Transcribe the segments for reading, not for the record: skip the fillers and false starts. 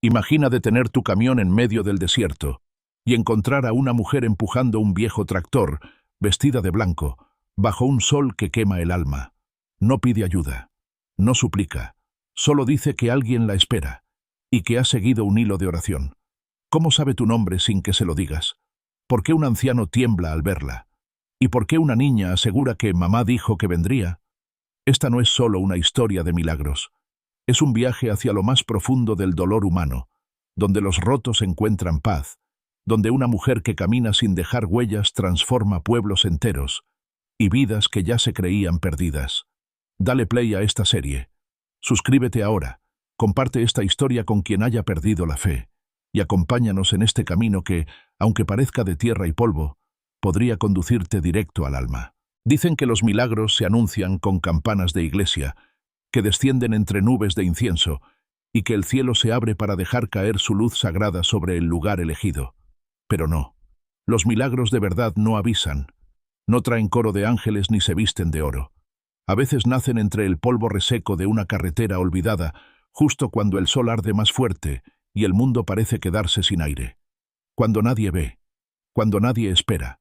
Imagina detener tu camión en medio del desierto y encontrar a una mujer empujando un viejo tractor, vestida de blanco, bajo un sol que quema el alma. No pide ayuda, no suplica, solo dice que alguien la espera y que ha seguido un hilo de oración. ¿Cómo sabe tu nombre sin que se lo digas? ¿Por qué un anciano tiembla al verla? ¿Y por qué una niña asegura que mamá dijo que vendría? Esta no es solo una historia de milagros. Es un viaje hacia lo más profundo del dolor humano, donde los rotos encuentran paz, donde una mujer que camina sin dejar huellas transforma pueblos enteros y vidas que ya se creían perdidas. Dale play a esta serie. Suscríbete ahora, comparte esta historia con quien haya perdido la fe y acompáñanos en este camino que, aunque parezca de tierra y polvo, podría conducirte directo al alma. Dicen que los milagros se anuncian con campanas de iglesia, que descienden entre nubes de incienso y que el cielo se abre para dejar caer su luz sagrada sobre el lugar elegido. Pero no. Los milagros de verdad no avisan, no traen coro de ángeles ni se visten de oro. A veces nacen entre el polvo reseco de una carretera olvidada, justo cuando el sol arde más fuerte y el mundo parece quedarse sin aire. Cuando nadie ve, cuando nadie espera.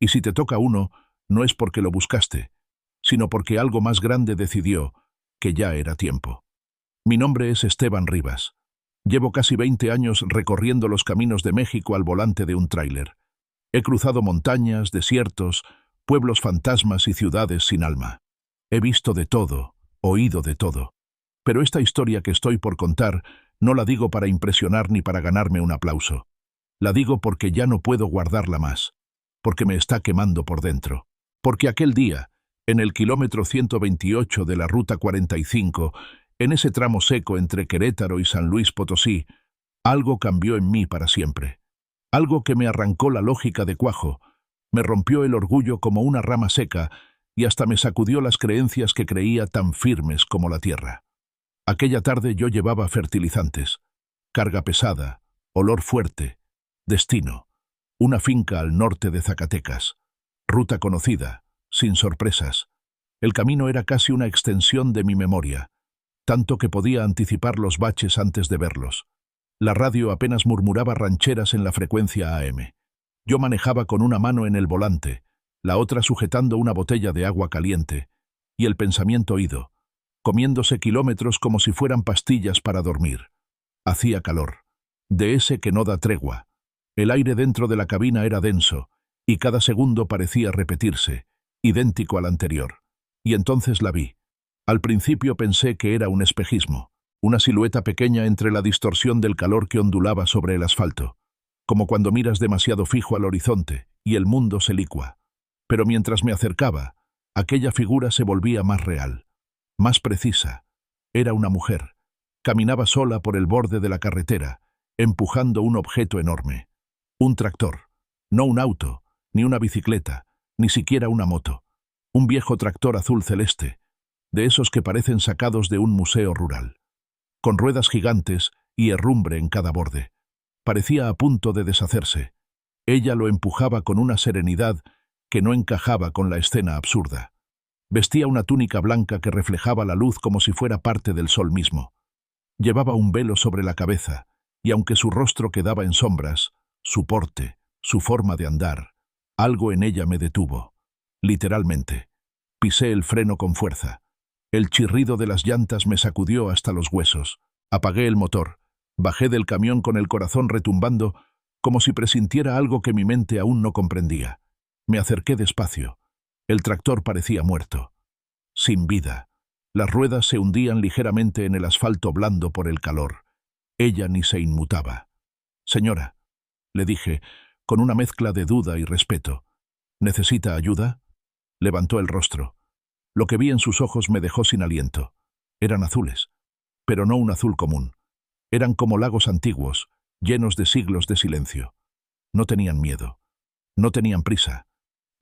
Y si te toca uno, no es porque lo buscaste, sino porque algo más grande decidió que ya era tiempo. Mi nombre es Esteban Rivas. Llevo casi 20 años recorriendo los caminos de México al volante de un tráiler. He cruzado montañas, desiertos, pueblos fantasmas y ciudades sin alma. He visto de todo, oído de todo. Pero esta historia que estoy por contar no la digo para impresionar ni para ganarme un aplauso. La digo porque ya no puedo guardarla más, porque me está quemando por dentro. Porque aquel día, en el kilómetro 128 de la Ruta 45, en ese tramo seco entre Querétaro y San Luis Potosí, algo cambió en mí para siempre. Algo que me arrancó la lógica de cuajo, me rompió el orgullo como una rama seca y hasta me sacudió las creencias que creía tan firmes como la tierra. Aquella tarde yo llevaba fertilizantes, carga pesada, olor fuerte, destino, una finca al norte de Zacatecas, ruta conocida, sin sorpresas. El camino era casi una extensión de mi memoria, tanto que podía anticipar los baches antes de verlos. La radio apenas murmuraba rancheras en la frecuencia AM. Yo manejaba con una mano en el volante, la otra sujetando una botella de agua caliente, y el pensamiento ido, comiéndose kilómetros como si fueran pastillas para dormir. Hacía calor, de ese que no da tregua. El aire dentro de la cabina era denso, y cada segundo parecía repetirse, idéntico al anterior. Y entonces la vi. Al principio pensé que era un espejismo, una silueta pequeña entre la distorsión del calor que ondulaba sobre el asfalto, como cuando miras demasiado fijo al horizonte y el mundo se licua. Pero mientras me acercaba, aquella figura se volvía más real, más precisa. Era una mujer. Caminaba sola por el borde de la carretera, empujando un objeto enorme. Un tractor. No un auto, ni una bicicleta, ni siquiera una moto. Un viejo tractor azul celeste, de esos que parecen sacados de un museo rural, con ruedas gigantes y herrumbre en cada borde. Parecía a punto de deshacerse. Ella lo empujaba con una serenidad que no encajaba con la escena absurda. Vestía una túnica blanca que reflejaba la luz como si fuera parte del sol mismo. Llevaba un velo sobre la cabeza, y aunque su rostro quedaba en sombras, su porte, su forma de andar, algo en ella me detuvo. Literalmente. Pisé el freno con fuerza. El chirrido de las llantas me sacudió hasta los huesos. Apagué el motor. Bajé del camión con el corazón retumbando, como si presintiera algo que mi mente aún no comprendía. Me acerqué despacio. El tractor parecía muerto. Sin vida. Las ruedas se hundían ligeramente en el asfalto blando por el calor. Ella ni se inmutaba. «Señora», le dije, con una mezcla de duda y respeto. «¿Necesita ayuda?» Levantó el rostro. Lo que vi en sus ojos me dejó sin aliento. Eran azules, pero no un azul común. Eran como lagos antiguos, llenos de siglos de silencio. No tenían miedo. No tenían prisa.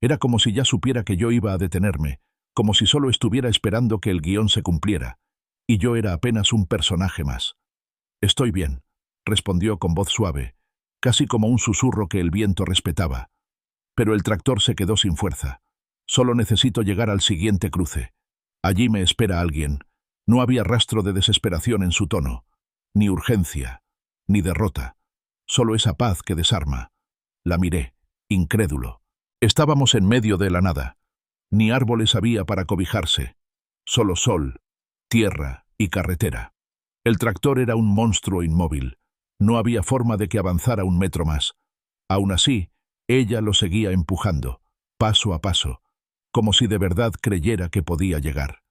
Era como si ya supiera que yo iba a detenerme, como si solo estuviera esperando que el guión se cumpliera, y yo era apenas un personaje más. «Estoy bien», respondió con voz suave, casi como un susurro que el viento respetaba. Pero el tractor se quedó sin fuerza. «Solo necesito llegar al siguiente cruce. Allí me espera alguien». No había rastro de desesperación en su tono, ni urgencia. ni derrota, solo esa paz que desarma. La miré, incrédulo. Estábamos en medio de la nada. Ni árboles había para cobijarse, solo sol, tierra y carretera. El tractor era un monstruo inmóvil. No había forma de que avanzara un metro más. Aún así, ella lo seguía empujando, paso a paso, como si de verdad creyera que podía llegar.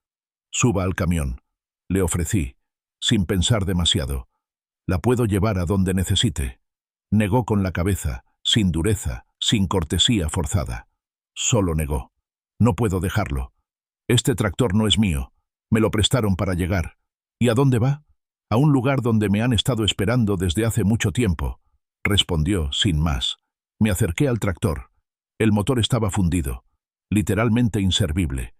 «Suba al camión», le ofrecí, sin pensar demasiado. «La puedo llevar a donde necesite». Negó con la cabeza, sin dureza, sin cortesía forzada. Solo negó. «No puedo dejarlo. Este tractor no es mío. Me lo prestaron para llegar». «¿Y a dónde va?» «A un lugar donde me han estado esperando desde hace mucho tiempo», respondió sin más. Me acerqué al tractor. El motor estaba fundido, literalmente inservible.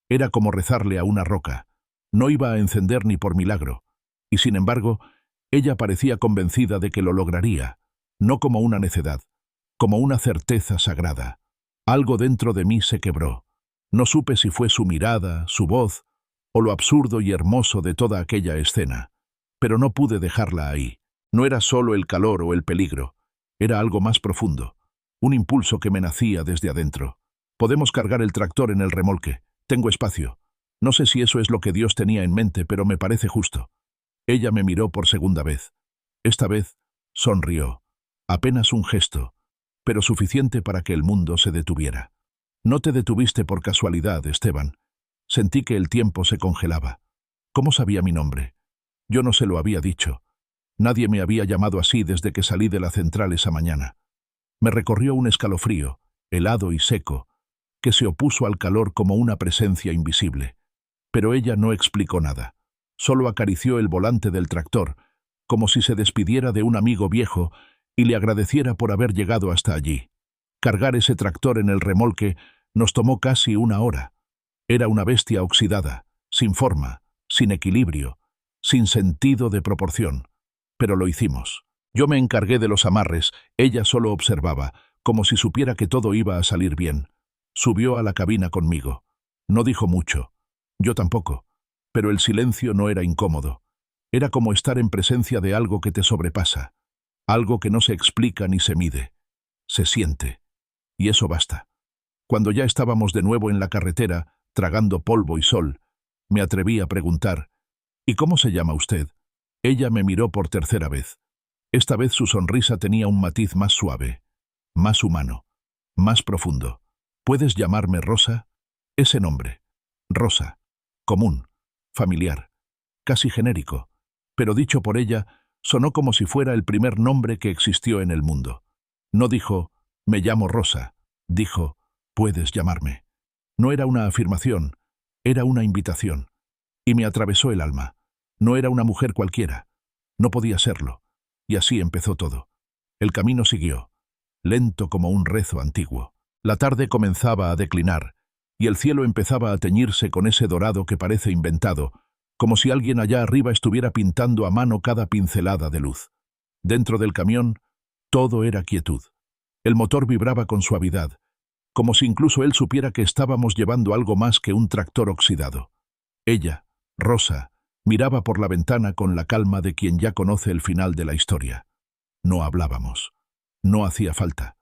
Era como rezarle a una roca. No iba a encender ni por milagro. Y sin embargo, ella parecía convencida de que lo lograría, no como una necedad, como una certeza sagrada. Algo dentro de mí se quebró. No supe si fue su mirada, su voz, o lo absurdo y hermoso de toda aquella escena. Pero no pude dejarla ahí. No era solo el calor o el peligro. Era algo más profundo. Un impulso que me nacía desde adentro. «Podemos cargar el tractor en el remolque. Tengo espacio». No sé si eso es lo que Dios tenía en mente, pero me parece justo. Ella me miró por segunda vez. Esta vez sonrió. Apenas un gesto, pero suficiente para que el mundo se detuviera. «No te detuviste por casualidad, Esteban». Sentí que el tiempo se congelaba. ¿Cómo sabía mi nombre? Yo no se lo había dicho. Nadie me había llamado así desde que salí de la central esa mañana. Me recorrió un escalofrío, helado y seco, que se opuso al calor como una presencia invisible. Pero ella no explicó nada. Solo acarició el volante del tractor, como si se despidiera de un amigo viejo y le agradeciera por haber llegado hasta allí. Cargar ese tractor en el remolque nos tomó casi una hora. Era una bestia oxidada, sin forma, sin equilibrio, sin sentido de proporción. Pero lo hicimos. Yo me encargué de los amarres, ella solo observaba, como si supiera que todo iba a salir bien. Subió a la cabina conmigo. No dijo mucho. Yo tampoco. Pero el silencio no era incómodo. Era como estar en presencia de algo que te sobrepasa. Algo que no se explica ni se mide. Se siente. Y eso basta. Cuando ya estábamos de nuevo en la carretera, tragando polvo y sol, me atreví a preguntar: «¿Y cómo se llama usted?» Ella me miró por tercera vez. Esta vez su sonrisa tenía un matiz más suave, más humano, más profundo. «¿Puedes llamarme Rosa?» Ese nombre. Rosa. Común, familiar, casi genérico, pero dicho por ella, sonó como si fuera el primer nombre que existió en el mundo. No dijo: «Me llamo Rosa», dijo: «Puedes llamarme». No era una afirmación, era una invitación. Y me atravesó el alma. No era una mujer cualquiera. No podía serlo. Y así empezó todo. El camino siguió, lento como un rezo antiguo. La tarde comenzaba a declinar, y el cielo empezaba a teñirse con ese dorado que parece inventado, como si alguien allá arriba estuviera pintando a mano cada pincelada de luz. Dentro del camión, todo era quietud. El motor vibraba con suavidad, como si incluso él supiera que estábamos llevando algo más que un tractor oxidado. Ella, Rosa, miraba por la ventana con la calma de quien ya conoce el final de la historia. No hablábamos. No hacía falta.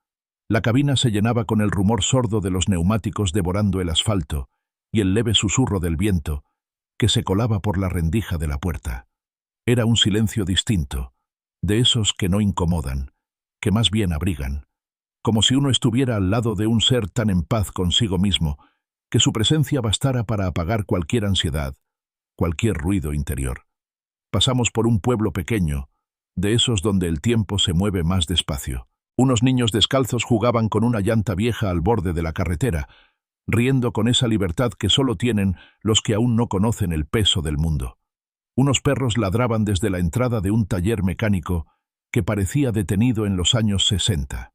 La cabina se llenaba con el rumor sordo de los neumáticos devorando el asfalto y el leve susurro del viento que se colaba por la rendija de la puerta. Era un silencio distinto, de esos que no incomodan, que más bien abrigan, como si uno estuviera al lado de un ser tan en paz consigo mismo que su presencia bastara para apagar cualquier ansiedad, cualquier ruido interior. Pasamos por un pueblo pequeño, de esos donde el tiempo se mueve más despacio. Unos niños descalzos jugaban con una llanta vieja al borde de la carretera, riendo con esa libertad que solo tienen los que aún no conocen el peso del mundo. Unos perros ladraban desde la entrada de un taller mecánico que parecía detenido en los años 60.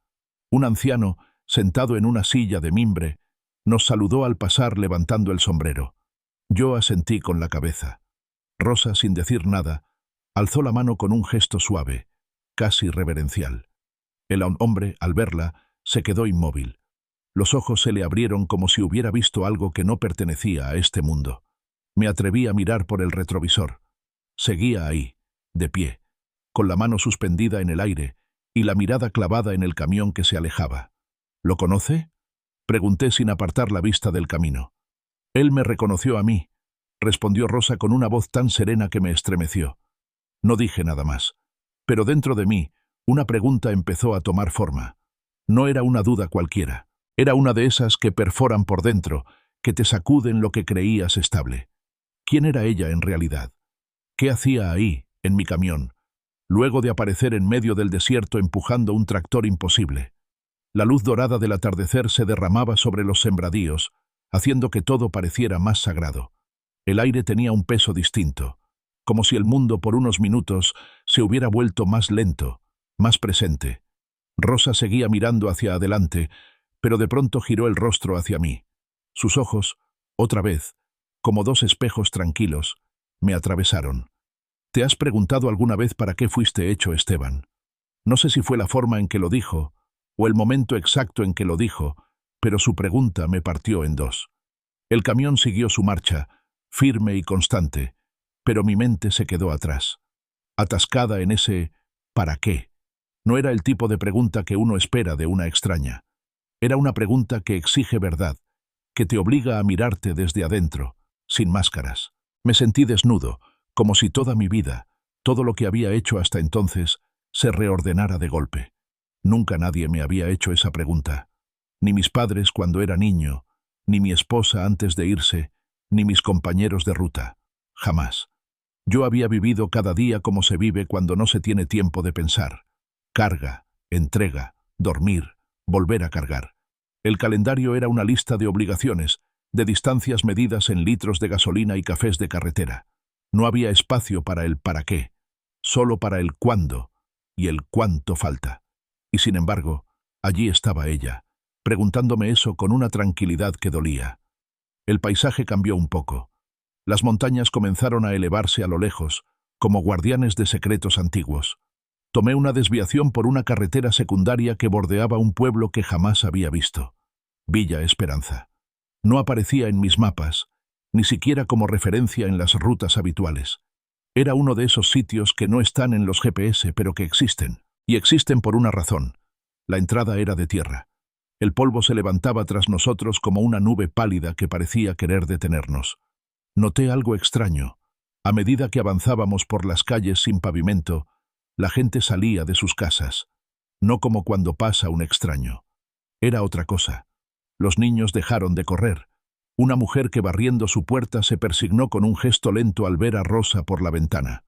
Un anciano, sentado en una silla de mimbre, nos saludó al pasar levantando el sombrero. Yo asentí con la cabeza. Rosa, sin decir nada, alzó la mano con un gesto suave, casi reverencial. El hombre, al verla, se quedó inmóvil. Los ojos se le abrieron como si hubiera visto algo que no pertenecía a este mundo. Me atreví a mirar por el retrovisor. Seguía ahí, de pie, con la mano suspendida en el aire y la mirada clavada en el camión que se alejaba. ¿Lo conoce?, pregunté sin apartar la vista del camino. Él me reconoció a mí, respondió Rosa con una voz tan serena que me estremeció. No dije nada más, pero dentro de mí una pregunta empezó a tomar forma. No era una duda cualquiera, era una de esas que perforan por dentro, que te sacuden lo que creías estable. ¿Quién era ella en realidad? ¿Qué hacía ahí, en mi camión, luego de aparecer en medio del desierto empujando un tractor imposible? La luz dorada del atardecer se derramaba sobre los sembradíos, haciendo que todo pareciera más sagrado. El aire tenía un peso distinto, como si el mundo por unos minutos se hubiera vuelto más lento, más presente. Rosa seguía mirando hacia adelante, pero de pronto giró el rostro hacia mí. Sus ojos, otra vez, como dos espejos tranquilos, me atravesaron. ¿Te has preguntado alguna vez para qué fuiste hecho, Esteban? No sé si fue la forma en que lo dijo, o el momento exacto en que lo dijo, pero su pregunta me partió en dos. El camión siguió su marcha, firme y constante, pero mi mente se quedó atrás, atascada en ese ¿para qué? No era el tipo de pregunta que uno espera de una extraña. Era una pregunta que exige verdad, que te obliga a mirarte desde adentro, sin máscaras. Me sentí desnudo, como si toda mi vida, todo lo que había hecho hasta entonces, se reordenara de golpe. Nunca nadie me había hecho esa pregunta. Ni mis padres cuando era niño, ni mi esposa antes de irse, ni mis compañeros de ruta. Jamás. Yo había vivido cada día como se vive cuando no se tiene tiempo de pensar. Carga, entrega, dormir, volver a cargar. El calendario era una lista de obligaciones, de distancias medidas en litros de gasolina y cafés de carretera. No había espacio para el para qué, solo para el cuándo y el cuánto falta. Y sin embargo, allí estaba ella, preguntándome eso con una tranquilidad que dolía. El paisaje cambió un poco. Las montañas comenzaron a elevarse a lo lejos, como guardianes de secretos antiguos. Tomé una desviación por una carretera secundaria que bordeaba un pueblo que jamás había visto. Villa Esperanza. No aparecía en mis mapas, ni siquiera como referencia en las rutas habituales. Era uno de esos sitios que no están en los GPS, pero que existen. Y existen por una razón. La entrada era de tierra. El polvo se levantaba tras nosotros como una nube pálida que parecía querer detenernos. Noté algo extraño. A medida que avanzábamos por las calles sin pavimento, la gente salía de sus casas. No como cuando pasa un extraño. Era otra cosa. Los niños dejaron de correr. Una mujer que barriendo su puerta se persignó con un gesto lento al ver a Rosa por la ventana.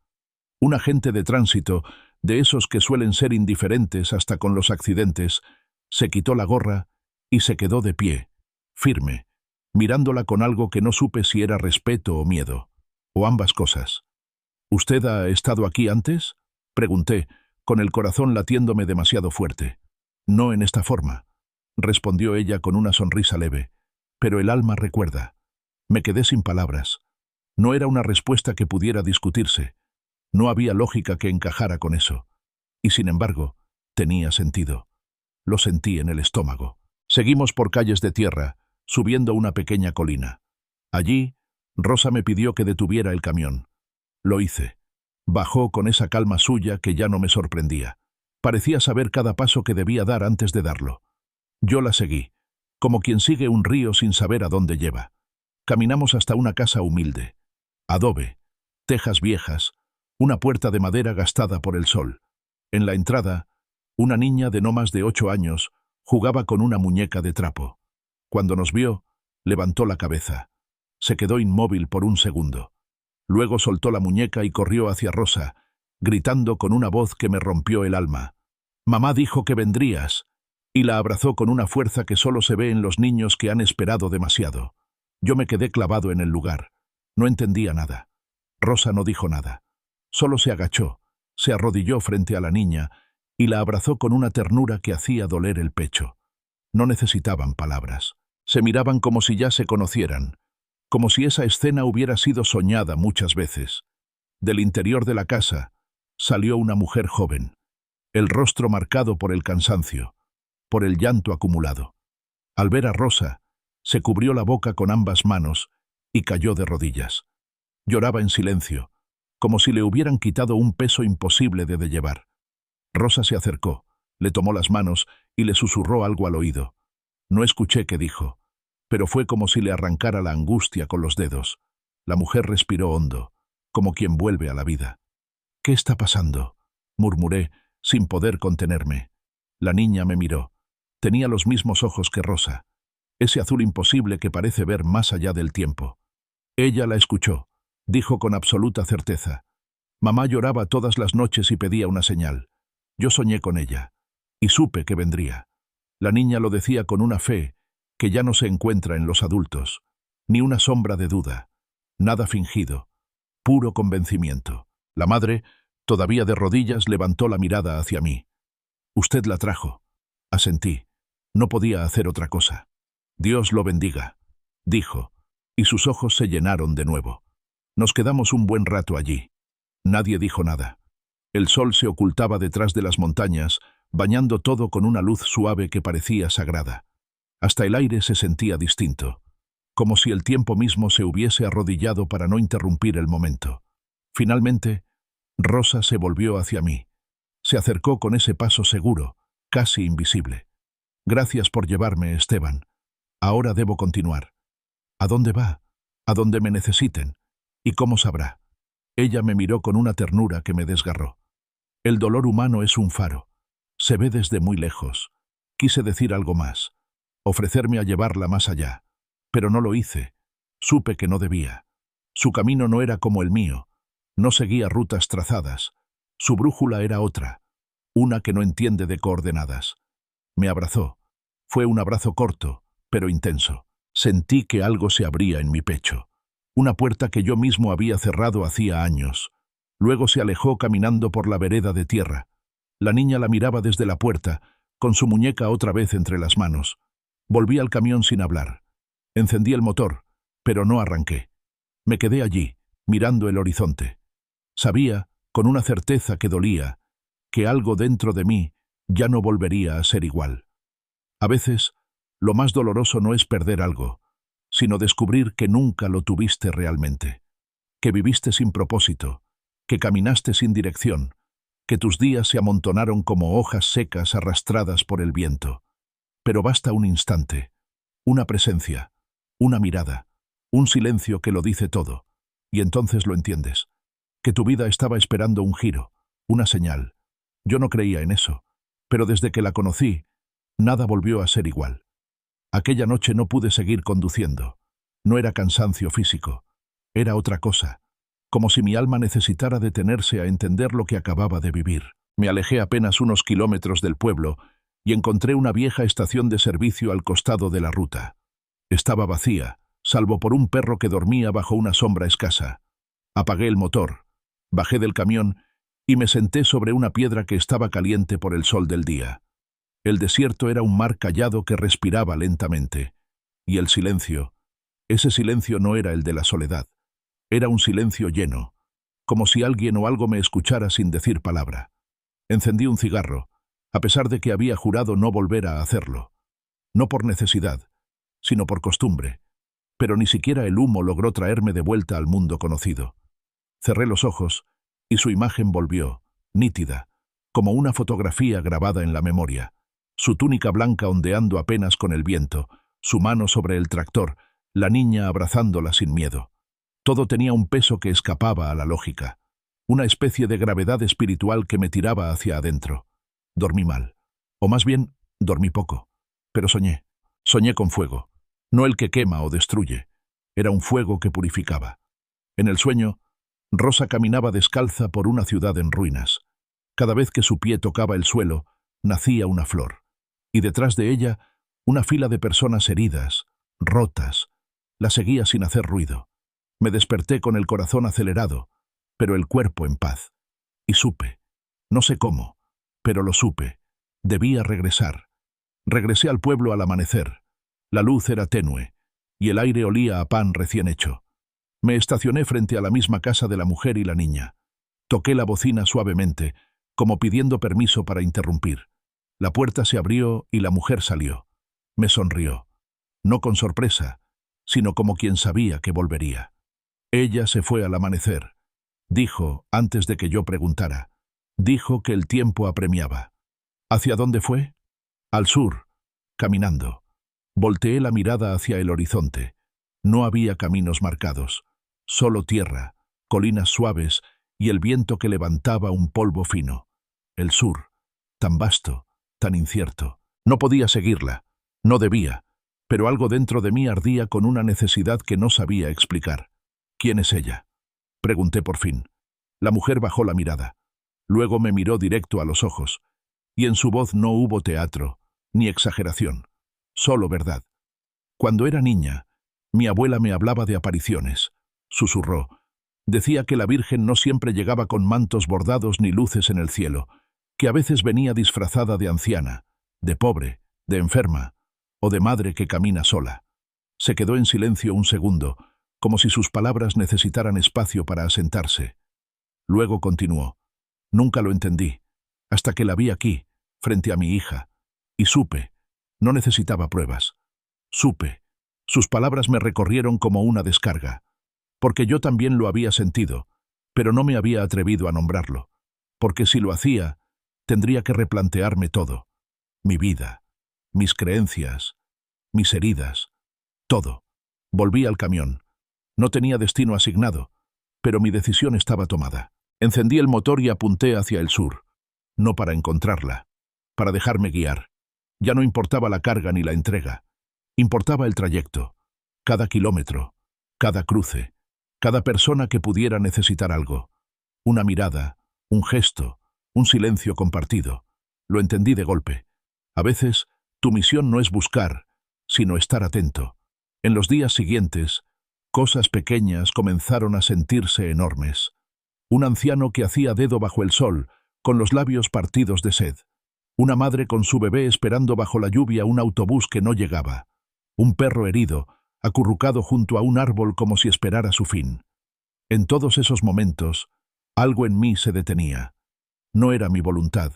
Un agente de tránsito, de esos que suelen ser indiferentes hasta con los accidentes, se quitó la gorra y se quedó de pie, firme, mirándola con algo que no supe si era respeto o miedo, o ambas cosas. ¿Usted ha estado aquí antes?, pregunté, con el corazón latiéndome demasiado fuerte. No en esta forma, respondió ella con una sonrisa leve, pero el alma recuerda. Me quedé sin palabras. No era una respuesta que pudiera discutirse. No había lógica que encajara con eso. Y sin embargo, tenía sentido. Lo sentí en el estómago. Seguimos por calles de tierra, subiendo una pequeña colina. Allí, Rosa me pidió que detuviera el camión. Lo hice. Bajó con esa calma suya que ya no me sorprendía. Parecía saber cada paso que debía dar antes de darlo. Yo la seguí, como quien sigue un río sin saber a dónde lleva. Caminamos hasta una casa humilde. Adobe, tejas viejas, una puerta de madera gastada por el sol. En la entrada, una niña de no más de 8 años jugaba con una muñeca de trapo. Cuando nos vio, levantó la cabeza. Se quedó inmóvil por un segundo. Luego soltó la muñeca y corrió hacia Rosa, gritando con una voz que me rompió el alma. «Mamá dijo que vendrías», y la abrazó con una fuerza que solo se ve en los niños que han esperado demasiado. Yo me quedé clavado en el lugar. No entendía nada. Rosa no dijo nada. Solo se agachó, se arrodilló frente a la niña y la abrazó con una ternura que hacía doler el pecho. No necesitaban palabras. Se miraban como si ya se conocieran, como si esa escena hubiera sido soñada muchas veces. Del interior de la casa salió una mujer joven, el rostro marcado por el cansancio, por el llanto acumulado. Al ver a Rosa, se cubrió la boca con ambas manos y cayó de rodillas. Lloraba en silencio, como si le hubieran quitado un peso imposible de llevar. Rosa se acercó, le tomó las manos y le susurró algo al oído. No escuché qué dijo, pero fue como si le arrancara la angustia con los dedos. La mujer respiró hondo, como quien vuelve a la vida. «¿Qué está pasando?», murmuré, sin poder contenerme. La niña me miró. Tenía los mismos ojos que Rosa, ese azul imposible que parece ver más allá del tiempo. Ella la escuchó. Dijo con absoluta certeza: «Mamá lloraba todas las noches y pedía una señal. Yo soñé con ella, y supe que vendría». La niña lo decía con una fe que ya no se encuentra en los adultos, ni una sombra de duda, nada fingido, puro convencimiento. La madre, todavía de rodillas, levantó la mirada hacia mí. «Usted la trajo», asentí. No podía hacer otra cosa. «Dios lo bendiga», dijo, y sus ojos se llenaron de nuevo. Nos quedamos un buen rato allí. Nadie dijo nada. El sol se ocultaba detrás de las montañas, bañando todo con una luz suave que parecía sagrada. Hasta el aire se sentía distinto, como si el tiempo mismo se hubiese arrodillado para no interrumpir el momento. Finalmente, Rosa se volvió hacia mí. Se acercó con ese paso seguro, casi invisible. «Gracias por llevarme, Esteban. Ahora debo continuar». «¿A dónde va?». «A donde me necesiten». «¿Y cómo sabrá?». Ella me miró con una ternura que me desgarró. «El dolor humano es un faro. Se ve desde muy lejos». Quise decir algo más, ofrecerme a llevarla más allá, pero no lo hice. Supe que no debía. Su camino no era como el mío, no seguía rutas trazadas. Su brújula era otra, una que no entiende de coordenadas. Me abrazó. Fue un abrazo corto, pero intenso. Sentí que algo se abría en mi pecho. Una puerta que yo mismo había cerrado hacía años. Luego se alejó caminando por la vereda de tierra. La niña la miraba desde la puerta, con su muñeca otra vez entre las manos. Volví al camión sin hablar. Encendí el motor, pero no arranqué. Me quedé allí, mirando el horizonte. Sabía, con una certeza que dolía, que algo dentro de mí ya no volvería a ser igual. A veces, lo más doloroso no es perder algo, sino descubrir que nunca lo tuviste realmente, que viviste sin propósito, que caminaste sin dirección, que tus días se amontonaron como hojas secas arrastradas por el viento. Pero basta un instante, una presencia, una mirada, un silencio que lo dice todo, y entonces lo entiendes, que tu vida estaba esperando un giro, una señal. Yo no creía en eso, pero desde que la conocí, nada volvió a ser igual. Aquella noche no pude seguir conduciendo. No era cansancio físico, era otra cosa, como si mi alma necesitara detenerse a entender lo que acababa de vivir. Me alejé apenas unos kilómetros del pueblo y encontré una vieja estación de servicio al costado de la ruta. Estaba vacía, salvo por un perro que dormía bajo una sombra escasa. Apagué el motor, bajé del camión y me senté sobre una piedra que estaba caliente por el sol del día. El desierto era un mar callado que respiraba lentamente, y el silencio, ese silencio no era el de la soledad, era un silencio lleno, como si alguien o algo me escuchara sin decir palabra. Encendí un cigarro, a pesar de que había jurado no volver a hacerlo. No por necesidad, sino por costumbre, pero ni siquiera el humo logró traerme de vuelta al mundo conocido. Cerré los ojos y su imagen volvió, nítida, como una fotografía grabada en la memoria. Su túnica blanca ondeando apenas con el viento, su mano sobre el tractor, la niña abrazándola sin miedo. Todo tenía un peso que escapaba a la lógica, una especie de gravedad espiritual que me tiraba hacia adentro. Dormí mal, o más bien, dormí poco, pero soñé. Soñé con fuego, no el que quema o destruye, era un fuego que purificaba. En el sueño, Rosa caminaba descalza por una ciudad en ruinas. Cada vez que su pie tocaba el suelo, nacía una flor, y detrás de ella, una fila de personas heridas, rotas. La seguía sin hacer ruido. Me desperté con el corazón acelerado, pero el cuerpo en paz. Y supe, no sé cómo, pero lo supe, debía regresar. Regresé al pueblo al amanecer. La luz era tenue, y el aire olía a pan recién hecho. Me estacioné frente a la misma casa de la mujer y la niña. Toqué la bocina suavemente, como pidiendo permiso para interrumpir. La puerta se abrió y la mujer salió. Me sonrió, no con sorpresa, sino como quien sabía que volvería. Ella se fue al amanecer. Dijo, antes de que yo preguntara. Dijo que el tiempo apremiaba. ¿Hacia dónde fue? Al sur, caminando. Volteé la mirada hacia el horizonte. No había caminos marcados, solo tierra, colinas suaves y el viento que levantaba un polvo fino. El sur, tan vasto, tan incierto. No podía seguirla, no debía, pero algo dentro de mí ardía con una necesidad que no sabía explicar. ¿Quién es ella? Pregunté por fin. La mujer bajó la mirada. Luego me miró directo a los ojos, y en su voz no hubo teatro, ni exageración, solo verdad. Cuando era niña, mi abuela me hablaba de apariciones. Susurró. Decía que la Virgen no siempre llegaba con mantos bordados ni luces en el cielo, que a veces venía disfrazada de anciana, de pobre, de enferma, o de madre que camina sola. Se quedó en silencio un segundo, como si sus palabras necesitaran espacio para asentarse. Luego continuó. Nunca lo entendí, hasta que la vi aquí, frente a mi hija, y supe. No necesitaba pruebas. Supe. Sus palabras me recorrieron como una descarga, porque yo también lo había sentido, pero no me había atrevido a nombrarlo, porque si lo hacía, tendría que replantearme todo. Mi vida, mis creencias, mis heridas, todo. Volví al camión. No tenía destino asignado, pero mi decisión estaba tomada. Encendí el motor y apunté hacia el sur, no para encontrarla, para dejarme guiar. Ya no importaba la carga ni la entrega, importaba el trayecto, cada kilómetro, cada cruce, cada persona que pudiera necesitar algo. Una mirada, un gesto, un silencio compartido. Lo entendí de golpe. A veces, tu misión no es buscar, sino estar atento. En los días siguientes, cosas pequeñas comenzaron a sentirse enormes. Un anciano que hacía dedo bajo el sol, con los labios partidos de sed. Una madre con su bebé esperando bajo la lluvia un autobús que no llegaba. Un perro herido, acurrucado junto a un árbol como si esperara su fin. En todos esos momentos, algo en mí se detenía. No era mi voluntad.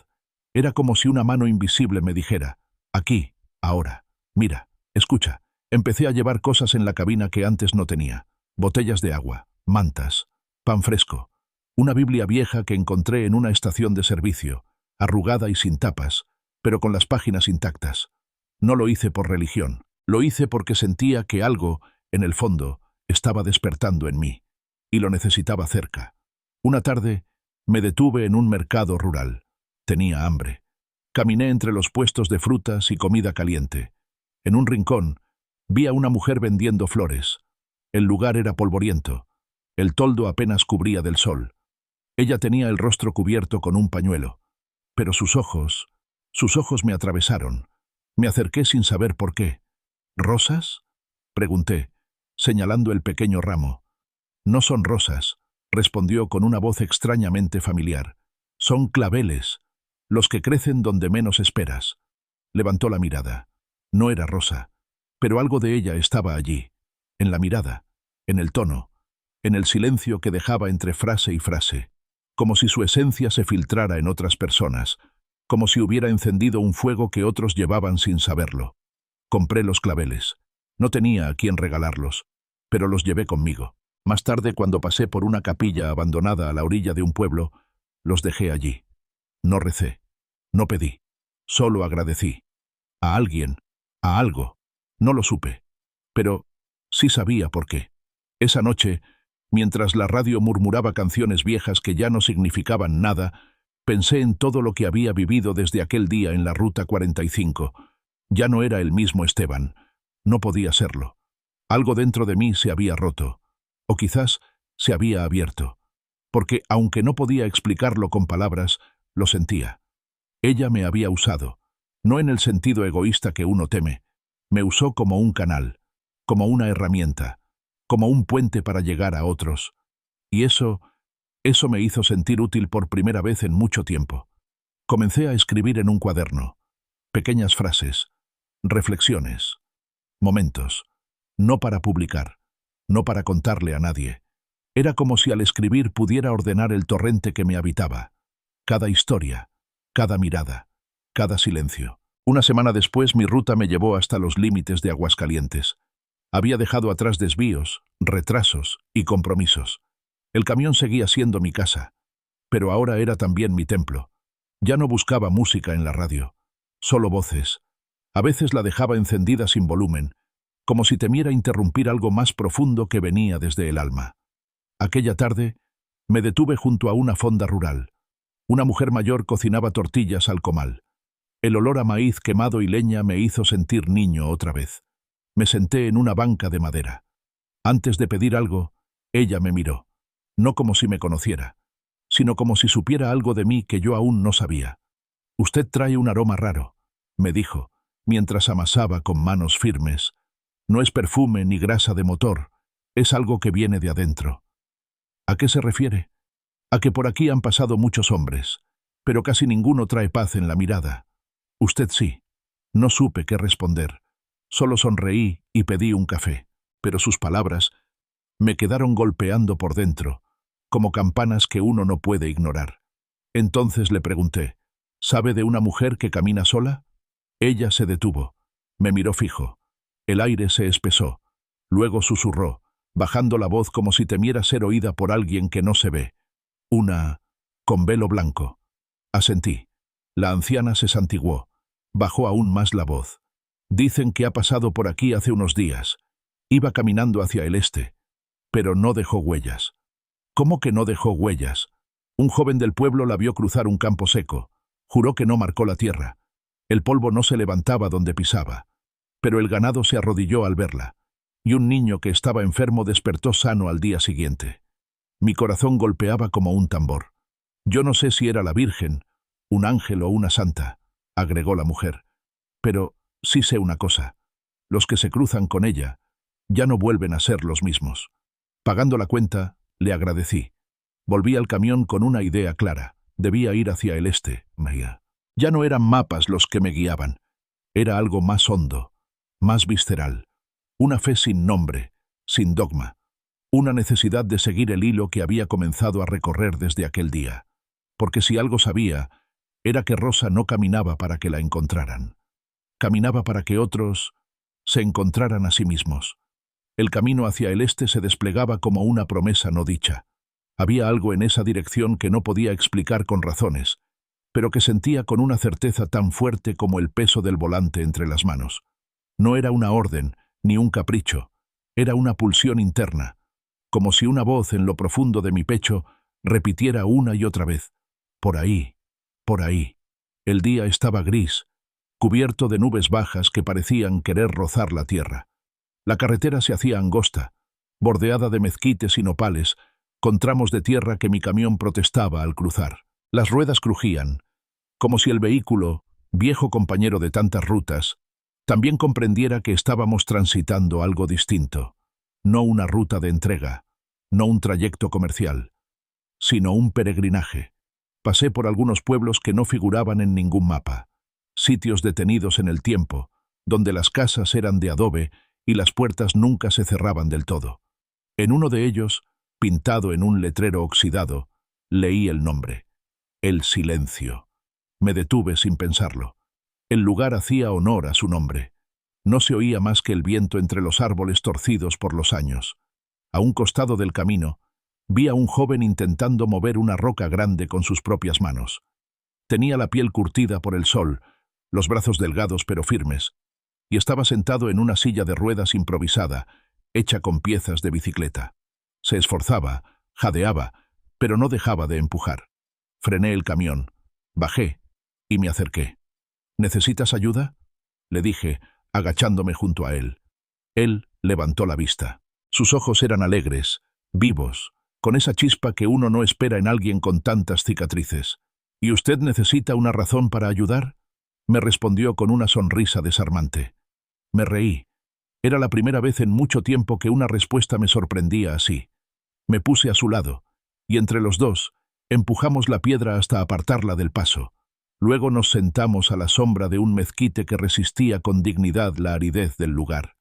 Era como si una mano invisible me dijera, aquí, ahora, mira, escucha. Empecé a llevar cosas en la cabina que antes no tenía. Botellas de agua, mantas, pan fresco. Una Biblia vieja que encontré en una estación de servicio, arrugada y sin tapas, pero con las páginas intactas. No lo hice por religión, lo hice porque sentía que algo, en el fondo, estaba despertando en mí, y lo necesitaba cerca. Una tarde, me detuve en un mercado rural. Tenía hambre. Caminé entre los puestos de frutas y comida caliente. En un rincón, vi a una mujer vendiendo flores. El lugar era polvoriento. El toldo apenas cubría del sol. Ella tenía el rostro cubierto con un pañuelo, pero sus ojos me atravesaron. Me acerqué sin saber por qué. ¿Rosas?, pregunté, señalando el pequeño ramo. No son rosas, respondió con una voz extrañamente familiar. Son claveles, los que crecen donde menos esperas. Levantó la mirada. No era rosa, pero algo de ella estaba allí, en la mirada, en el tono, en el silencio que dejaba entre frase y frase. Como si su esencia se filtrara en otras personas, como si hubiera encendido un fuego que otros llevaban sin saberlo. Compré los claveles. No tenía a quién regalarlos, pero los llevé conmigo. Más tarde, cuando pasé por una capilla abandonada a la orilla de un pueblo, los dejé allí. No recé, no pedí, solo agradecí. A alguien, a algo. No lo supe, pero sí sabía por qué. Esa noche, mientras la radio murmuraba canciones viejas que ya no significaban nada, pensé en todo lo que había vivido desde aquel día en la Ruta 45. Ya no era el mismo Esteban. No podía serlo. Algo dentro de mí se había roto. O quizás se había abierto. Porque, aunque no podía explicarlo con palabras, lo sentía. Ella me había usado. No en el sentido egoísta que uno teme. Me usó como un canal, como una herramienta, como un puente para llegar a otros. Y eso me hizo sentir útil por primera vez en mucho tiempo. Comencé a escribir en un cuaderno. Pequeñas frases, reflexiones, momentos. No para publicar, no para contarle a nadie. Era como si al escribir pudiera ordenar el torrente que me habitaba. Cada historia, cada mirada, cada silencio. Una semana después mi ruta me llevó hasta los límites de Aguascalientes. Había dejado atrás desvíos, retrasos y compromisos. El camión seguía siendo mi casa, pero ahora era también mi templo. Ya no buscaba música en la radio, solo voces. A veces la dejaba encendida sin volumen, como si temiera interrumpir algo más profundo que venía desde el alma. Aquella tarde me detuve junto a una fonda rural. Una mujer mayor cocinaba tortillas al comal. El olor a maíz quemado y leña me hizo sentir niño otra vez. Me senté en una banca de madera. Antes de pedir algo, ella me miró, no como si me conociera, sino como si supiera algo de mí que yo aún no sabía. «Usted trae un aroma raro», me dijo, mientras amasaba con manos firmes. «No es perfume ni grasa de motor, es algo que viene de adentro». «¿A qué se refiere?» «A que por aquí han pasado muchos hombres, pero casi ninguno trae paz en la mirada. Usted sí». No supe qué responder. Solo sonreí y pedí un café, pero sus palabras me quedaron golpeando por dentro, como campanas que uno no puede ignorar. Entonces le pregunté, «¿Sabe de una mujer que camina sola?» Ella se detuvo, me miró fijo. El aire se espesó, luego susurró, bajando la voz como si temiera ser oída por alguien que no se ve. «Una... con velo blanco». Asentí. La anciana se santiguó, bajó aún más la voz. «Dicen que ha pasado por aquí hace unos días. Iba caminando hacia el este, pero no dejó huellas». «¿Cómo que no dejó huellas?» «Un joven del pueblo la vio cruzar un campo seco. Juró que no marcó la tierra. El polvo no se levantaba donde pisaba. Pero el ganado se arrodilló al verla, y un niño que estaba enfermo despertó sano al día siguiente». Mi corazón golpeaba como un tambor. «Yo no sé si era la Virgen, un ángel o una santa», agregó la mujer. «Pero sí sé una cosa. Los que se cruzan con ella ya no vuelven a ser los mismos». Pagando la cuenta, le agradecí. Volví al camión con una idea clara. Debía ir hacia el este, María. Ya no eran mapas los que me guiaban. Era algo más hondo, más visceral. Una fe sin nombre, sin dogma. Una necesidad de seguir el hilo que había comenzado a recorrer desde aquel día. Porque si algo sabía, era que Rosa no caminaba para que la encontraran. Caminaba para que otros se encontraran a sí mismos. El camino hacia el este se desplegaba como una promesa no dicha. Había algo en esa dirección que no podía explicar con razones, pero que sentía con una certeza tan fuerte como el peso del volante entre las manos. No era una orden, ni un capricho, era una pulsión interna, como si una voz en lo profundo de mi pecho repitiera una y otra vez, «Por ahí, por ahí». El día estaba gris, cubierto de nubes bajas que parecían querer rozar la tierra. La carretera se hacía angosta, bordeada de mezquites y nopales, con tramos de tierra que mi camión protestaba al cruzar. Las ruedas crujían, como si el vehículo, viejo compañero de tantas rutas, también comprendiera que estábamos transitando algo distinto. No una ruta de entrega, no un trayecto comercial, sino un peregrinaje. Pasé por algunos pueblos que no figuraban en ningún mapa, sitios detenidos en el tiempo, donde las casas eran de adobe y las puertas nunca se cerraban del todo. En uno de ellos, pintado en un letrero oxidado, leí el nombre: El Silencio. Me detuve sin pensarlo. El lugar hacía honor a su nombre. No se oía más que el viento entre los árboles torcidos por los años. A un costado del camino, vi a un joven intentando mover una roca grande con sus propias manos. Tenía la piel curtida por el sol, los brazos delgados pero firmes, y estaba sentado en una silla de ruedas improvisada, hecha con piezas de bicicleta. Se esforzaba, jadeaba, pero no dejaba de empujar. Frené el camión, bajé y me acerqué. «¿Necesitas ayuda?», le dije, agachándome junto a él. Él levantó la vista. Sus ojos eran alegres, vivos, con esa chispa que uno no espera en alguien con tantas cicatrices. «¿Y usted necesita una razón para ayudar?», me respondió con una sonrisa desarmante. Me reí. Era la primera vez en mucho tiempo que una respuesta me sorprendía así. Me puse a su lado, y entre los dos empujamos la piedra hasta apartarla del paso. Luego nos sentamos a la sombra de un mezquite que resistía con dignidad la aridez del lugar.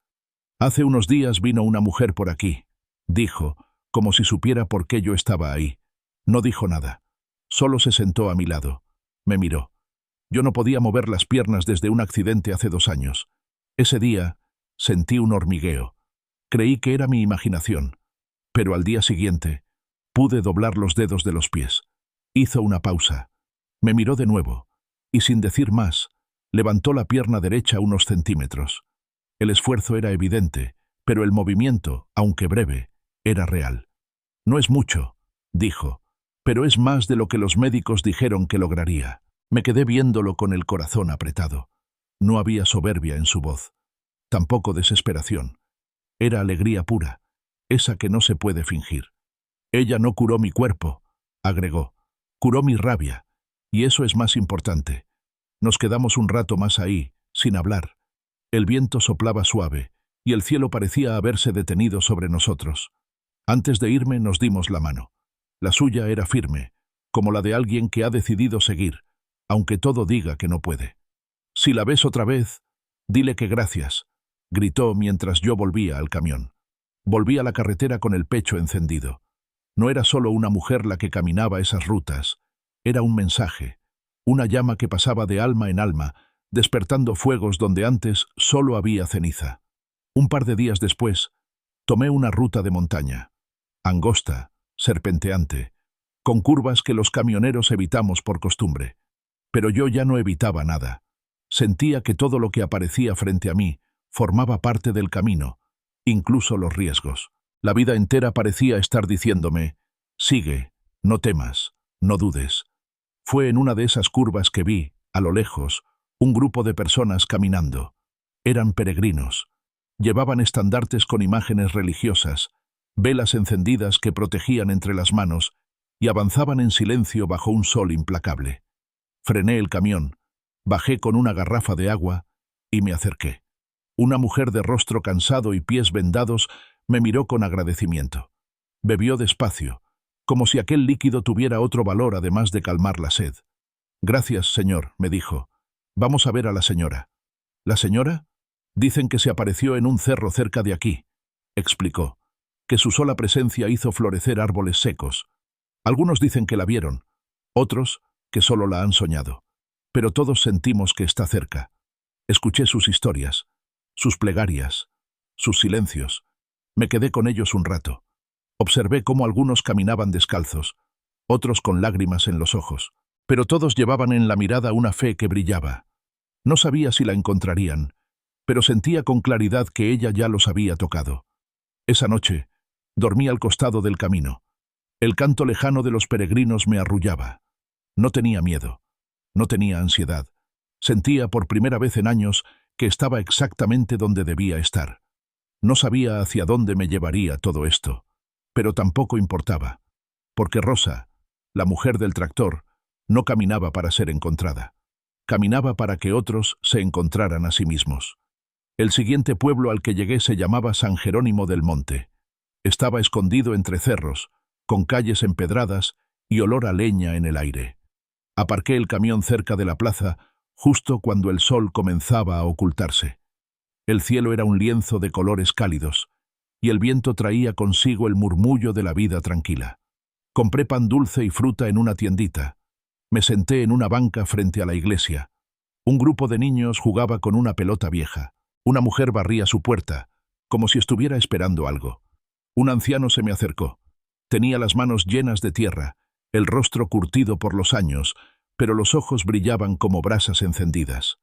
«Hace unos días vino una mujer por aquí», dijo, como si supiera por qué yo estaba ahí. No dijo nada. Solo se sentó a mi lado. Me miró. Yo no podía mover las piernas desde un accidente hace 2 años. Ese día sentí un hormigueo. Creí que era mi imaginación. Pero al día siguiente Pude doblar los dedos de los pies. Hizo una pausa. Me miró de nuevo, y sin decir más, levantó la pierna derecha unos centímetros. El esfuerzo era evidente, pero el movimiento, aunque breve, era real. No es mucho, dijo, pero es más de lo que los médicos dijeron que lograría. Me quedé viéndolo con el corazón apretado. No había soberbia en su voz, tampoco desesperación. Era alegría pura, esa que no se puede fingir. Ella no curó mi cuerpo, agregó, curó mi rabia, y eso es más importante. Nos quedamos un rato más ahí, sin hablar. El viento soplaba suave, y el cielo parecía haberse detenido sobre nosotros. Antes de irme nos dimos la mano. La suya era firme, como la de alguien que ha decidido seguir, aunque todo diga que no puede. «Si la ves otra vez, dile que gracias», gritó mientras yo volvía al camión. Volví a la carretera con el pecho encendido. No era solo una mujer la que caminaba esas rutas, era un mensaje, una llama que pasaba de alma en alma, despertando fuegos donde antes solo había ceniza. Un par de días después, tomé una ruta de montaña, angosta, serpenteante, con curvas que los camioneros evitamos por costumbre. Pero yo ya no evitaba nada. Sentía que todo lo que aparecía frente a mí formaba parte del camino, incluso los riesgos. La vida entera parecía estar diciéndome, sigue, no temas, no dudes. Fue en una de esas curvas que vi, a lo lejos, un grupo de personas caminando. Eran peregrinos. Llevaban estandartes con imágenes religiosas, velas encendidas que protegían entre las manos, y avanzaban en silencio bajo un sol implacable. Frené el camión, bajé con una garrafa de agua y me acerqué. Una mujer de rostro cansado y pies vendados me miró con agradecimiento. Bebió despacio, como si aquel líquido tuviera otro valor además de calmar la sed. «Gracias, señor», me dijo. «Vamos a ver a la señora». «¿La señora?» «Dicen que se apareció en un cerro cerca de aquí», explicó, «que su sola presencia hizo florecer árboles secos. Algunos dicen que la vieron, otros que solo la han soñado. Pero todos sentimos que está cerca. Escuché sus historias, sus plegarias, sus silencios. Me quedé con ellos un rato. Observé cómo algunos caminaban descalzos, otros con lágrimas en los ojos, pero todos llevaban en la mirada una fe que brillaba. No sabía si la encontrarían, pero sentía con claridad que ella ya los había tocado. Esa noche, dormí al costado del camino. El canto lejano de los peregrinos me arrullaba. No tenía miedo, no tenía ansiedad. Sentía por primera vez en años que estaba exactamente donde debía estar. No sabía hacia dónde me llevaría todo esto, pero tampoco importaba, porque Rosa, la mujer del tractor, no caminaba para ser encontrada. Caminaba para que otros se encontraran a sí mismos. El siguiente pueblo al que llegué se llamaba San Jerónimo del Monte. Estaba escondido entre cerros, con calles empedradas y olor a leña en el aire. Aparqué el camión cerca de la plaza, justo cuando el sol comenzaba a ocultarse. El cielo era un lienzo de colores cálidos, y el viento traía consigo el murmullo de la vida tranquila. Compré pan dulce y fruta en una tiendita. Me senté en una banca frente a la iglesia. Un grupo de niños jugaba con una pelota vieja. Una mujer barría su puerta, como si estuviera esperando algo. Un anciano se me acercó. Tenía las manos llenas de tierra, el rostro curtido por los años, pero los ojos brillaban como brasas encendidas.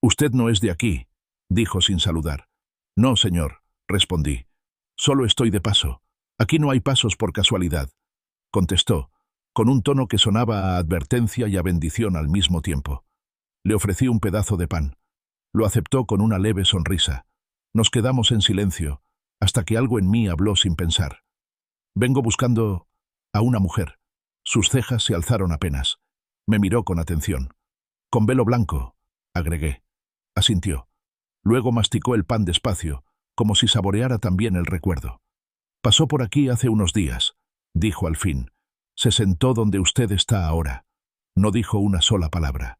«Usted no es de aquí», dijo sin saludar. «No, señor», respondí. «Solo estoy de paso. Aquí no hay pasos por casualidad», contestó, con un tono que sonaba a advertencia y a bendición al mismo tiempo. Le ofrecí un pedazo de pan. Lo aceptó con una leve sonrisa. Nos quedamos en silencio, hasta que algo en mí habló sin pensar. «Vengo buscando a una mujer». Sus cejas se alzaron apenas. Me miró con atención. «Con velo blanco», agregué. Asintió. Luego masticó el pan despacio, como si saboreara también el recuerdo. «Pasó por aquí hace unos días», dijo al fin. «Se sentó donde usted está ahora». No dijo una sola palabra.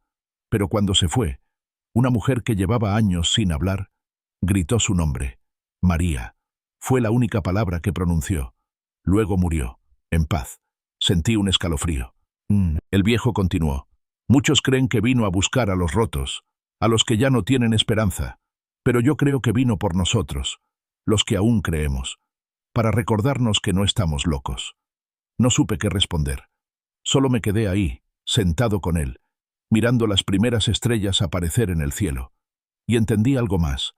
Pero cuando se fue, una mujer que llevaba años sin hablar, gritó su nombre. «María». Fue la única palabra que pronunció. Luego murió, en paz. Sentí un escalofrío. El viejo continuó. «Muchos creen que vino a buscar a los rotos, a los que ya no tienen esperanza, pero yo creo que vino por nosotros, los que aún creemos, para recordarnos que no estamos locos. No supe qué responder. Solo me quedé ahí, sentado con él, mirando las primeras estrellas aparecer en el cielo. Y entendí algo más.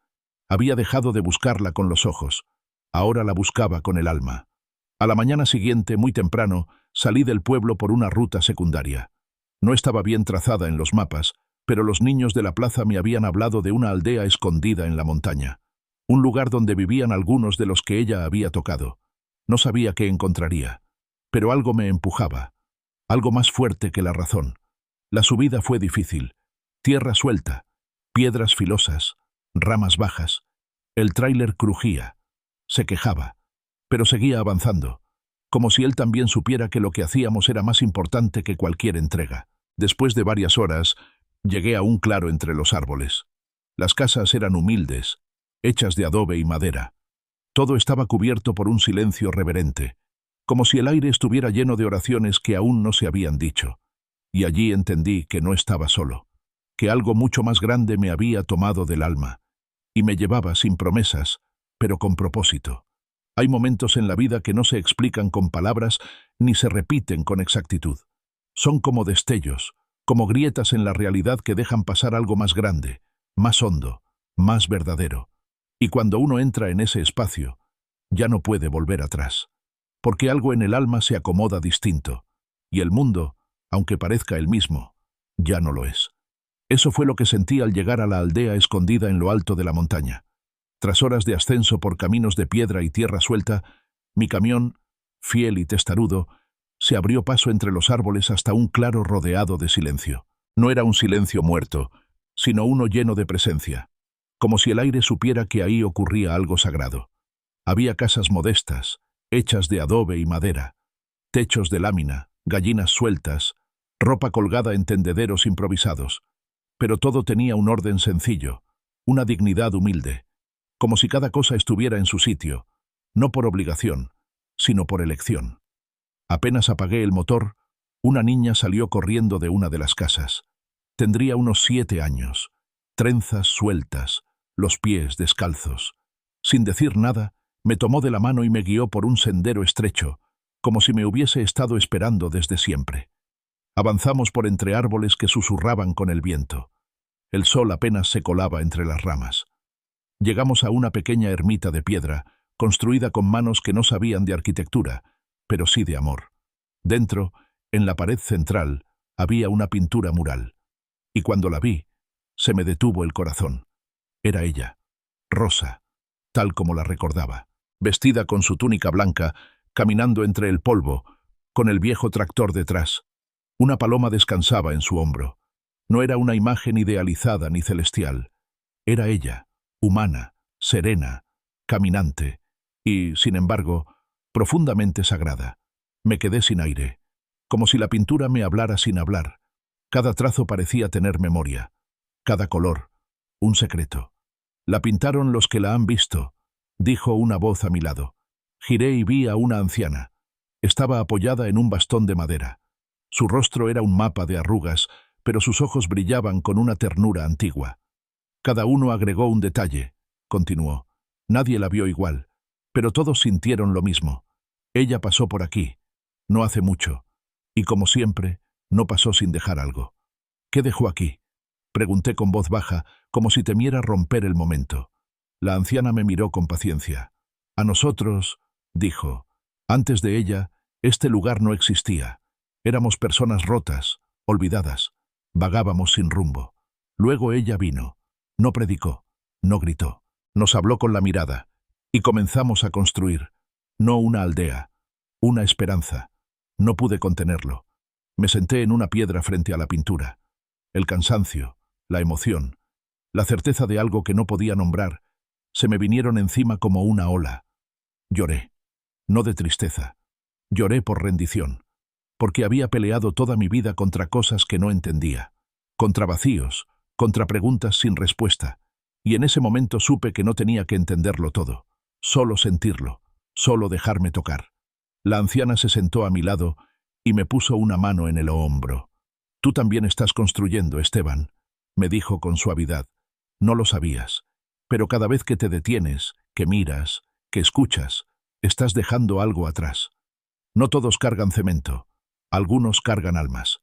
Había dejado de buscarla con los ojos. Ahora la buscaba con el alma. A la mañana siguiente, muy temprano, salí del pueblo por una ruta secundaria. No estaba bien trazada en los mapas, pero los niños de la plaza me habían hablado de una aldea escondida en la montaña, un lugar donde vivían algunos de los que ella había tocado. No sabía qué encontraría, pero algo me empujaba, algo más fuerte que la razón. La subida fue difícil, tierra suelta, piedras filosas, ramas bajas. El tráiler crujía, se quejaba, pero seguía avanzando, como si él también supiera que lo que hacíamos era más importante que cualquier entrega. Después de varias horas, llegué a un claro entre los árboles. Las casas eran humildes, hechas de adobe y madera. Todo estaba cubierto por un silencio reverente, como si el aire estuviera lleno de oraciones que aún no se habían dicho. Y allí entendí que no estaba solo, que algo mucho más grande me había tomado del alma, y me llevaba sin promesas, pero con propósito. Hay momentos en la vida que no se explican con palabras ni se repiten con exactitud. Son como destellos, como grietas en la realidad que dejan pasar algo más grande, más hondo, más verdadero. Y cuando uno entra en ese espacio, ya no puede volver atrás, porque algo en el alma se acomoda distinto, y el mundo, aunque parezca el mismo, ya no lo es. Eso fue lo que sentí al llegar a la aldea escondida en lo alto de la montaña. Tras horas de ascenso por caminos de piedra y tierra suelta, mi camión, fiel y testarudo, se abrió paso entre los árboles hasta un claro rodeado de silencio. No era un silencio muerto, sino uno lleno de presencia, como si el aire supiera que ahí ocurría algo sagrado. Había casas modestas, hechas de adobe y madera, techos de lámina, gallinas sueltas, ropa colgada en tendederos improvisados, pero todo tenía un orden sencillo, una dignidad humilde, como si cada cosa estuviera en su sitio, no por obligación, sino por elección. Apenas apagué el motor, una niña salió corriendo de una de las casas. Tendría unos 7 años, trenzas sueltas, los pies descalzos. Sin decir nada, me tomó de la mano y me guió por un sendero estrecho, como si me hubiese estado esperando desde siempre. Avanzamos por entre árboles que susurraban con el viento. El sol apenas se colaba entre las ramas. Llegamos a una pequeña ermita de piedra, construida con manos que no sabían de arquitectura, pero sí de amor. Dentro, en la pared central, había una pintura mural. Y cuando la vi, se me detuvo el corazón. Era ella, Rosa, tal como la recordaba, vestida con su túnica blanca, caminando entre el polvo, con el viejo tractor detrás. Una paloma descansaba en su hombro. No era una imagen idealizada ni celestial. Era ella, humana, serena, caminante, y, sin embargo, profundamente sagrada. Me quedé sin aire, como si la pintura me hablara sin hablar. Cada trazo parecía tener memoria, cada color, un secreto. La pintaron los que la han visto, dijo una voz a mi lado. Giré y vi a una anciana. Estaba apoyada en un bastón de madera. Su rostro era un mapa de arrugas, pero sus ojos brillaban con una ternura antigua. Cada uno agregó un detalle, continuó. Nadie la vio igual, pero todos sintieron lo mismo. Ella pasó por aquí, no hace mucho, y como siempre, no pasó sin dejar algo. ¿Qué dejó aquí?, pregunté con voz baja, como si temiera romper el momento. La anciana me miró con paciencia. A nosotros, dijo, antes de ella, este lugar no existía. Éramos personas rotas, olvidadas, vagábamos sin rumbo. Luego ella vino, no predicó, no gritó, nos habló con la mirada, y comenzamos a construir, no una aldea, una esperanza. No pude contenerlo. Me senté en una piedra frente a la pintura. El cansancio, la emoción, la certeza de algo que no podía nombrar, se me vinieron encima como una ola. Lloré, no de tristeza. Lloré por rendición, porque había peleado toda mi vida contra cosas que no entendía, contra vacíos, contra preguntas sin respuesta, y en ese momento supe que no tenía que entenderlo todo, solo sentirlo, solo dejarme tocar. La anciana se sentó a mi lado y me puso una mano en el hombro. «Tú también estás construyendo, Esteban», me dijo con suavidad. «No lo sabías, pero cada vez que te detienes, que miras, que escuchas, estás dejando algo atrás». No todos cargan cemento, algunos cargan almas.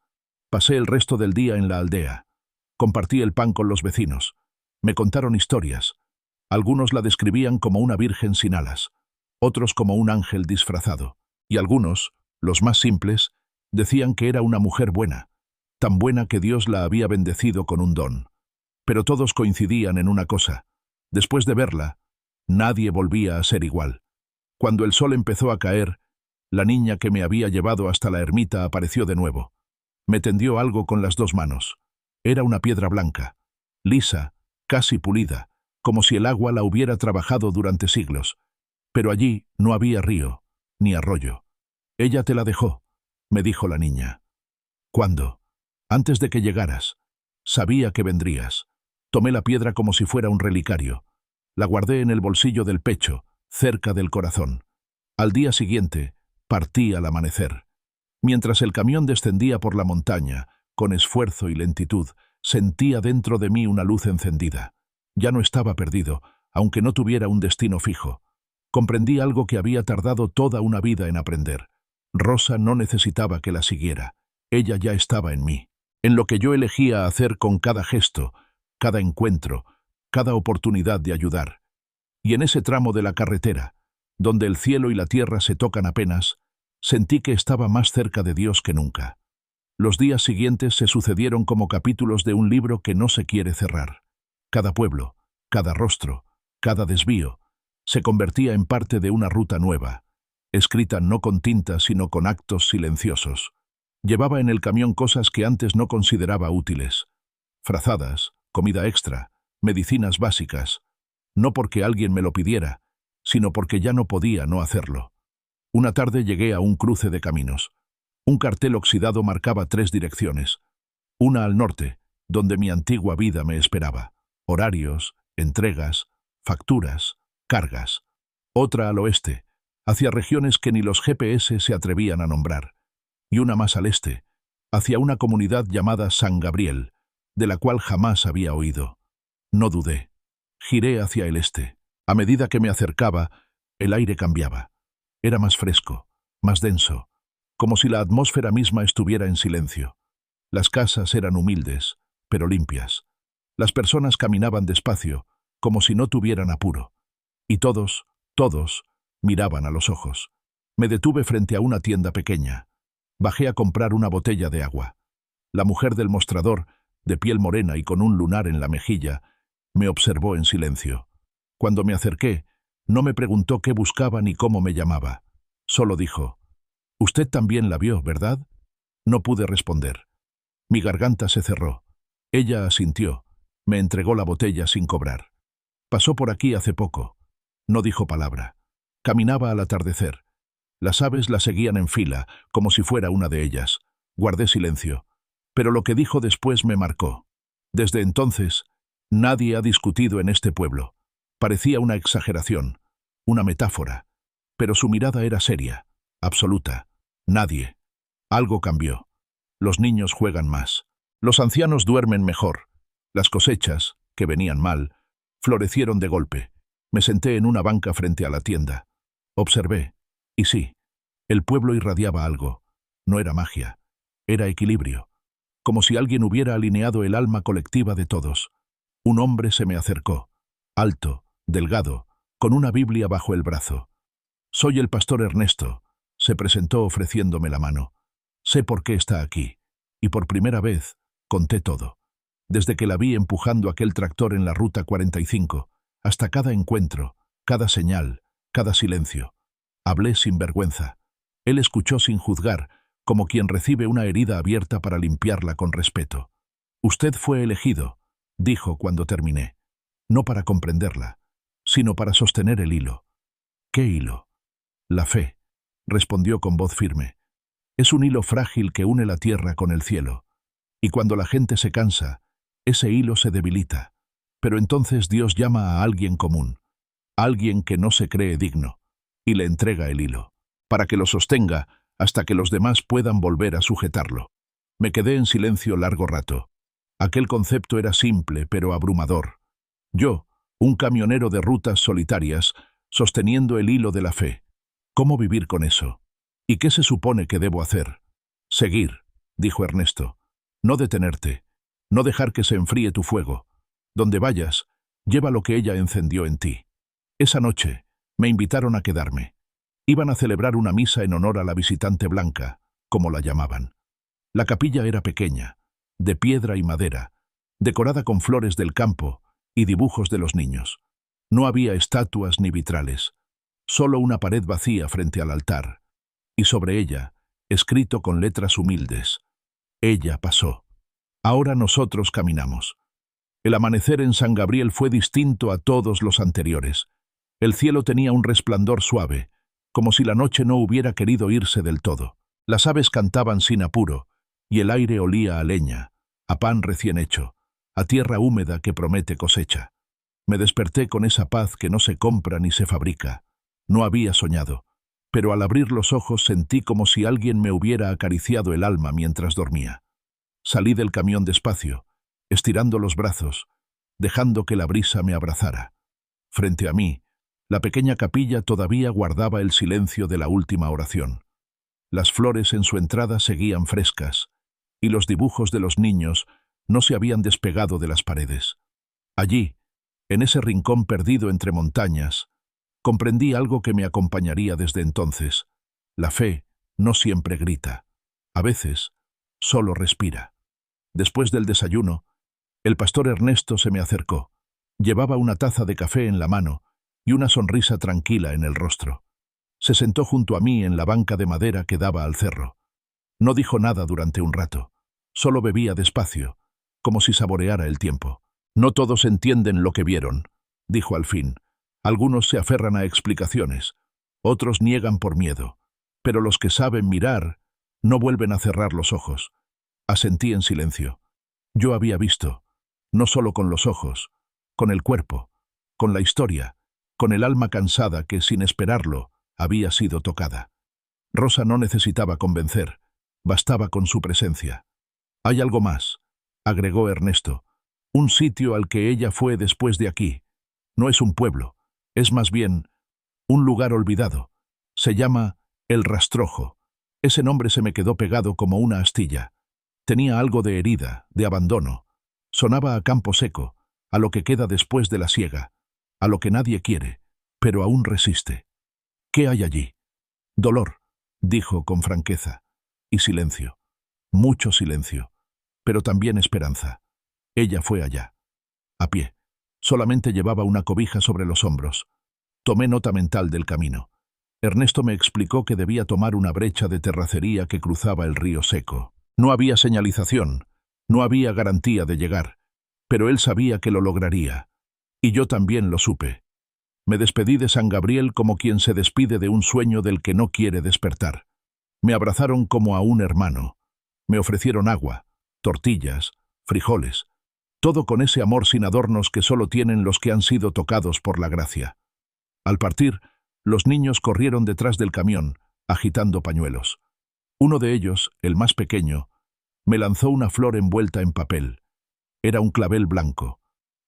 Pasé el resto del día en la aldea. Compartí el pan con los vecinos. Me contaron historias. Algunos la describían como una virgen sin alas, otros como un ángel disfrazado, y algunos, los más simples, decían que era una mujer buena, tan buena que Dios la había bendecido con un don. Pero todos coincidían en una cosa: después de verla, nadie volvía a ser igual. Cuando el sol empezó a caer, la niña que me había llevado hasta la ermita apareció de nuevo. Me tendió algo con las 2 manos. Era una piedra blanca, lisa, casi pulida, como si el agua la hubiera trabajado durante siglos. Pero allí no había río, ni arroyo. Ella te la dejó, me dijo la niña. ¿Cuándo? Antes de que llegaras. Sabía que vendrías. Tomé la piedra como si fuera un relicario. La guardé en el bolsillo del pecho, cerca del corazón. Al día siguiente, partí al amanecer. Mientras el camión descendía por la montaña, con esfuerzo y lentitud, sentía dentro de mí una luz encendida. Ya no estaba perdido, aunque no tuviera un destino fijo. Comprendí algo que había tardado toda una vida en aprender. Rosa no necesitaba que la siguiera. Ella ya estaba en mí, en lo que yo elegía hacer con cada gesto, cada encuentro, cada oportunidad de ayudar. Y en ese tramo de la carretera, donde el cielo y la tierra se tocan apenas, sentí que estaba más cerca de Dios que nunca. Los días siguientes se sucedieron como capítulos de un libro que no se quiere cerrar. Cada pueblo, cada rostro, cada desvío, se convertía en parte de una ruta nueva, escrita no con tinta sino con actos silenciosos. Llevaba en el camión cosas que antes no consideraba útiles: frazadas, comida extra, medicinas básicas, no porque alguien me lo pidiera, sino porque ya no podía no hacerlo. Una tarde llegué a un cruce de caminos. Un cartel oxidado marcaba 3 direcciones. Una al norte, donde mi antigua vida me esperaba: horarios, entregas, facturas, cargas. Otra al oeste, hacia regiones que ni los GPS se atrevían a nombrar. Y una más al este, hacia una comunidad llamada San Gabriel, de la cual jamás había oído. No dudé. Giré hacia el este. A medida que me acercaba, el aire cambiaba. Era más fresco, más denso, como si la atmósfera misma estuviera en silencio. Las casas eran humildes, pero limpias. Las personas caminaban despacio, como si no tuvieran apuro. Y todos, miraban a los ojos. Me detuve frente a una tienda pequeña. Bajé a comprar una botella de agua. La mujer del mostrador, de piel morena y con un lunar en la mejilla, me observó en silencio. Cuando me acerqué, no me preguntó qué buscaba ni cómo me llamaba. Solo dijo: «Usted también la vio, ¿verdad?». No pude responder. Mi garganta se cerró. Ella asintió. Me entregó la botella sin cobrar. Pasó por aquí hace poco. No dijo palabra. Caminaba al atardecer. Las aves la seguían en fila, como si fuera una de ellas. Guardé silencio. Pero lo que dijo después me marcó. Desde entonces, nadie ha discutido en este pueblo. Parecía una exageración, una metáfora. Pero su mirada era seria, absoluta. Nadie. Algo cambió. Los niños juegan más. Los ancianos duermen mejor. Las cosechas, que venían mal, florecieron de golpe. Me senté en una banca frente a la tienda. Observé. Y sí, el pueblo irradiaba algo. No era magia. Era equilibrio. Como si alguien hubiera alineado el alma colectiva de todos. Un hombre se me acercó. Alto, delgado, con una Biblia bajo el brazo. «Soy el pastor Ernesto», se presentó ofreciéndome la mano. «Sé por qué está aquí». Y por primera vez, conté todo. Desde que la vi empujando aquel tractor en la ruta 45, hasta cada encuentro, cada señal, cada silencio. Hablé sin vergüenza. Él escuchó sin juzgar, como quien recibe una herida abierta para limpiarla con respeto. «Usted fue elegido», dijo cuando terminé. «No para comprenderla, sino para sostener el hilo». «¿Qué hilo?» «La fe», respondió con voz firme. «Es un hilo frágil que une la tierra con el cielo. Y cuando la gente se cansa, ese hilo se debilita. Pero entonces Dios llama a alguien común, alguien que no se cree digno, y le entrega el hilo, para que lo sostenga hasta que los demás puedan volver a sujetarlo». Me quedé en silencio largo rato. Aquel concepto era simple, pero abrumador. Yo, un camionero de rutas solitarias, sosteniendo el hilo de la fe. ¿Cómo vivir con eso? ¿Y qué se supone que debo hacer? Seguir, dijo Ernesto. No detenerte. No dejar que se enfríe tu fuego. Donde vayas, lleva lo que ella encendió en ti. Esa noche, me invitaron a quedarme. Iban a celebrar una misa en honor a la visitante blanca, como la llamaban. La capilla era pequeña, de piedra y madera, decorada con flores del campo y dibujos de los niños. No había estatuas ni vitrales, solo una pared vacía frente al altar, y sobre ella, escrito con letras humildes, ella pasó. Ahora nosotros caminamos. El amanecer en San Gabriel fue distinto a todos los anteriores. El cielo tenía un resplandor suave, como si la noche no hubiera querido irse del todo. Las aves cantaban sin apuro, y el aire olía a leña, a pan recién hecho, a tierra húmeda que promete cosecha. Me desperté con esa paz que no se compra ni se fabrica. No había soñado, pero al abrir los ojos sentí como si alguien me hubiera acariciado el alma mientras dormía. Salí del camión despacio, estirando los brazos, dejando que la brisa me abrazara. Frente a mí, la pequeña capilla todavía guardaba el silencio de la última oración. Las flores en su entrada seguían frescas, y los dibujos de los niños no se habían despegado de las paredes. Allí, en ese rincón perdido entre montañas, comprendí algo que me acompañaría desde entonces. La fe no siempre grita. A veces, solo respira. Después del desayuno, el pastor Ernesto se me acercó. Llevaba una taza de café en la mano y una sonrisa tranquila en el rostro. Se sentó junto a mí en la banca de madera que daba al cerro. No dijo nada durante un rato. Solo bebía despacio, como si saboreara el tiempo. No todos entienden lo que vieron, dijo al fin. Algunos se aferran a explicaciones, otros niegan por miedo, pero los que saben mirar no vuelven a cerrar los ojos. Asentí en silencio. Yo había visto, no solo con los ojos, con el cuerpo, con la historia, con el alma cansada que, sin esperarlo, había sido tocada. Rosa no necesitaba convencer, bastaba con su presencia. Hay algo más, agregó Ernesto, un sitio al que ella fue después de aquí. No es un pueblo, es más bien un lugar olvidado. Se llama El Rastrojo. Ese nombre se me quedó pegado como una astilla. Tenía algo de herida, de abandono. Sonaba a campo seco, a lo que queda después de la siega, a lo que nadie quiere, pero aún resiste. ¿Qué hay allí? Dolor, dijo con franqueza, y silencio. Mucho silencio, pero también esperanza. Ella fue allá. A pie. Solamente llevaba una cobija sobre los hombros. Tomé nota mental del camino. Ernesto me explicó que debía tomar una brecha de terracería que cruzaba el río seco. No había señalización, no había garantía de llegar, pero él sabía que lo lograría. Y yo también lo supe. Me despedí de San Gabriel como quien se despide de un sueño del que no quiere despertar. Me abrazaron como a un hermano. Me ofrecieron agua, tortillas, frijoles, todo con ese amor sin adornos que solo tienen los que han sido tocados por la gracia. Al partir, los niños corrieron detrás del camión, agitando pañuelos. Uno de ellos, el más pequeño, me lanzó una flor envuelta en papel. Era un clavel blanco.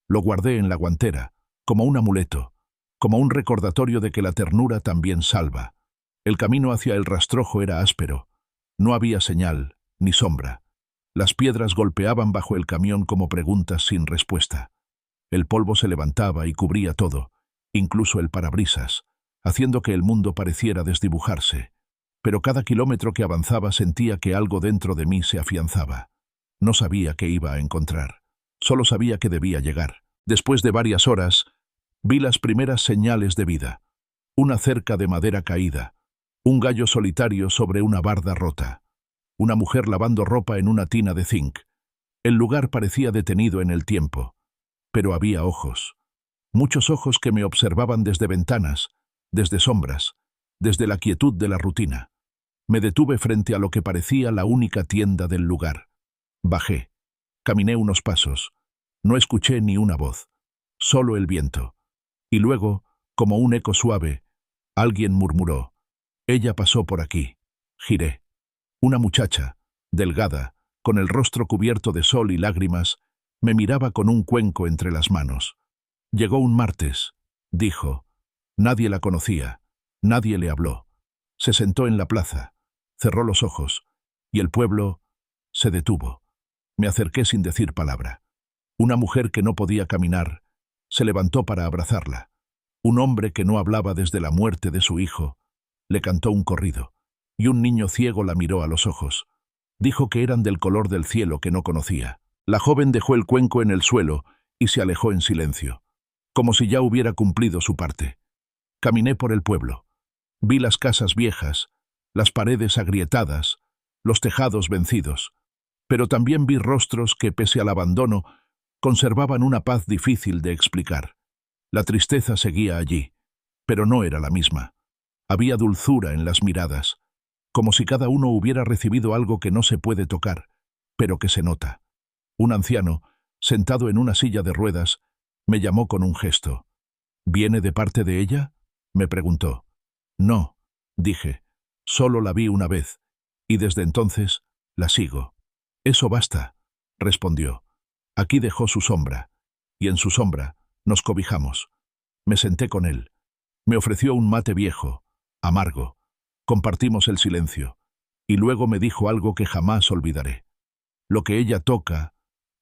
Lo guardé en la guantera, como un amuleto, como un recordatorio de que la ternura también salva. El camino hacia el rastrojo era áspero. No había señal, ni sombra. Las piedras golpeaban bajo el camión como preguntas sin respuesta. El polvo se levantaba y cubría todo, incluso el parabrisas, haciendo que el mundo pareciera desdibujarse. Pero cada kilómetro que avanzaba sentía que algo dentro de mí se afianzaba. No sabía qué iba a encontrar. Solo sabía que debía llegar. Después de varias horas, vi las primeras señales de vida. Una cerca de madera caída, un gallo solitario sobre una barda rota, una mujer lavando ropa en una tina de zinc. El lugar parecía detenido en el tiempo, pero había ojos. Muchos ojos que me observaban desde ventanas, desde sombras, desde la quietud de la rutina. Me detuve frente a lo que parecía la única tienda del lugar. Bajé. Caminé unos pasos. No escuché ni una voz, solo el viento. Y luego, como un eco suave, alguien murmuró: «Ella pasó por aquí». Giré. Una muchacha, delgada, con el rostro cubierto de sol y lágrimas, me miraba con un cuenco entre las manos. «Llegó un martes», dijo. Nadie la conocía, nadie le habló. Se sentó en la plaza, cerró los ojos, y el pueblo se detuvo. Me acerqué sin decir palabra. Una mujer que no podía caminar se levantó para abrazarla. Un hombre que no hablaba desde la muerte de su hijo le cantó un corrido, y un niño ciego la miró a los ojos. Dijo que eran del color del cielo que no conocía. La joven dejó el cuenco en el suelo y se alejó en silencio, como si ya hubiera cumplido su parte. Caminé por el pueblo. Vi las casas viejas, las paredes agrietadas, los tejados vencidos, pero también vi rostros que, pese al abandono, conservaban una paz difícil de explicar. La tristeza seguía allí, pero no era la misma. Había dulzura en las miradas, como si cada uno hubiera recibido algo que no se puede tocar, pero que se nota. Un anciano, sentado en una silla de ruedas, me llamó con un gesto. «¿Viene de parte de ella?», me preguntó. «No», dije, «solo la vi una vez, y desde entonces la sigo». «Eso basta», respondió. «Aquí dejó su sombra, y en su sombra nos cobijamos». Me senté con él. Me ofreció un mate viejo, amargo. Compartimos el silencio, y luego me dijo algo que jamás olvidaré. Lo que ella toca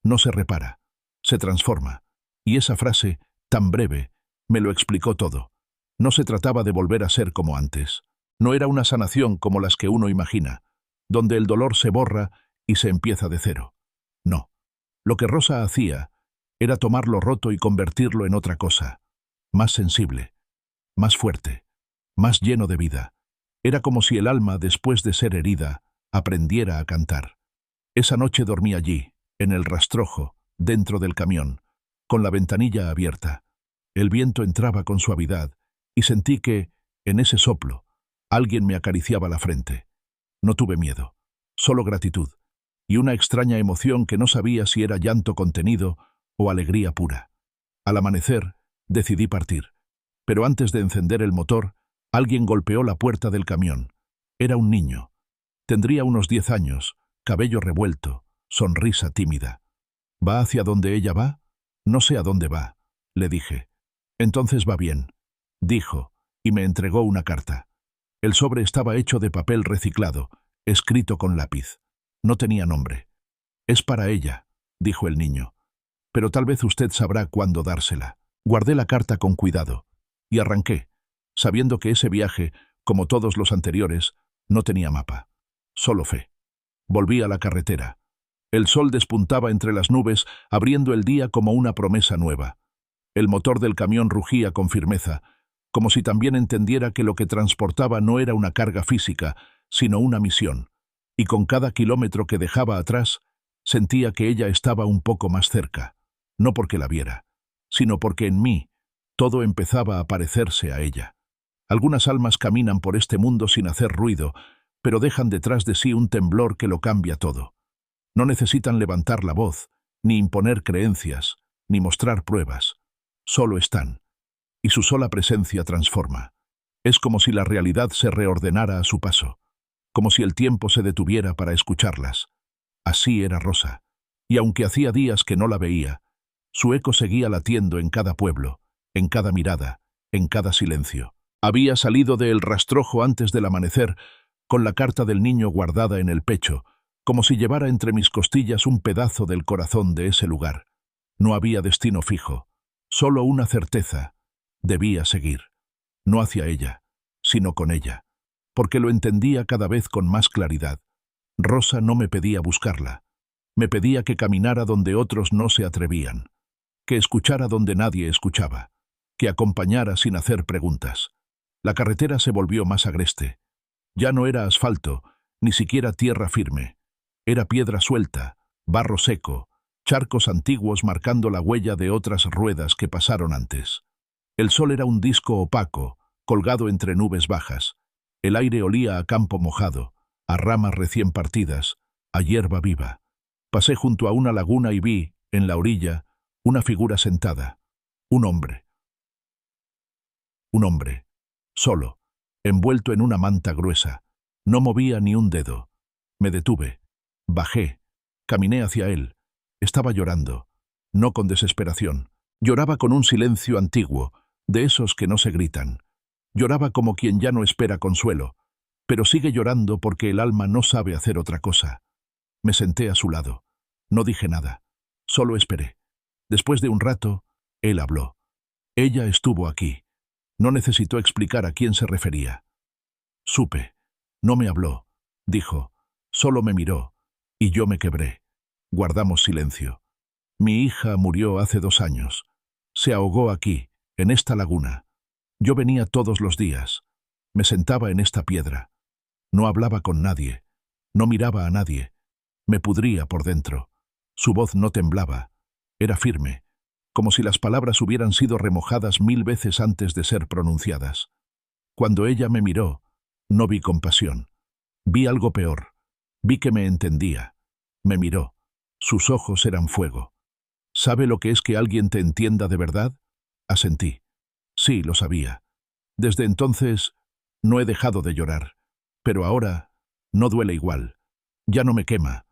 no se repara, se transforma, y esa frase, tan breve, me lo explicó todo. No se trataba de volver a ser como antes. No era una sanación como las que uno imagina, donde el dolor se borra y se empieza de cero. No. Lo que Rosa hacía era tomar lo roto y convertirlo en otra cosa, más sensible, más fuerte, más lleno de vida. Era como si el alma, después de ser herida, aprendiera a cantar. Esa noche dormí allí, en el rastrojo, dentro del camión, con la ventanilla abierta. El viento entraba con suavidad y sentí que, en ese soplo, alguien me acariciaba la frente. No tuve miedo, solo gratitud, y una extraña emoción que no sabía si era llanto contenido o alegría pura. Al amanecer, decidí partir, pero antes de encender el motor, alguien golpeó la puerta del camión. Era un niño. Tendría unos 10 años, cabello revuelto, sonrisa tímida. ¿Va hacia donde ella va? No sé a dónde va, le dije. Entonces va bien, dijo, y me entregó una carta. El sobre estaba hecho de papel reciclado, escrito con lápiz. No tenía nombre. «Es para ella», dijo el niño, «pero tal vez usted sabrá cuándo dársela». Guardé la carta con cuidado y arranqué, sabiendo que ese viaje, como todos los anteriores, no tenía mapa, solo fe. Volví a la carretera. El sol despuntaba entre las nubes, abriendo el día como una promesa nueva. El motor del camión rugía con firmeza, como si también entendiera que lo que transportaba no era una carga física, sino una misión, y con cada kilómetro que dejaba atrás, sentía que ella estaba un poco más cerca, no porque la viera, sino porque en mí todo empezaba a parecerse a ella. Algunas almas caminan por este mundo sin hacer ruido, pero dejan detrás de sí un temblor que lo cambia todo. No necesitan levantar la voz, ni imponer creencias, ni mostrar pruebas. Solo están, y su sola presencia transforma. Es como si la realidad se reordenara a su paso, como si el tiempo se detuviera para escucharlas. Así era Rosa, y aunque hacía días que no la veía, su eco seguía latiendo en cada pueblo, en cada mirada, en cada silencio. Había salido del rastrojo antes del amanecer, con la carta del niño guardada en el pecho, como si llevara entre mis costillas un pedazo del corazón de ese lugar. No había destino fijo, solo una certeza: debía seguir, no hacia ella, sino con ella, porque lo entendía cada vez con más claridad. Rosa no me pedía buscarla, me pedía que caminara donde otros no se atrevían, que escuchara donde nadie escuchaba, que acompañara sin hacer preguntas. La carretera se volvió más agreste. Ya no era asfalto, ni siquiera tierra firme. Era piedra suelta, barro seco, charcos antiguos marcando la huella de otras ruedas que pasaron antes. El sol era un disco opaco, colgado entre nubes bajas. El aire olía a campo mojado, a ramas recién partidas, a hierba viva. Pasé junto a una laguna y vi, en la orilla, una figura sentada. Un hombre. Un hombre. Solo, envuelto en una manta gruesa. No movía ni un dedo. Me detuve. Bajé. Caminé hacia él. Estaba llorando. No con desesperación. Lloraba con un silencio antiguo, de esos que no se gritan. Lloraba como quien ya no espera consuelo, pero sigue llorando porque el alma no sabe hacer otra cosa. Me senté a su lado. No dije nada. Solo esperé. Después de un rato, él habló. Ella estuvo aquí. No necesitó explicar a quién se refería. Supe. No me habló, dijo. Solo me miró. Y yo me quebré. Guardamos silencio. Mi hija murió hace 2 años. Se ahogó aquí, en esta laguna. Yo venía todos los días. Me sentaba en esta piedra. No hablaba con nadie. No miraba a nadie. Me pudría por dentro. Su voz no temblaba. Era firme, como si las palabras hubieran sido remojadas 1000 veces antes de ser pronunciadas. Cuando ella me miró, no vi compasión. Vi algo peor. Vi que me entendía. Me miró. Sus ojos eran fuego. ¿Sabe lo que es que alguien te entienda de verdad? Asentí. Sí, lo sabía. Desde entonces, no he dejado de llorar. Pero ahora, no duele igual. Ya no me quema.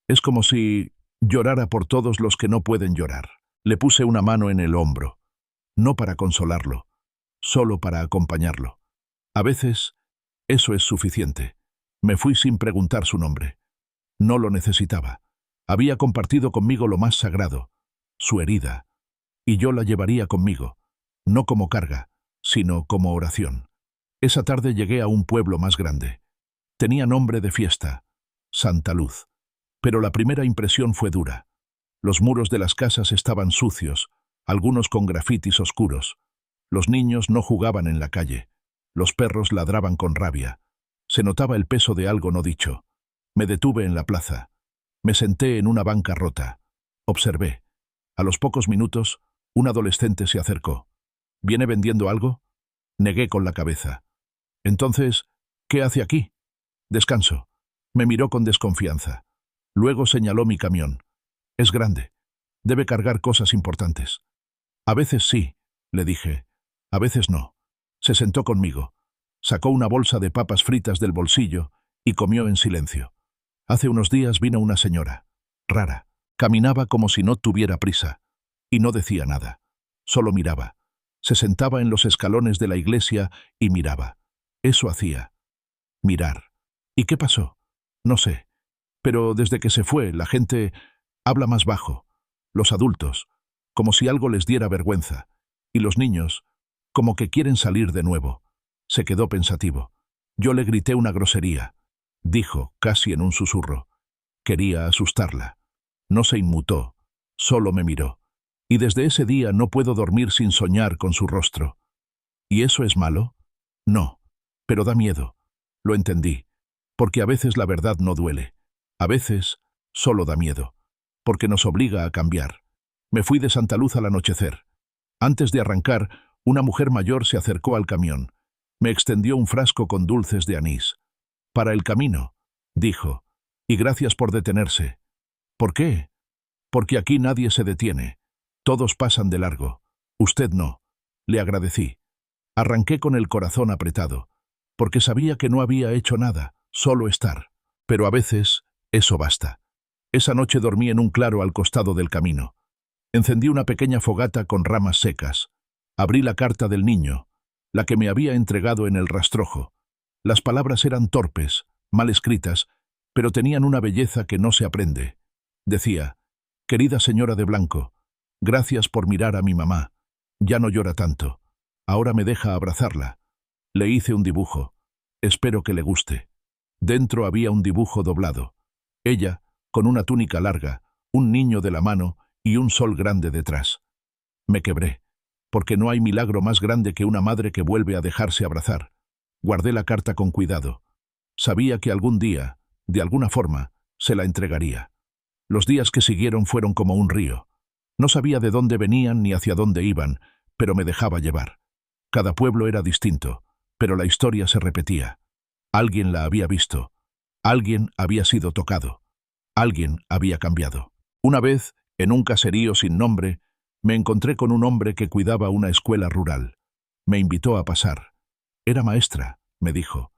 Es como si llorara por todos los que no pueden llorar. Le puse una mano en el hombro. No para consolarlo, solo para acompañarlo. A veces, eso es suficiente. Me fui sin preguntar su nombre. No lo necesitaba. Había compartido conmigo lo más sagrado, su herida, y yo la llevaría conmigo, no como carga, sino como oración. Esa tarde llegué a un pueblo más grande. Tenía nombre de fiesta, Santa Luz, pero la primera impresión fue dura. Los muros de las casas estaban sucios, algunos con grafitis oscuros. Los niños no jugaban en la calle. Los perros ladraban con rabia. Se notaba el peso de algo no dicho. Me detuve en la plaza. Me senté en una banca rota. Observé. A los pocos minutos, un adolescente se acercó. ¿Viene vendiendo algo? Negué con la cabeza. Entonces, ¿qué hace aquí? Descanso. Me miró con desconfianza. Luego señaló mi camión. Es grande. Debe cargar cosas importantes. A veces sí, le dije. A veces no. Se sentó conmigo. Sacó una bolsa de papas fritas del bolsillo y comió en silencio. Hace unos días vino una señora. Rara. Caminaba como si no tuviera prisa. Y no decía nada. Solo miraba. Se sentaba en los escalones de la iglesia y miraba. Eso hacía. Mirar. ¿Y qué pasó? No sé. Pero desde que se fue, la gente habla más bajo. Los adultos, como si algo les diera vergüenza. Y los niños, como que quieren salir de nuevo. Se quedó pensativo. Yo le grité una grosería. Dijo, casi en un susurro. Quería asustarla. No se inmutó. Solo me miró. Y desde ese día no puedo dormir sin soñar con su rostro. ¿Y eso es malo? No. Pero da miedo. Lo entendí. Porque a veces la verdad no duele. A veces solo da miedo. Porque nos obliga a cambiar. Me fui de Santa Luz al anochecer. Antes de arrancar, una mujer mayor se acercó al camión. Me extendió un frasco con dulces de anís. Para el camino, dijo. Y gracias por detenerse. ¿Por qué? Porque aquí nadie se detiene. Todos pasan de largo. Usted no. Le agradecí. Arranqué con el corazón apretado, porque sabía que no había hecho nada, solo estar. Pero a veces, eso basta. Esa noche dormí en un claro al costado del camino. Encendí una pequeña fogata con ramas secas. Abrí la carta del niño, la que me había entregado en el rastrojo. Las palabras eran torpes, mal escritas, pero tenían una belleza que no se aprende. Decía, querida señora de blanco, gracias por mirar a mi mamá. Ya no llora tanto. Ahora me deja abrazarla. Le hice un dibujo. Espero que le guste. Dentro había un dibujo doblado. Ella, con una túnica larga, un niño de la mano y un sol grande detrás. Me quebré, porque no hay milagro más grande que una madre que vuelve a dejarse abrazar. Guardé la carta con cuidado. Sabía que algún día, de alguna forma, se la entregaría. Los días que siguieron fueron como un río. No sabía de dónde venían ni hacia dónde iban, pero me dejaba llevar. Cada pueblo era distinto, pero la historia se repetía. Alguien la había visto. Alguien había sido tocado. Alguien había cambiado. Una vez, en un caserío sin nombre, me encontré con un hombre que cuidaba una escuela rural. Me invitó a pasar. Era maestra, me dijo,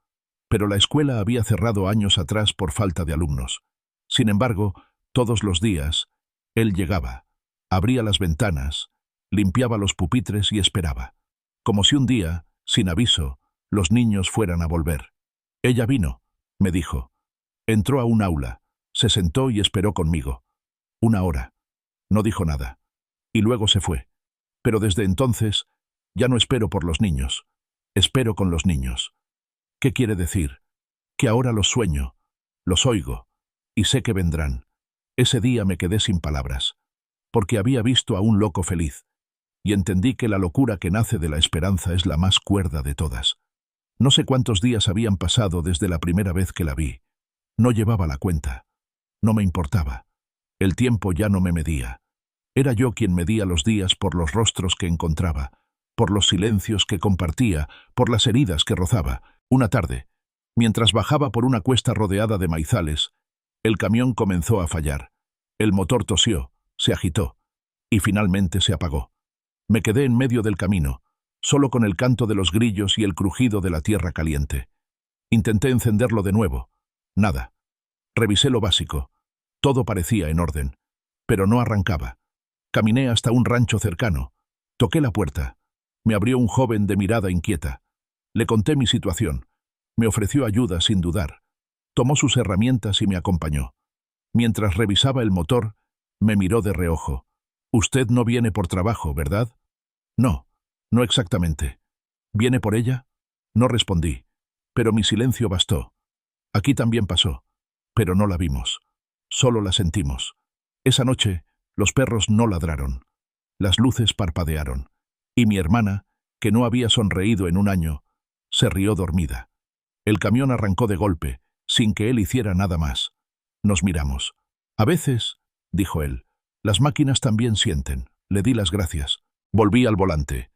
pero la escuela había cerrado años atrás por falta de alumnos. Sin embargo, todos los días, él llegaba, abría las ventanas, limpiaba los pupitres y esperaba, como si un día, sin aviso, los niños fueran a volver. Ella vino, me dijo. Entró a un aula, se sentó y esperó conmigo. 1 hora. No dijo nada. Y luego se fue. Pero desde entonces, ya no espero por los niños. Espero con los niños. ¿Qué quiere decir? Que ahora los sueño, los oigo, y sé que vendrán. Ese día me quedé sin palabras, porque había visto a un loco feliz, y entendí que la locura que nace de la esperanza es la más cuerda de todas. No sé cuántos días habían pasado desde la primera vez que la vi. No llevaba la cuenta. No me importaba. El tiempo ya no me medía. Era yo quien medía los días por los rostros que encontraba, por los silencios que compartía, por las heridas que rozaba. Una tarde, mientras bajaba por una cuesta rodeada de maizales, el camión comenzó a fallar. El motor tosió, se agitó, y finalmente se apagó. Me quedé en medio del camino, solo con el canto de los grillos y el crujido de la tierra caliente. Intenté encenderlo de nuevo. Nada. Revisé lo básico. Todo parecía en orden, pero no arrancaba. Caminé hasta un rancho cercano. Toqué la puerta. Me abrió un joven de mirada inquieta. Le conté mi situación. Me ofreció ayuda sin dudar. Tomó sus herramientas y me acompañó. Mientras revisaba el motor, me miró de reojo. «Usted no viene por trabajo, ¿verdad?» «No, no exactamente». «¿Viene por ella?» No respondí, pero mi silencio bastó. Aquí también pasó, pero no la vimos. Solo la sentimos. Esa noche, los perros no ladraron. Las luces parpadearon. Y mi hermana, que no había sonreído en un año, se rió dormida. El camión arrancó de golpe, sin que él hiciera nada más. Nos miramos. «A veces», dijo él, «las máquinas también sienten». Le di las gracias. Volví al volante.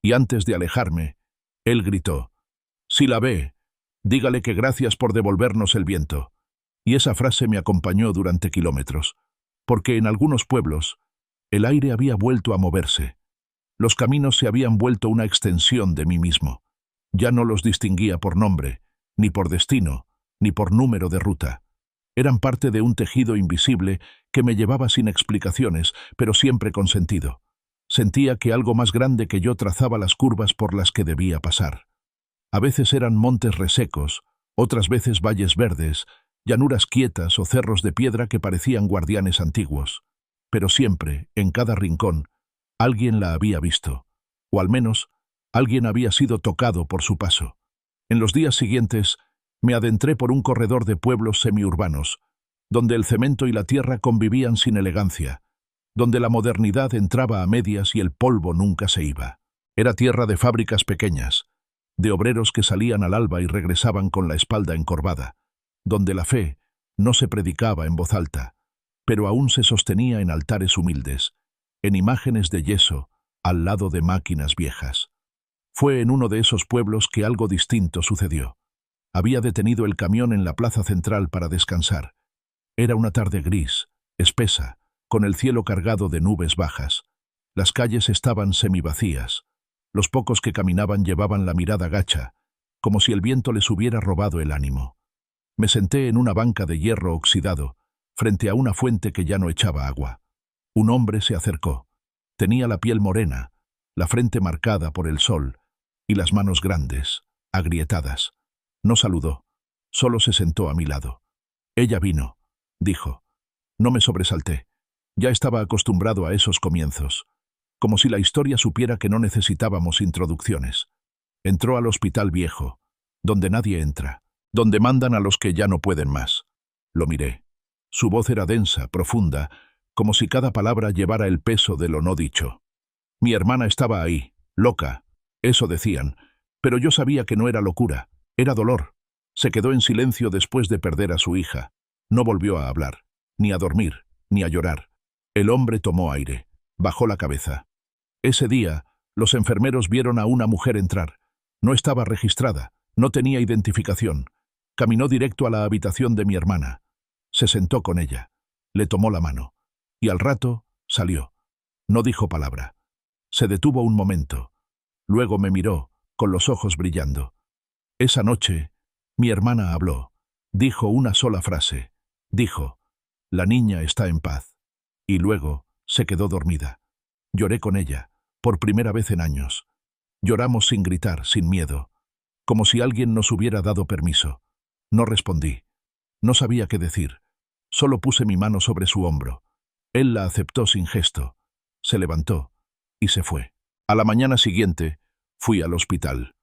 Y antes de alejarme, él gritó: «Si la ve, dígale que gracias por devolvernos el viento». Y esa frase me acompañó durante kilómetros, porque en algunos pueblos el aire había vuelto a moverse. Los caminos se habían vuelto una extensión de mí mismo. Ya no los distinguía por nombre, ni por destino, ni por número de ruta. Eran parte de un tejido invisible que me llevaba sin explicaciones, pero siempre con sentido. Sentía que algo más grande que yo trazaba las curvas por las que debía pasar. A veces eran montes resecos, otras veces valles verdes, llanuras quietas o cerros de piedra que parecían guardianes antiguos. Pero siempre, en cada rincón, alguien la había visto, o al menos, alguien había sido tocado por su paso. En los días siguientes, me adentré por un corredor de pueblos semiurbanos, donde el cemento y la tierra convivían sin elegancia, donde la modernidad entraba a medias y el polvo nunca se iba. Era tierra de fábricas pequeñas, de obreros que salían al alba y regresaban con la espalda encorvada, donde la fe no se predicaba en voz alta, pero aún se sostenía en altares humildes, en imágenes de yeso, al lado de máquinas viejas. Fue en uno de esos pueblos que algo distinto sucedió. Había detenido el camión en la plaza central para descansar. Era una tarde gris, espesa, con el cielo cargado de nubes bajas. Las calles estaban semivacías. Los pocos que caminaban llevaban la mirada gacha, como si el viento les hubiera robado el ánimo. Me senté en una banca de hierro oxidado, frente a una fuente que ya no echaba agua. Un hombre se acercó. Tenía la piel morena, la frente marcada por el sol, y las manos grandes, agrietadas. No saludó, solo se sentó a mi lado. «Ella vino», dijo. No me sobresalté. Ya estaba acostumbrado a esos comienzos, como si la historia supiera que no necesitábamos introducciones. Entró al hospital viejo, donde nadie entra, donde mandan a los que ya no pueden más. Lo miré. Su voz era densa, profunda, como si cada palabra llevara el peso de lo no dicho. Mi hermana estaba ahí, loca, eso decían, pero yo sabía que no era locura, era dolor. Se quedó en silencio después de perder a su hija. No volvió a hablar, ni a dormir, ni a llorar. El hombre tomó aire, bajó la cabeza. Ese día, los enfermeros vieron a una mujer entrar. No estaba registrada, no tenía identificación. Caminó directo a la habitación de mi hermana. Se sentó con ella, le tomó la mano, y al rato salió. No dijo palabra. Se detuvo un momento. Luego me miró, con los ojos brillando. Esa noche, mi hermana habló. Dijo una sola frase. Dijo: «La niña está en paz». Y luego se quedó dormida. Lloré con ella, por primera vez en años. Lloramos sin gritar, sin miedo, como si alguien nos hubiera dado permiso. No respondí. No sabía qué decir. Solo puse mi mano sobre su hombro. Él la aceptó sin gesto. Se levantó y se fue. A la mañana siguiente, fui al hospital.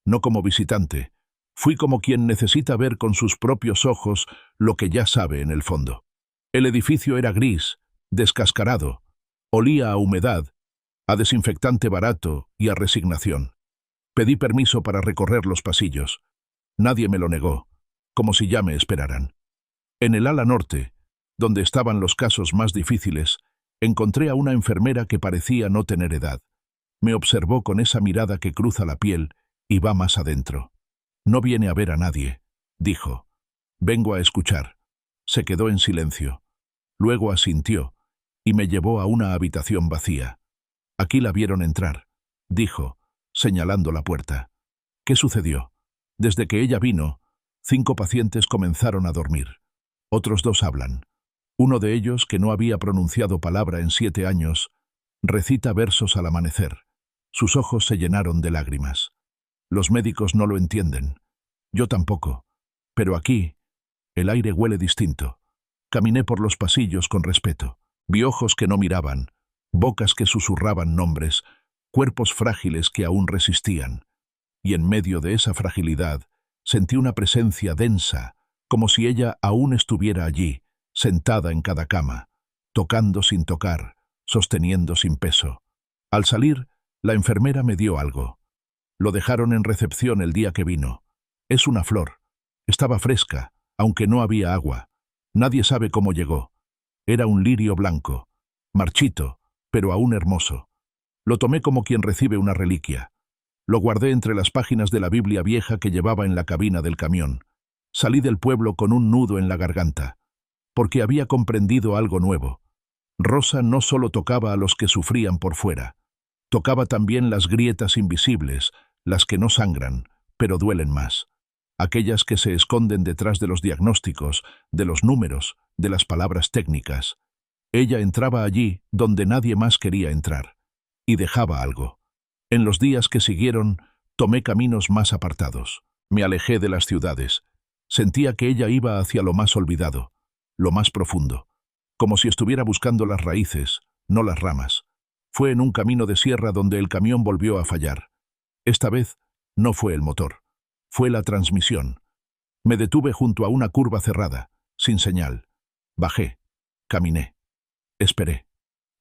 No como visitante, fui como quien necesita ver con sus propios ojos lo que ya sabe en el fondo. El edificio era gris, descascarado, olía a humedad, a desinfectante barato y a resignación. Pedí permiso para recorrer los pasillos. Nadie me lo negó, como si ya me esperaran. En el ala norte, donde estaban los casos más difíciles, encontré a una enfermera que parecía no tener edad. Me observó con esa mirada que cruza la piel y va más adentro. No viene a ver a nadie, dijo. Vengo a escuchar. Se quedó en silencio. Luego asintió y me llevó a una habitación vacía. Aquí la vieron entrar, dijo, señalando la puerta. ¿Qué sucedió? Desde que ella vino, 5 pacientes comenzaron a dormir. Otros 2 hablan. Uno de ellos, que no había pronunciado palabra en 7 años, recita versos al amanecer. Sus ojos se llenaron de lágrimas. Los médicos no lo entienden. Yo tampoco. Pero aquí, el aire huele distinto. Caminé por los pasillos con respeto. Vi ojos que no miraban, bocas que susurraban nombres, cuerpos frágiles que aún resistían. Y en medio de esa fragilidad, sentí una presencia densa, como si ella aún estuviera allí, sentada en cada cama, tocando sin tocar, sosteniendo sin peso. Al salir, la enfermera me dio algo. Lo dejaron en recepción el día que vino. Es una flor. Estaba fresca, aunque no había agua. Nadie sabe cómo llegó. Era un lirio blanco, marchito, pero aún hermoso. Lo tomé como quien recibe una reliquia. Lo guardé entre las páginas de la Biblia vieja que llevaba en la cabina del camión. Salí del pueblo con un nudo en la garganta, porque había comprendido algo nuevo. Rosa no solo tocaba a los que sufrían por fuera, tocaba también las grietas invisibles, las que no sangran, pero duelen más. Aquellas que se esconden detrás de los diagnósticos, de los números, de las palabras técnicas. Ella entraba allí donde nadie más quería entrar, y dejaba algo. En los días que siguieron, tomé caminos más apartados. Me alejé de las ciudades. Sentía que ella iba hacia lo más olvidado, lo más profundo, como si estuviera buscando las raíces, no las ramas. Fue en un camino de sierra donde el camión volvió a fallar. Esta vez no fue el motor, fue la transmisión. Me detuve junto a una curva cerrada, sin señal. Bajé, caminé, esperé.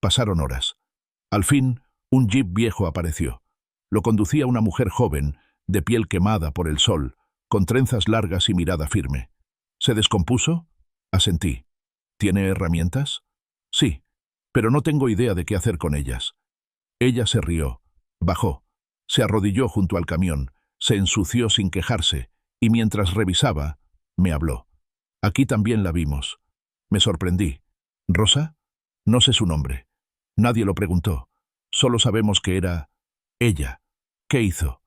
Pasaron horas. Al fin, un jeep viejo apareció. Lo conducía una mujer joven, de piel quemada por el sol, con trenzas largas y mirada firme. ¿Se descompuso? Asentí. ¿Tiene herramientas? Sí, pero no tengo idea de qué hacer con ellas. Ella se rió, bajó, se arrodilló junto al camión, se ensució sin quejarse, y mientras revisaba, me habló. Aquí también la vimos. Me sorprendí. ¿Rosa? No sé su nombre. Nadie lo preguntó. Solo sabemos que era ella. ¿Qué hizo?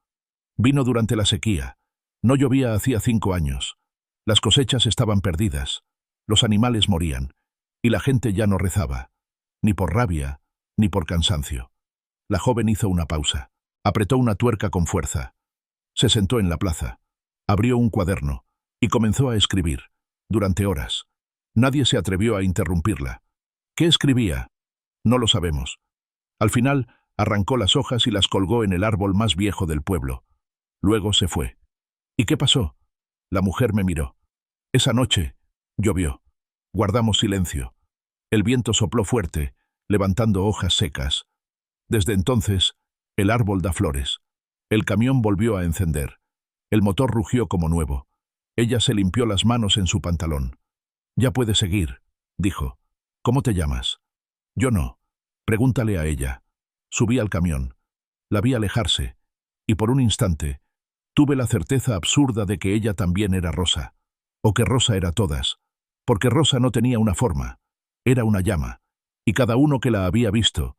Vino durante la sequía. No llovía hacía 5 años. Las cosechas estaban perdidas. Los animales morían. Y la gente ya no rezaba. Ni por rabia, ni por cansancio. La joven hizo una pausa. Apretó una tuerca con fuerza. Se sentó en la plaza. Abrió un cuaderno. Y comenzó a escribir. Durante horas. Nadie se atrevió a interrumpirla. ¿Qué escribía? No lo sabemos. Al final, arrancó las hojas y las colgó en el árbol más viejo del pueblo. Luego se fue. ¿Y qué pasó? La mujer me miró. Esa noche, llovió. Guardamos silencio. El viento sopló fuerte, levantando hojas secas. Desde entonces, el árbol da flores. El camión volvió a encender. El motor rugió como nuevo. Ella se limpió las manos en su pantalón. Ya puede seguir, dijo. ¿Cómo te llamas? Yo no. Pregúntale a ella. Subí al camión. La vi alejarse, y por un instante, tuve la certeza absurda de que ella también era Rosa, o que Rosa era todas, porque Rosa no tenía una forma, era una llama, y cada uno que la había visto,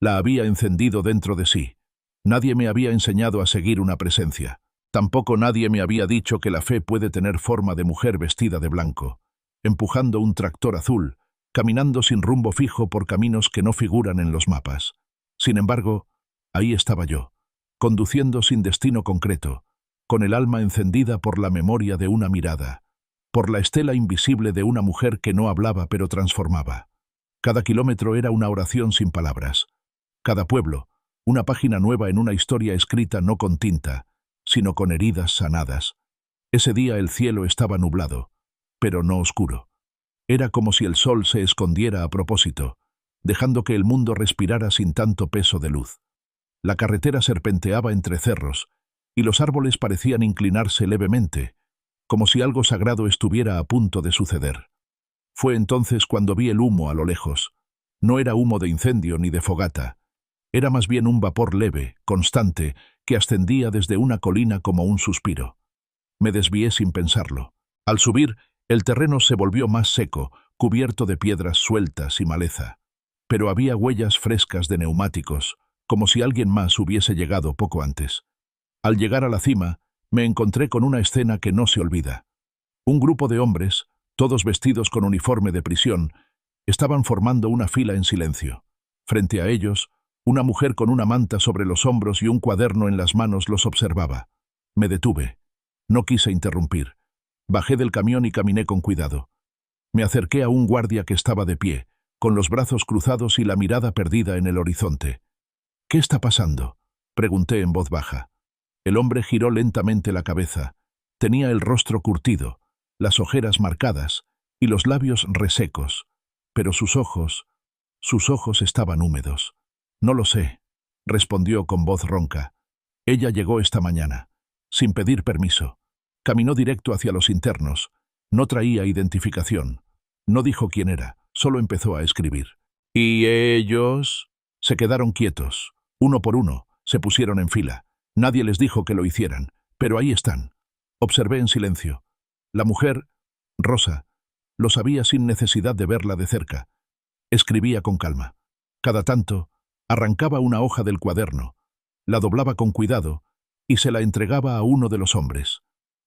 la había encendido dentro de sí. Nadie me había enseñado a seguir una presencia. Tampoco nadie me había dicho que la fe puede tener forma de mujer vestida de blanco, empujando un tractor azul, caminando sin rumbo fijo por caminos que no figuran en los mapas. Sin embargo, ahí estaba yo, conduciendo sin destino concreto, con el alma encendida por la memoria de una mirada, por la estela invisible de una mujer que no hablaba pero transformaba. Cada kilómetro era una oración sin palabras. Cada pueblo, una página nueva en una historia escrita no con tinta, sino con heridas sanadas. Ese día el cielo estaba nublado, pero no oscuro. Era como si el sol se escondiera a propósito, dejando que el mundo respirara sin tanto peso de luz. La carretera serpenteaba entre cerros, y los árboles parecían inclinarse levemente, como si algo sagrado estuviera a punto de suceder. Fue entonces cuando vi el humo a lo lejos. No era humo de incendio ni de fogata. Era más bien un vapor leve, constante, que ascendía desde una colina como un suspiro. Me desvié sin pensarlo. Al subir, el terreno se volvió más seco, cubierto de piedras sueltas y maleza. Pero había huellas frescas de neumáticos, como si alguien más hubiese llegado poco antes. Al llegar a la cima, me encontré con una escena que no se olvida. Un grupo de hombres, todos vestidos con uniforme de prisión, estaban formando una fila en silencio. Frente a ellos, una mujer con una manta sobre los hombros y un cuaderno en las manos los observaba. Me detuve. No quise interrumpir. Bajé del camión y caminé con cuidado. Me acerqué a un guardia que estaba de pie, con los brazos cruzados y la mirada perdida en el horizonte. «¿Qué está pasando?», pregunté en voz baja. El hombre giró lentamente la cabeza. Tenía el rostro curtido, las ojeras marcadas y los labios resecos, pero sus ojos estaban húmedos. «No lo sé», respondió con voz ronca. «Ella llegó esta mañana, sin pedir permiso. Caminó directo hacia los internos. No traía identificación. No dijo quién era, solo empezó a escribir. ¿Y ellos?». Se quedaron quietos. Uno por uno, se pusieron en fila. Nadie les dijo que lo hicieran, pero ahí están. Observé en silencio. La mujer, Rosa, lo sabía sin necesidad de verla de cerca. Escribía con calma. Cada tanto, arrancaba una hoja del cuaderno, la doblaba con cuidado y se la entregaba a uno de los hombres.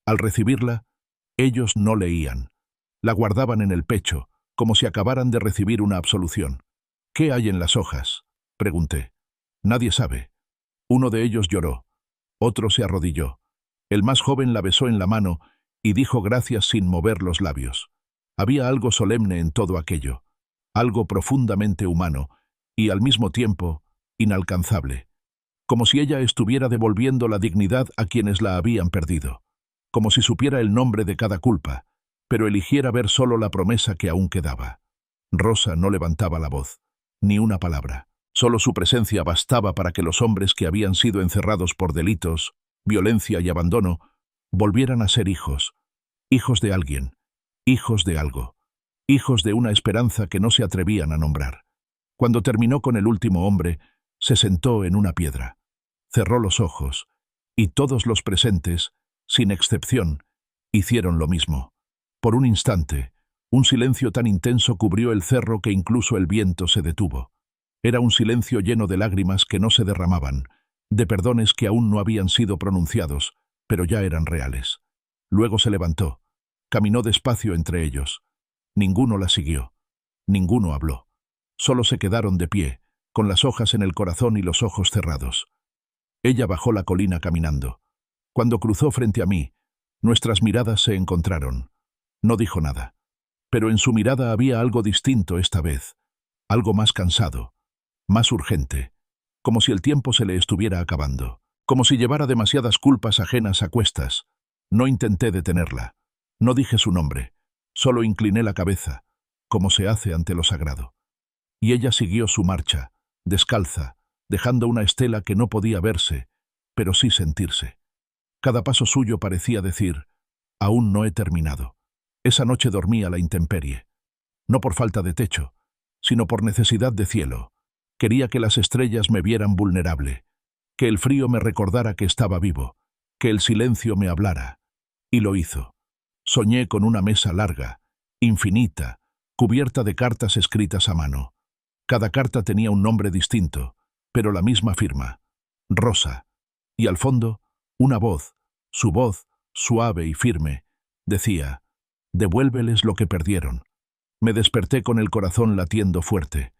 Al recibirla, ellos no leían. La guardaban en el pecho, como si acabaran de recibir una absolución. «¿Qué hay en las hojas?», pregunté. «Nadie sabe». Uno de ellos lloró. Otro se arrodilló. El más joven la besó en la mano y dijo gracias sin mover los labios. Había algo solemne en todo aquello, algo profundamente humano y al mismo tiempo inalcanzable, como si ella estuviera devolviendo la dignidad a quienes la habían perdido, como si supiera el nombre de cada culpa, pero eligiera ver solo la promesa que aún quedaba. Rosa no levantaba la voz, ni una palabra. Solo su presencia bastaba para que los hombres que habían sido encerrados por delitos, violencia y abandono, volvieran a ser hijos, hijos de alguien, hijos de algo, hijos de una esperanza que no se atrevían a nombrar. Cuando terminó con el último hombre, se sentó en una piedra, cerró los ojos, y todos los presentes, sin excepción, hicieron lo mismo. Por un instante, un silencio tan intenso cubrió el cerro que incluso el viento se detuvo. Era un silencio lleno de lágrimas que no se derramaban, de perdones que aún no habían sido pronunciados, pero ya eran reales. Luego se levantó, caminó despacio entre ellos. Ninguno la siguió, ninguno habló. Solo se quedaron de pie, con las hojas en el corazón y los ojos cerrados. Ella bajó la colina caminando. Cuando cruzó frente a mí, nuestras miradas se encontraron. No dijo nada, pero en su mirada había algo distinto esta vez, algo más cansado, más urgente, como si el tiempo se le estuviera acabando, como si llevara demasiadas culpas ajenas a cuestas. No intenté detenerla, no dije su nombre, solo incliné la cabeza, como se hace ante lo sagrado. Y ella siguió su marcha, descalza, dejando una estela que no podía verse, pero sí sentirse. Cada paso suyo parecía decir, aún no he terminado. Esa noche dormí a la intemperie, no por falta de techo, sino por necesidad de cielo. Quería que las estrellas me vieran vulnerable, que el frío me recordara que estaba vivo, que el silencio me hablara. Y lo hizo. Soñé con una mesa larga, infinita, cubierta de cartas escritas a mano. Cada carta tenía un nombre distinto, pero la misma firma, Rosa. Y al fondo, una voz, su voz, suave y firme, decía, «Devuélveles lo que perdieron». Me desperté con el corazón latiendo fuerte.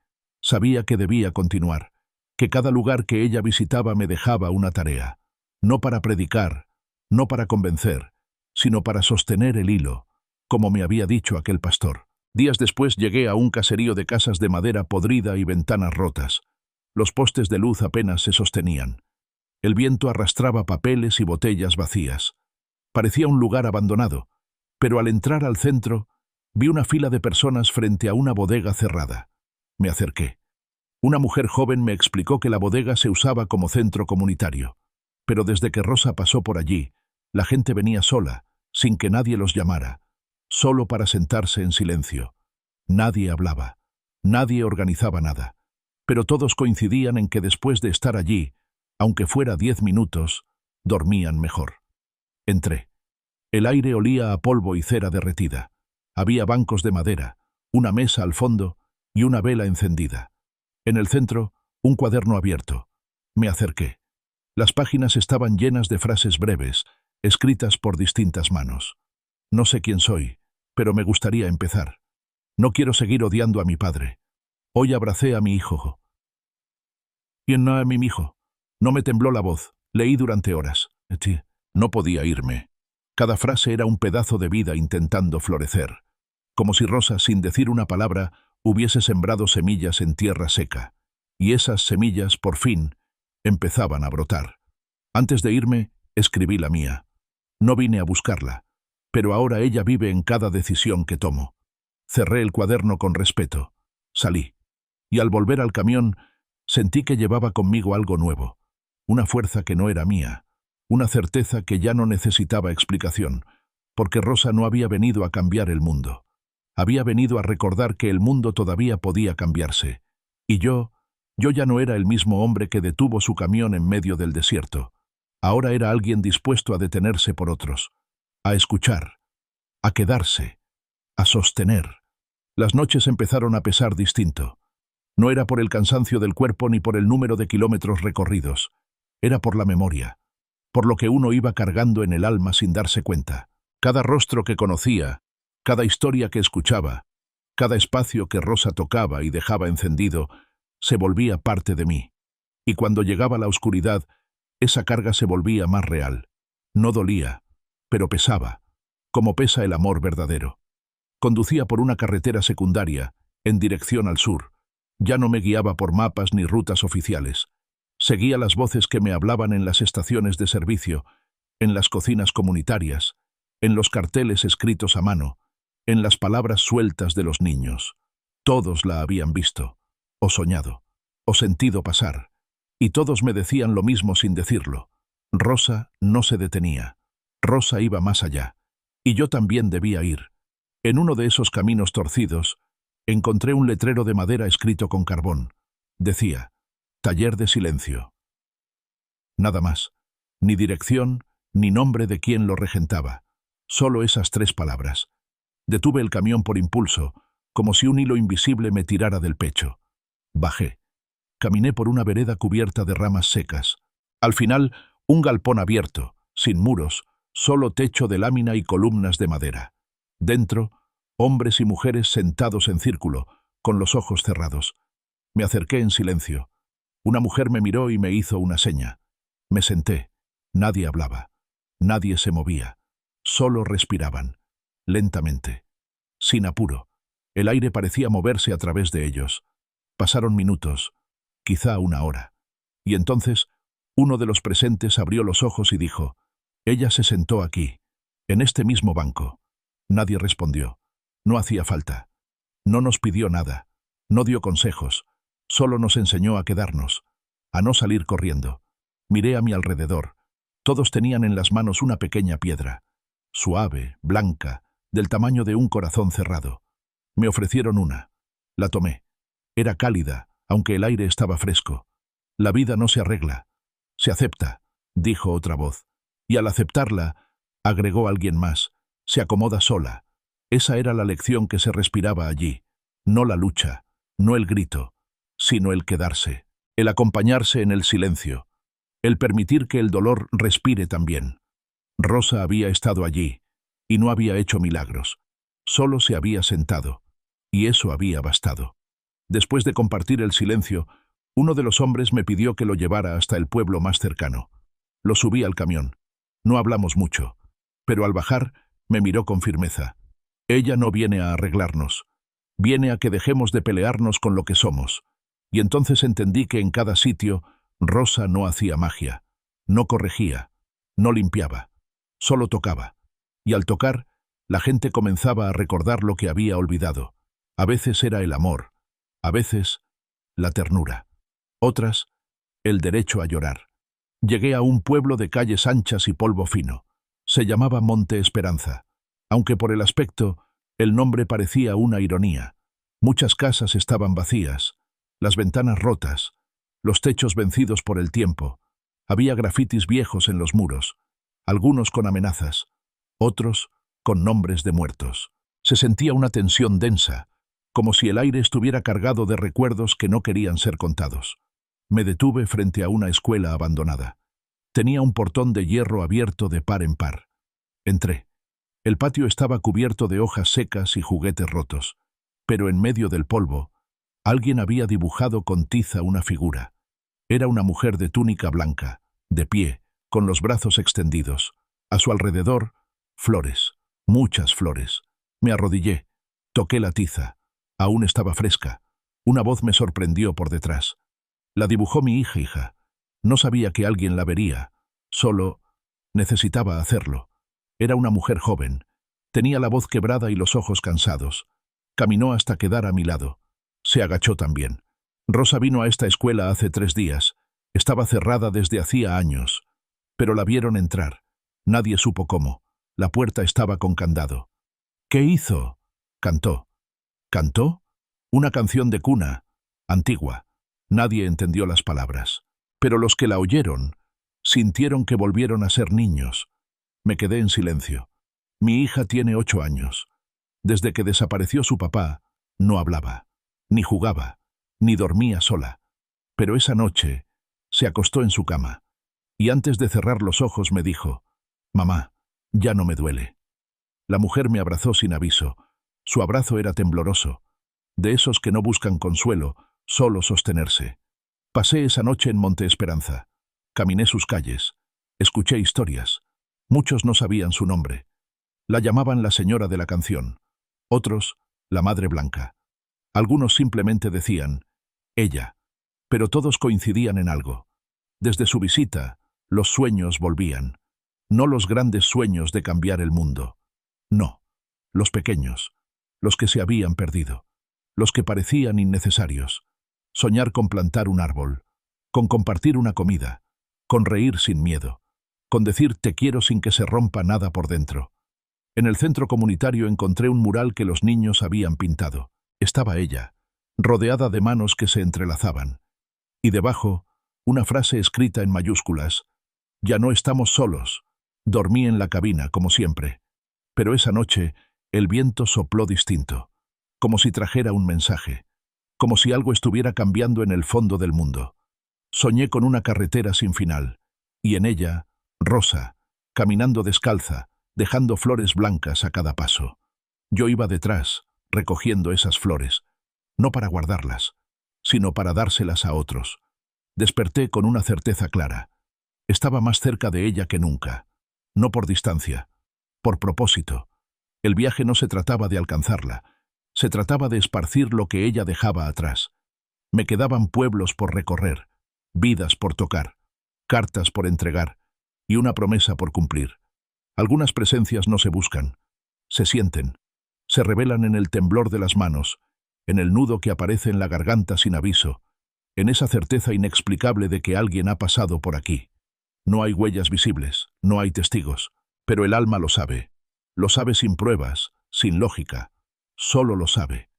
Sabía que debía continuar, que cada lugar que ella visitaba me dejaba una tarea, no para predicar, no para convencer, sino para sostener el hilo, como me había dicho aquel pastor. Días después llegué a un caserío de casas de madera podrida y ventanas rotas. Los postes de luz apenas se sostenían. El viento arrastraba papeles y botellas vacías. Parecía un lugar abandonado, pero al entrar al centro, vi una fila de personas frente a una bodega cerrada. Me acerqué. Una mujer joven me explicó que la bodega se usaba como centro comunitario, pero desde que Rosa pasó por allí, la gente venía sola, sin que nadie los llamara, solo para sentarse en silencio. Nadie hablaba, nadie organizaba nada, pero todos coincidían en que después de estar allí, aunque fuera 10 minutos, dormían mejor. Entré. El aire olía a polvo y cera derretida. Había bancos de madera, una mesa al fondo y una vela encendida. En el centro, un cuaderno abierto. Me acerqué. Las páginas estaban llenas de frases breves, escritas por distintas manos. No sé quién soy, pero me gustaría empezar. No quiero seguir odiando a mi padre. Hoy abracé a mi hijo. Y no a mi hijo. No me tembló la voz. Leí durante horas. No podía irme. Cada frase era un pedazo de vida intentando florecer. Como si Rosa, sin decir una palabra, hubiese sembrado semillas en tierra seca. Y esas semillas, por fin, empezaban a brotar. Antes de irme, escribí la mía. No vine a buscarla, pero ahora ella vive en cada decisión que tomo. Cerré el cuaderno con respeto. Salí. Y al volver al camión, sentí que llevaba conmigo algo nuevo. Una fuerza que no era mía. Una certeza que ya no necesitaba explicación, porque Rosa no había venido a cambiar el mundo. Había venido a recordar que el mundo todavía podía cambiarse. Y yo ya no era el mismo hombre que detuvo su camión en medio del desierto. Ahora era alguien dispuesto a detenerse por otros, a escuchar, a quedarse, a sostener. Las noches empezaron a pesar distinto. No era por el cansancio del cuerpo ni por el número de kilómetros recorridos. Era por la memoria, por lo que uno iba cargando en el alma sin darse cuenta. Cada rostro que conocía, cada historia que escuchaba, cada espacio que Rosa tocaba y dejaba encendido, se volvía parte de mí. Y cuando llegaba la oscuridad, esa carga se volvía más real. No dolía, pero pesaba, como pesa el amor verdadero. Conducía por una carretera secundaria, en dirección al sur. Ya no me guiaba por mapas ni rutas oficiales. Seguía las voces que me hablaban en las estaciones de servicio, en las cocinas comunitarias, en los carteles escritos a mano, en las palabras sueltas de los niños. Todos la habían visto, o soñado, o sentido pasar, y todos me decían lo mismo sin decirlo. Rosa no se detenía. Rosa iba más allá, y yo también debía ir. En uno de esos caminos torcidos, encontré un letrero de madera escrito con carbón. Decía, Taller de Silencio. Nada más, ni dirección, ni nombre de quien lo regentaba. Solo esas 3 palabras. Detuve el camión por impulso, como si un hilo invisible me tirara del pecho. Bajé. Caminé por una vereda cubierta de ramas secas. Al final, un galpón abierto, sin muros, solo techo de lámina y columnas de madera. Dentro, hombres y mujeres sentados en círculo, con los ojos cerrados. Me acerqué en silencio. Una mujer me miró y me hizo una seña. Me senté. Nadie hablaba. Nadie se movía. Solo respiraban. Lentamente. Sin apuro. El aire parecía moverse a través de ellos. Pasaron minutos, quizá una hora. Y entonces, uno de los presentes abrió los ojos y dijo, «Ella se sentó aquí, en este mismo banco». Nadie respondió. No hacía falta. No nos pidió nada. No dio consejos. Solo nos enseñó a quedarnos, a no salir corriendo. Miré a mi alrededor. Todos tenían en las manos una pequeña piedra, suave, blanca, del tamaño de un corazón cerrado. Me ofrecieron una. La tomé. Era cálida, aunque el aire estaba fresco. La vida no se arregla, se acepta, dijo otra voz. Y al aceptarla, agregó alguien más, se acomoda sola. Esa era la lección que se respiraba allí. No la lucha, no el grito, sino el quedarse, el acompañarse en el silencio, el permitir que el dolor respire también. Rosa había estado allí, y no había hecho milagros. Solo se había sentado, y eso había bastado. Después de compartir el silencio, uno de los hombres me pidió que lo llevara hasta el pueblo más cercano. Lo subí al camión. No hablamos mucho, pero al bajar me miró con firmeza. Ella no viene a arreglarnos, viene a que dejemos de pelearnos con lo que somos. Y entonces entendí que en cada sitio Rosa no hacía magia, no corregía, no limpiaba, solo tocaba. Y al tocar, la gente comenzaba a recordar lo que había olvidado. A veces era el amor, a veces la ternura, otras el derecho a llorar. Llegué a un pueblo de calles anchas y polvo fino. Se llamaba Monte Esperanza, aunque por el aspecto el nombre parecía una ironía. Muchas casas estaban vacías, las ventanas rotas, los techos vencidos por el tiempo. Había grafitis viejos en los muros, algunos con amenazas, otros con nombres de muertos. Se sentía una tensión densa, como si el aire estuviera cargado de recuerdos que no querían ser contados. Me detuve frente a una escuela abandonada. Tenía un portón de hierro abierto de par en par. Entré. El patio estaba cubierto de hojas secas y juguetes rotos, pero en medio del polvo, alguien había dibujado con tiza una figura. Era una mujer de túnica blanca, de pie, con los brazos extendidos. A su alrededor, flores, muchas flores. Me arrodillé, toqué la tiza. Aún estaba fresca. Una voz me sorprendió por detrás. La dibujó mi hija. No sabía que alguien la vería, solo necesitaba hacerlo. Era una mujer joven. Tenía la voz quebrada y los ojos cansados. Caminó hasta quedar a mi lado. Se agachó también. Rosa vino a esta escuela hace 3 días. Estaba cerrada desde hacía años. Pero la vieron entrar. Nadie supo cómo. La puerta estaba con candado. ¿Qué hizo? Cantó. ¿Cantó? Una canción de cuna, antigua. Nadie entendió las palabras. Pero los que la oyeron sintieron que volvieron a ser niños. Me quedé en silencio. Mi hija tiene 8 años. Desde que desapareció su papá, no hablaba, ni jugaba, ni dormía sola. Pero esa noche se acostó en su cama, y antes de cerrar los ojos me dijo: «Mamá, ya no me duele». La mujer me abrazó sin aviso. Su abrazo era tembloroso, de esos que no buscan consuelo, solo sostenerse. Pasé esa noche en Monte Esperanza. Caminé sus calles, escuché historias. Muchos no sabían su nombre. La llamaban la señora de la canción, otros la Madre Blanca. Algunos simplemente decían ella, pero todos coincidían en algo. Desde su visita, los sueños volvían. No los grandes sueños de cambiar el mundo. No, los pequeños, los que se habían perdido, los que parecían innecesarios. Soñar con plantar un árbol, con compartir una comida, con reír sin miedo, con decir te quiero sin que se rompa nada por dentro. En el centro comunitario encontré un mural que los niños habían pintado. Estaba ella, rodeada de manos que se entrelazaban. Y debajo, una frase escrita en mayúsculas: «Ya no estamos solos». Dormí en la cabina, como siempre. Pero esa noche, el viento sopló distinto, como si trajera un mensaje, como si algo estuviera cambiando en el fondo del mundo. Soñé con una carretera sin final, y en ella, Rosa, caminando descalza, dejando flores blancas a cada paso. Yo iba detrás, recogiendo esas flores, no para guardarlas, sino para dárselas a otros. Desperté con una certeza clara. Estaba más cerca de ella que nunca. No por distancia, por propósito. El viaje no se trataba de alcanzarla, se trataba de esparcir lo que ella dejaba atrás. Me quedaban pueblos por recorrer, vidas por tocar, cartas por entregar y una promesa por cumplir. Algunas presencias no se buscan, se sienten, se revelan en el temblor de las manos, en el nudo que aparece en la garganta sin aviso, en esa certeza inexplicable de que alguien ha pasado por aquí. No hay huellas visibles, no hay testigos, pero el alma lo sabe sin pruebas, sin lógica, solo lo sabe.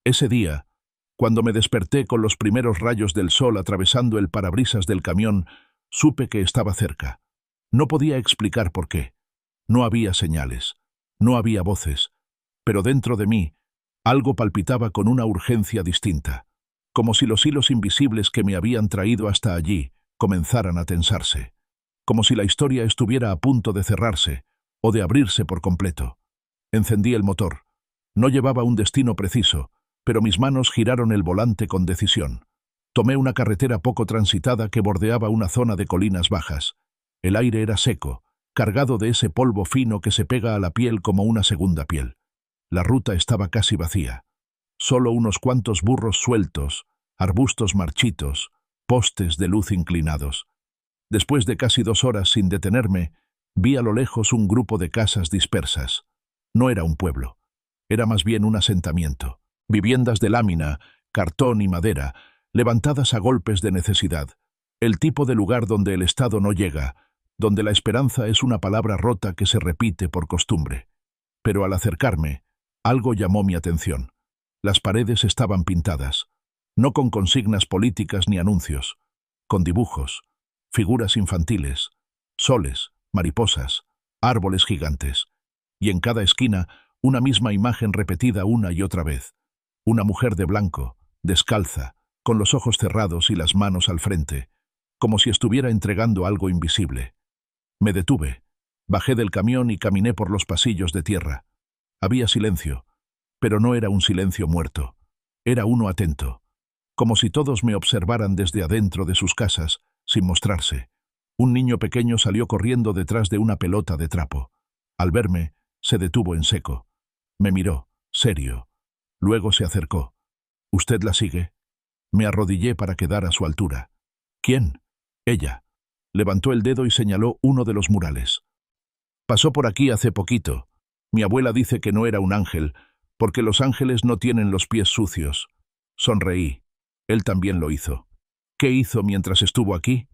Ese día, cuando me desperté con los primeros rayos del sol atravesando el parabrisas del camión, supe que estaba cerca. No podía explicar por qué. No había señales, no había voces, pero dentro de mí, algo palpitaba con una urgencia distinta, como si los hilos invisibles que me habían traído hasta allí comenzaran a tensarse, como si la historia estuviera a punto de cerrarse o de abrirse por completo. Encendí el motor. No llevaba un destino preciso, pero mis manos giraron el volante con decisión. Tomé una carretera poco transitada que bordeaba una zona de colinas bajas. El aire era seco, cargado de ese polvo fino que se pega a la piel como una segunda piel. La ruta estaba casi vacía. Solo unos cuantos burros sueltos, arbustos marchitos, postes de luz inclinados. Después de casi 2 horas sin detenerme, vi a lo lejos un grupo de casas dispersas. No era un pueblo, era más bien un asentamiento. Viviendas de lámina, cartón y madera, levantadas a golpes de necesidad. El tipo de lugar donde el Estado no llega, donde la esperanza es una palabra rota que se repite por costumbre. Pero al acercarme, algo llamó mi atención. Las paredes estaban pintadas, no con consignas políticas ni anuncios, con dibujos, figuras infantiles, soles, mariposas, árboles gigantes, y en cada esquina una misma imagen repetida una y otra vez. Una mujer de blanco, descalza, con los ojos cerrados y las manos al frente, como si estuviera entregando algo invisible. Me detuve, bajé del camión y caminé por los pasillos de tierra. Había silencio, pero no era un silencio muerto, era uno atento, como si todos me observaran desde adentro de sus casas, sin mostrarse. Un niño pequeño salió corriendo detrás de una pelota de trapo. Al verme, se detuvo en seco. Me miró, serio. Luego se acercó. ¿Usted la sigue? Me arrodillé para quedar a su altura. ¿Quién? Ella. Levantó el dedo y señaló uno de los murales. Pasó por aquí hace poquito. Mi abuela dice que no era un ángel, porque los ángeles no tienen los pies sucios. Sonreí. Él también lo hizo. ¿Qué hizo mientras estuvo aquí?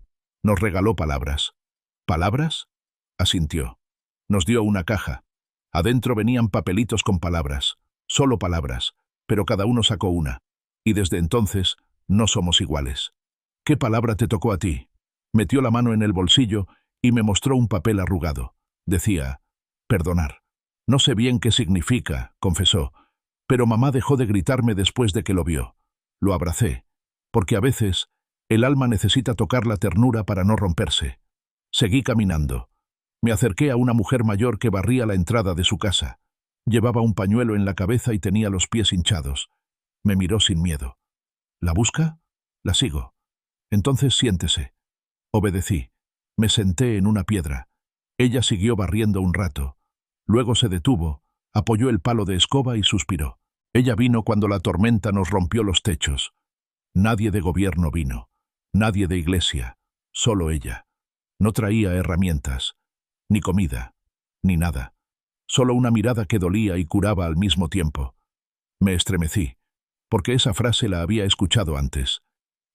Nos regaló palabras. ¿Palabras? Asintió. Nos dio una caja. Adentro venían papelitos con palabras, solo palabras, pero cada uno sacó una. Y desde entonces no somos iguales. ¿Qué palabra te tocó a ti? Metió la mano en el bolsillo y me mostró un papel arrugado. Decía, perdonar. No sé bien qué significa, confesó, pero mamá dejó de gritarme después de que lo vio. Lo abracé, porque a veces el alma necesita tocar la ternura para no romperse. Seguí caminando. Me acerqué a una mujer mayor que barría la entrada de su casa. Llevaba un pañuelo en la cabeza y tenía los pies hinchados. Me miró sin miedo. ¿La busca? La sigo. Entonces siéntese. Obedecí. Me senté en una piedra. Ella siguió barriendo un rato. Luego se detuvo, apoyó el palo de escoba y suspiró. Ella vino cuando la tormenta nos rompió los techos. Nadie de gobierno vino. Nadie de iglesia. Solo ella. No traía herramientas, ni comida, ni nada. Solo una mirada que dolía y curaba al mismo tiempo. Me estremecí, porque esa frase la había escuchado antes.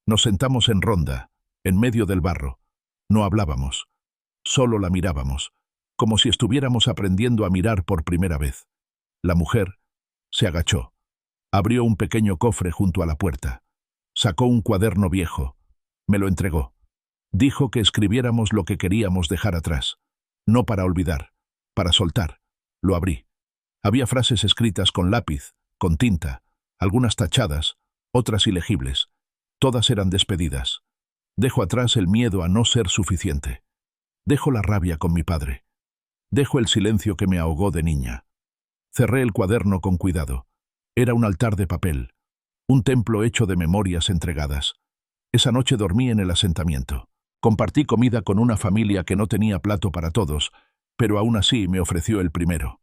Nos sentamos en ronda, en medio del barro. No hablábamos. Solo la mirábamos, como si estuviéramos aprendiendo a mirar por primera vez. La mujer se agachó. Abrió un pequeño cofre junto a la puerta. Sacó un cuaderno viejo. Me lo entregó. Dijo que escribiéramos lo que queríamos dejar atrás. No para olvidar, para soltar. Lo abrí. Había frases escritas con lápiz, con tinta, algunas tachadas, otras ilegibles. Todas eran despedidas. Dejo atrás el miedo a no ser suficiente. Dejo la rabia con mi padre. Dejo el silencio que me ahogó de niña. Cerré el cuaderno con cuidado. Era un altar de papel, un templo hecho de memorias entregadas. Esa noche dormí en el asentamiento. Compartí comida con una familia que no tenía plato para todos, pero aún así me ofreció el primero.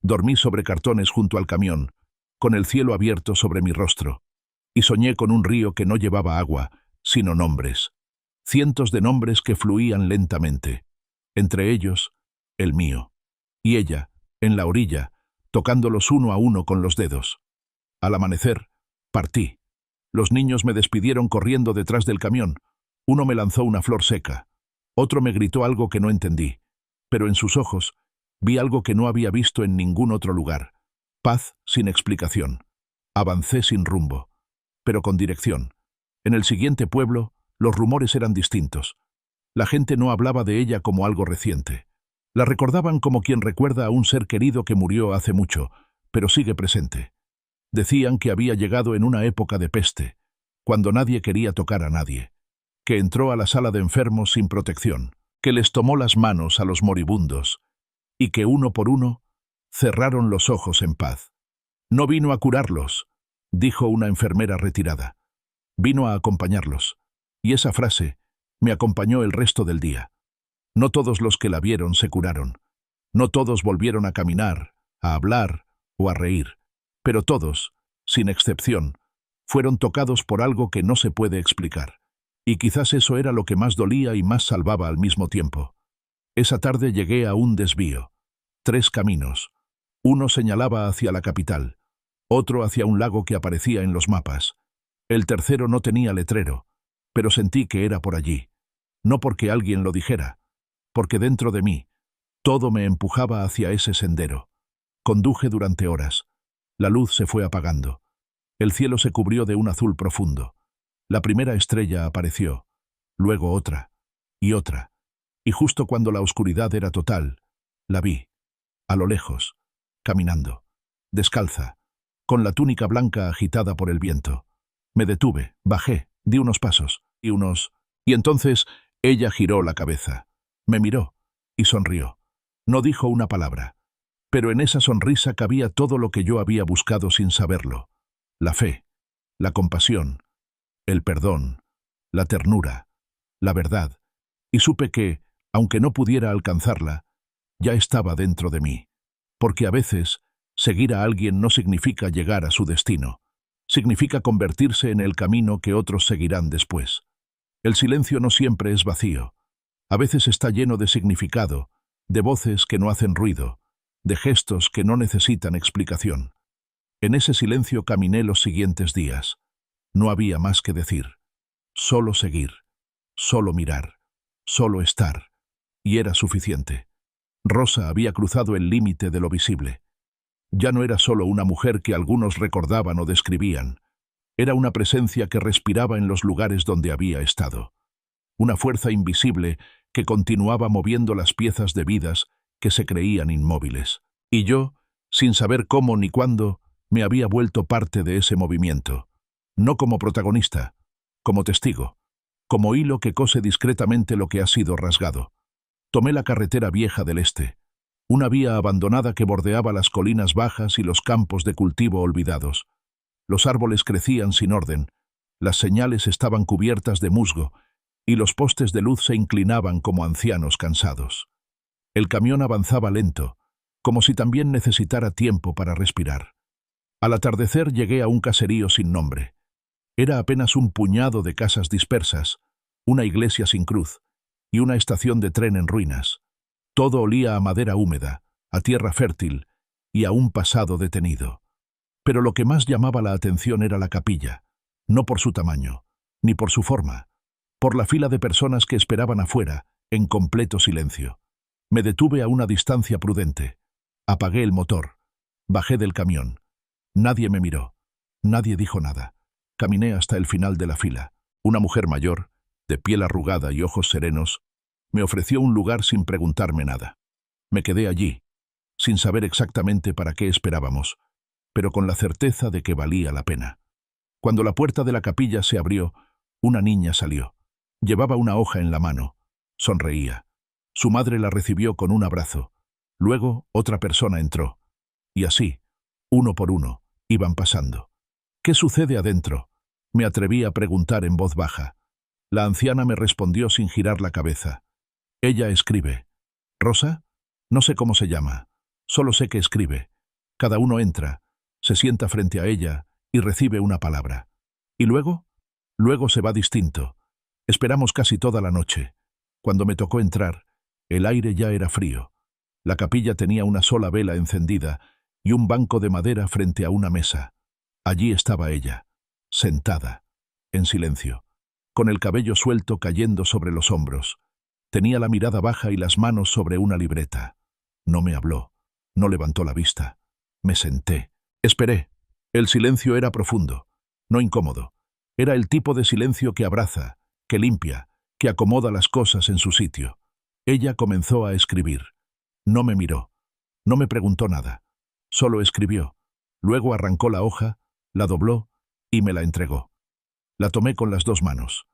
Dormí sobre cartones junto al camión, con el cielo abierto sobre mi rostro, y soñé con un río que no llevaba agua, sino nombres. Cientos de nombres que fluían lentamente. Entre ellos, el mío. Y ella, en la orilla, tocándolos uno a uno con los dedos. Al amanecer, partí. Los niños me despidieron corriendo detrás del camión. Uno me lanzó una flor seca. Otro me gritó algo que no entendí. Pero en sus ojos vi algo que no había visto en ningún otro lugar. Paz sin explicación. Avancé sin rumbo, pero con dirección. En el siguiente pueblo, los rumores eran distintos. La gente no hablaba de ella como algo reciente. La recordaban como quien recuerda a un ser querido que murió hace mucho, pero sigue presente. Decían que había llegado en una época de peste, cuando nadie quería tocar a nadie, que entró a la sala de enfermos sin protección, que les tomó las manos a los moribundos, y que uno por uno cerraron los ojos en paz. No vino a curarlos, dijo una enfermera retirada. Vino a acompañarlos, y esa frase me acompañó el resto del día. No todos los que la vieron se curaron. No todos volvieron a caminar, a hablar o a reír. Pero todos, sin excepción, fueron tocados por algo que no se puede explicar. Y quizás eso era lo que más dolía y más salvaba al mismo tiempo. Esa tarde llegué a un desvío. 3 caminos. Uno señalaba hacia la capital, otro hacia un lago que aparecía en los mapas. El tercero no tenía letrero, pero sentí que era por allí. No porque alguien lo dijera, porque dentro de mí, todo me empujaba hacia ese sendero. Conduje durante horas. La luz se fue apagando. El cielo se cubrió de un azul profundo. La primera estrella apareció, luego otra, y otra. Y justo cuando la oscuridad era total, la vi, a lo lejos, caminando, descalza, con la túnica blanca agitada por el viento. Me detuve, bajé, di unos pasos, y entonces ella giró la cabeza, me miró y sonrió. No dijo una palabra, pero en esa sonrisa cabía todo lo que yo había buscado sin saberlo: la fe, la compasión, el perdón, la ternura, la verdad, y supe que, aunque no pudiera alcanzarla, ya estaba dentro de mí, porque a veces seguir a alguien no significa llegar a su destino, significa convertirse en el camino que otros seguirán después. El silencio no siempre es vacío, a veces está lleno de significado, de voces que no hacen ruido, de gestos que no necesitan explicación. En ese silencio caminé los siguientes días. No había más que decir, solo seguir, solo mirar, solo estar, y era suficiente. Rosa había cruzado el límite de lo visible. Ya no era solo una mujer que algunos recordaban o describían, era una presencia que respiraba en los lugares donde había estado. Una fuerza invisible que continuaba moviendo las piezas de vidas que se creían inmóviles. Y yo, sin saber cómo ni cuándo, me había vuelto parte de ese movimiento. No como protagonista, como testigo, como hilo que cose discretamente lo que ha sido rasgado. Tomé la carretera vieja del este, una vía abandonada que bordeaba las colinas bajas y los campos de cultivo olvidados. Los árboles crecían sin orden, las señales estaban cubiertas de musgo, y los postes de luz se inclinaban como ancianos cansados. El camión avanzaba lento, como si también necesitara tiempo para respirar. Al atardecer llegué a un caserío sin nombre. Era apenas un puñado de casas dispersas, una iglesia sin cruz y una estación de tren en ruinas. Todo olía a madera húmeda, a tierra fértil y a un pasado detenido. Pero lo que más llamaba la atención era la capilla, no por su tamaño, ni por su forma, por la fila de personas que esperaban afuera, en completo silencio. Me detuve a una distancia prudente. Apagué el motor. Bajé del camión. Nadie me miró. Nadie dijo nada. Caminé hasta el final de la fila. Una mujer mayor, de piel arrugada y ojos serenos, me ofreció un lugar sin preguntarme nada. Me quedé allí, sin saber exactamente para qué esperábamos, pero con la certeza de que valía la pena. Cuando la puerta de la capilla se abrió, una niña salió. Llevaba una hoja en la mano. Sonreía. Su madre la recibió con un abrazo. Luego otra persona entró. Y así, uno por uno, iban pasando. ¿Qué sucede adentro?, me atreví a preguntar en voz baja. La anciana me respondió sin girar la cabeza. Ella escribe. ¿Rosa? No sé cómo se llama. Solo sé que escribe. Cada uno entra, se sienta frente a ella y recibe una palabra. ¿Y luego? Luego se va distinto. Esperamos casi toda la noche. Cuando me tocó entrar, el aire ya era frío. La capilla tenía una sola vela encendida y un banco de madera frente a una mesa. Allí estaba ella, sentada, en silencio, con el cabello suelto cayendo sobre los hombros. Tenía la mirada baja y las manos sobre una libreta. No me habló, no levantó la vista. Me senté. Esperé. El silencio era profundo, no incómodo. Era el tipo de silencio que abraza, que limpia, que acomoda las cosas en su sitio. Ella comenzó a escribir. No me miró, no me preguntó nada. Solo escribió. Luego arrancó la hoja, la dobló y me la entregó. La tomé con las 2 manos.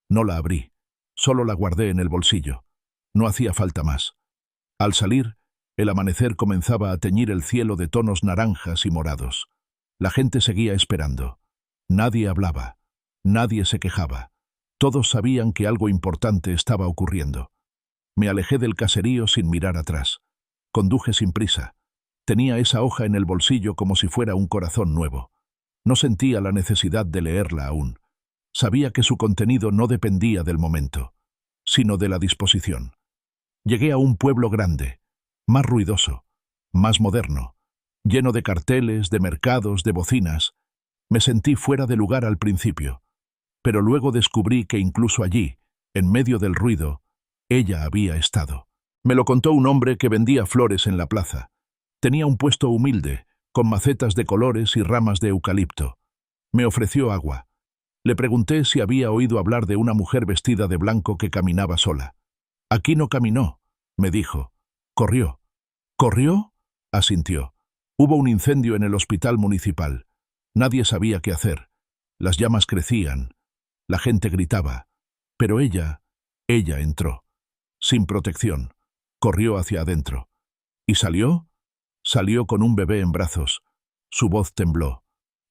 No la abrí, solo la guardé en el bolsillo. No hacía falta más. Al salir, el amanecer comenzaba a teñir el cielo de tonos naranjas y morados. La gente seguía esperando. Nadie hablaba, nadie se quejaba. Todos sabían que algo importante estaba ocurriendo. Me alejé del caserío sin mirar atrás. Conduje sin prisa. Tenía esa hoja en el bolsillo como si fuera un corazón nuevo. No sentía la necesidad de leerla aún. Sabía que su contenido no dependía del momento, sino de la disposición. Llegué a un pueblo grande, más ruidoso, más moderno, lleno de carteles, de mercados, de bocinas. Me sentí fuera de lugar al principio, pero luego descubrí que incluso allí, en medio del ruido, ella había estado. Me lo contó un hombre que vendía flores en la plaza. Tenía un puesto humilde, con macetas de colores y ramas de eucalipto. Me ofreció agua. Le pregunté si había oído hablar de una mujer vestida de blanco que caminaba sola. Aquí no caminó, me dijo. Corrió. ¿Corrió? Asintió. Hubo un incendio en el hospital municipal. Nadie sabía qué hacer. Las llamas crecían. La gente gritaba. Pero ella entró. Sin protección. Corrió hacia adentro. ¿Y salió? Salió con un bebé en brazos. Su voz tembló.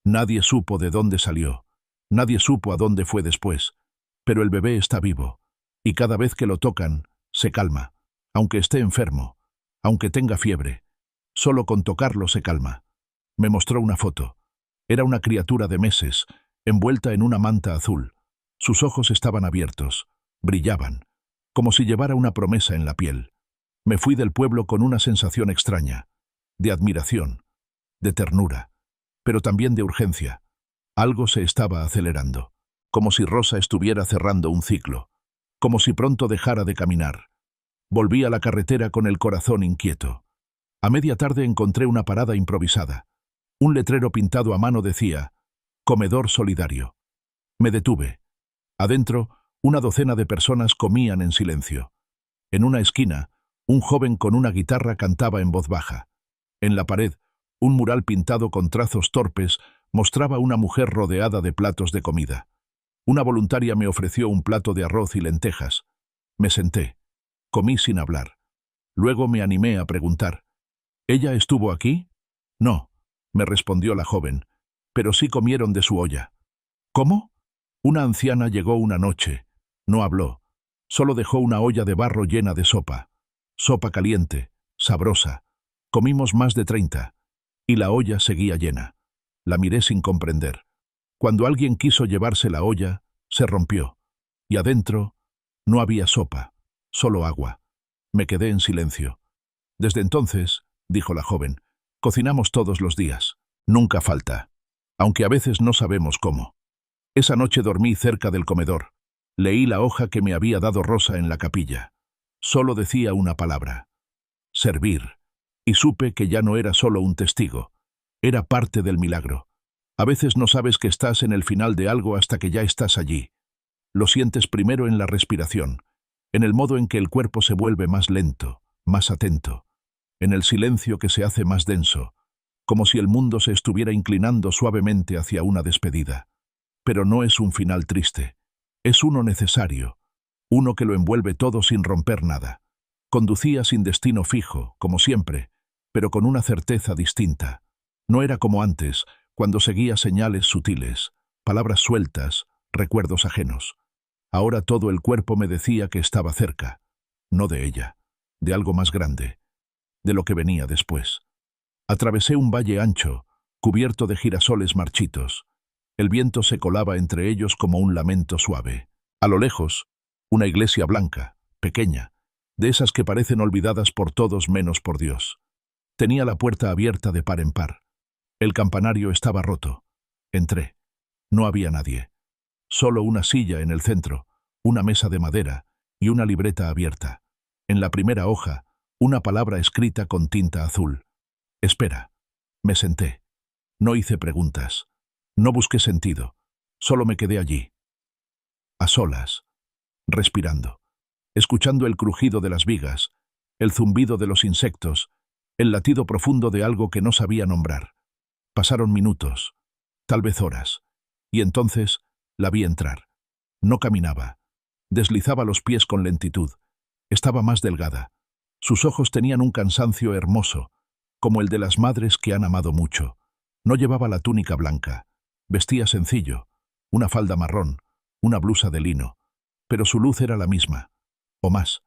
Nadie supo de dónde salió. Nadie supo a dónde fue después. Pero el bebé está vivo. Y cada vez que lo tocan, se calma. Aunque esté enfermo. Aunque tenga fiebre. Solo con tocarlo se calma. Me mostró una foto. Era una criatura de meses, envuelta en una manta azul. Sus ojos estaban abiertos. Brillaban. Como si llevara una promesa en la piel. Me fui del pueblo con una sensación extraña. De admiración. De ternura. Pero también de urgencia. Algo se estaba acelerando. Como si Rosa estuviera cerrando un ciclo. Como si pronto dejara de caminar. Volví a la carretera con el corazón inquieto. A media tarde encontré una parada improvisada. Un letrero pintado a mano decía, «Comedor solidario». Me detuve. Adentro, una docena de personas comían en silencio. En una esquina, un joven con una guitarra cantaba en voz baja. En la pared, un mural pintado con trazos torpes mostraba una mujer rodeada de platos de comida. Una voluntaria me ofreció un plato de arroz y lentejas. Me senté. Comí sin hablar. Luego me animé a preguntar, ¿ella estuvo aquí? No, me respondió la joven, pero sí comieron de su olla. ¿Cómo? Una anciana llegó una noche. No habló. Solo dejó una olla de barro llena de sopa. Sopa caliente, sabrosa. Comimos más de 30. Y la olla seguía llena. La miré sin comprender. Cuando alguien quiso llevarse la olla, se rompió. Y adentro no había sopa, solo agua. Me quedé en silencio. Desde entonces, dijo la joven, cocinamos todos los días. Nunca falta. Aunque a veces no sabemos cómo. Esa noche dormí cerca del comedor. Leí la hoja que me había dado Rosa en la capilla. Solo decía una palabra. Servir. Y supe que ya no era solo un testigo. Era parte del milagro. A veces no sabes que estás en el final de algo hasta que ya estás allí. Lo sientes primero en la respiración, en el modo en que el cuerpo se vuelve más lento, más atento, en el silencio que se hace más denso, como si el mundo se estuviera inclinando suavemente hacia una despedida. Pero no es un final triste. Es uno necesario, uno que lo envuelve todo sin romper nada. Conducía sin destino fijo, como siempre, pero con una certeza distinta. No era como antes, cuando seguía señales sutiles, palabras sueltas, recuerdos ajenos. Ahora todo el cuerpo me decía que estaba cerca, no de ella, de algo más grande, de lo que venía después. Atravesé un valle ancho, cubierto de girasoles marchitos. El viento se colaba entre ellos como un lamento suave. A lo lejos, una iglesia blanca, pequeña, de esas que parecen olvidadas por todos menos por Dios. Tenía la puerta abierta de par en par. El campanario estaba roto. Entré. No había nadie. Solo una silla en el centro, una mesa de madera y una libreta abierta. En la primera hoja, una palabra escrita con tinta azul. Espera. Me senté. No hice preguntas. No busqué sentido. Solo me quedé allí. A solas. Respirando. Escuchando el crujido de las vigas, el zumbido de los insectos, el latido profundo de algo que no sabía nombrar. Pasaron minutos, tal vez horas, y entonces la vi entrar. No caminaba. Deslizaba los pies con lentitud. Estaba más delgada. Sus ojos tenían un cansancio hermoso, como el de las madres que han amado mucho. No llevaba la túnica blanca. Vestía sencillo, una falda marrón, una blusa de lino. Pero su luz era la misma, o más.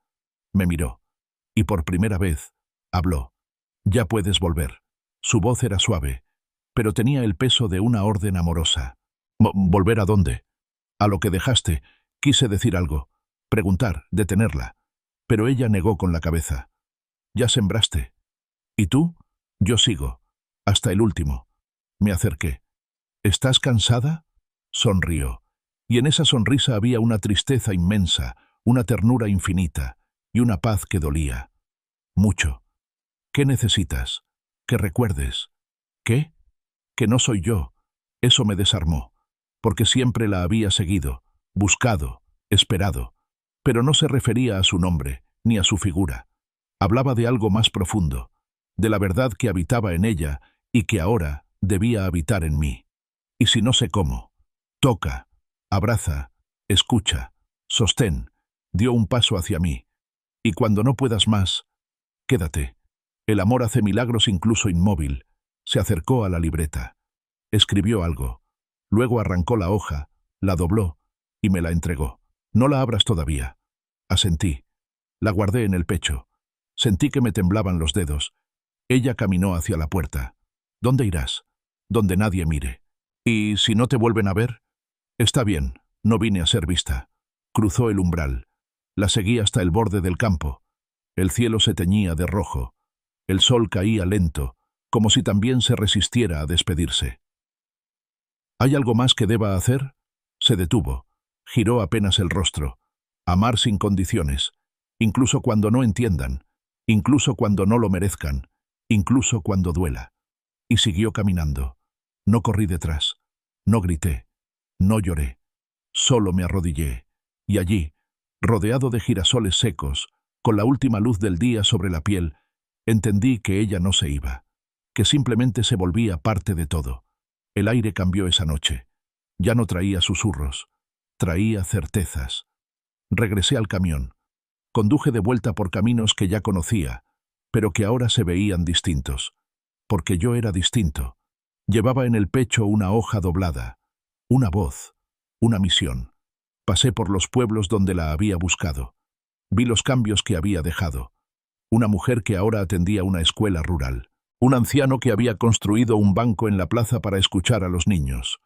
Me miró. Y por primera vez, habló. Ya puedes volver. Su voz era suave, pero tenía el peso de una orden amorosa. ¿Volver a dónde? A lo que dejaste. Quise decir algo. Preguntar, detenerla. Pero ella negó con la cabeza. Ya sembraste. ¿Y tú? Yo sigo. Hasta el último. Me acerqué. ¿Estás cansada? Sonrió. Y en esa sonrisa había una tristeza inmensa, una ternura infinita y una paz que dolía. Mucho. ¿Qué necesitas? Que recuerdes. ¿Qué? Que no soy yo. Eso me desarmó, porque siempre la había seguido, buscado, esperado. Pero no se refería a su nombre, ni a su figura. Hablaba de algo más profundo, de la verdad que habitaba en ella y que ahora debía habitar en mí. Y si no sé cómo, toca, abraza, escucha, sostén, dio un paso hacia mí. Y cuando no puedas más, quédate. El amor hace milagros incluso inmóvil. Se acercó a la libreta. Escribió algo. Luego arrancó la hoja, la dobló y me la entregó. No la abras todavía. Asentí. La guardé en el pecho. Sentí que me temblaban los dedos. Ella caminó hacia la puerta. ¿Dónde irás? Donde nadie mire. ¿Y si no te vuelven a ver? Está bien, no vine a ser vista. Cruzó el umbral. La seguí hasta el borde del campo. El cielo se teñía de rojo. El sol caía lento, como si también se resistiera a despedirse. ¿Hay algo más que deba hacer? Se detuvo. Giró apenas el rostro. Amar sin condiciones, incluso cuando no entiendan, incluso cuando no lo merezcan, incluso cuando duela. Y siguió caminando. No corrí detrás, no grité, no lloré. Solo me arrodillé. Y allí, rodeado de girasoles secos, con la última luz del día sobre la piel, entendí que ella no se iba, que simplemente se volvía parte de todo. El aire cambió esa noche. Ya no traía susurros, traía certezas. Regresé al camión. Conduje de vuelta por caminos que ya conocía, pero que ahora se veían distintos. Porque yo era distinto. Llevaba en el pecho una hoja doblada, una voz, una misión. Pasé por los pueblos donde la había buscado. Vi los cambios que había dejado. Una mujer que ahora atendía una escuela rural. Un anciano que había construido un banco en la plaza para escuchar a los niños.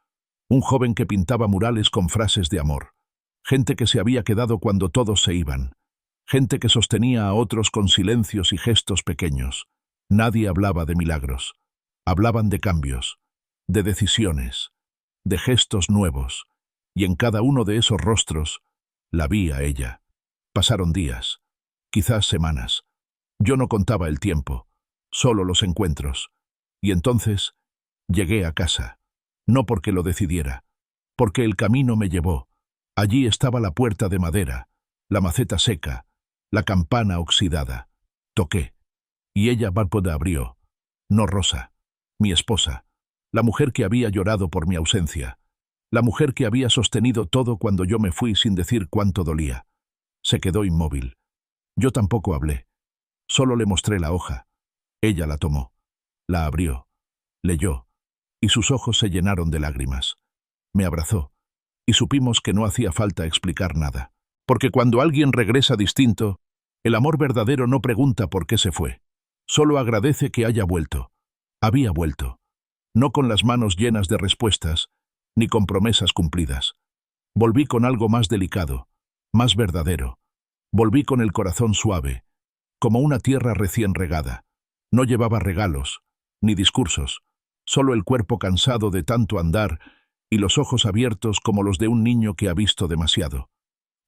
Un joven que pintaba murales con frases de amor. Gente que se había quedado cuando todos se iban. Gente que sostenía a otros con silencios y gestos pequeños. Nadie hablaba de milagros. Hablaban de cambios, de decisiones, de gestos nuevos. Y en cada uno de esos rostros la vi a ella. Pasaron días, quizás semanas. Yo no contaba el tiempo, solo los encuentros. Y entonces llegué a casa, no porque lo decidiera, porque el camino me llevó. Allí estaba la puerta de madera, la maceta seca, la campana oxidada. Toqué, y ella Bárbara abrió. No Rosa, mi esposa, la mujer que había llorado por mi ausencia, la mujer que había sostenido todo cuando yo me fui sin decir cuánto dolía. Se quedó inmóvil. Yo tampoco hablé. Solo le mostré la hoja. Ella la tomó, la abrió, leyó, y sus ojos se llenaron de lágrimas. Me abrazó, y supimos que no hacía falta explicar nada. Porque cuando alguien regresa distinto, el amor verdadero no pregunta por qué se fue. Solo agradece que haya vuelto. Había vuelto. No con las manos llenas de respuestas, ni con promesas cumplidas. Volví con algo más delicado, más verdadero. Volví con el corazón suave, como una tierra recién regada. No llevaba regalos, ni discursos, solo el cuerpo cansado de tanto andar y los ojos abiertos como los de un niño que ha visto demasiado.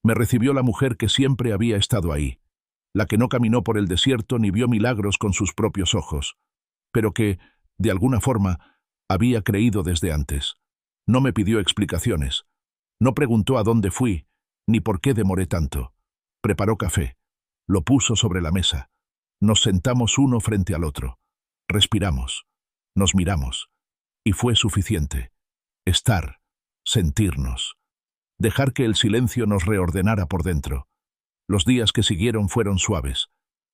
Me recibió la mujer que siempre había estado ahí, la que no caminó por el desierto ni vio milagros con sus propios ojos, pero que, de alguna forma, había creído desde antes. No me pidió explicaciones, no preguntó a dónde fui, ni por qué demoré tanto. Preparó café, lo puso sobre la mesa. Nos sentamos uno frente al otro. Respiramos, nos miramos, y fue suficiente. Estar, sentirnos, dejar que el silencio nos reordenara por dentro. Los días que siguieron fueron suaves.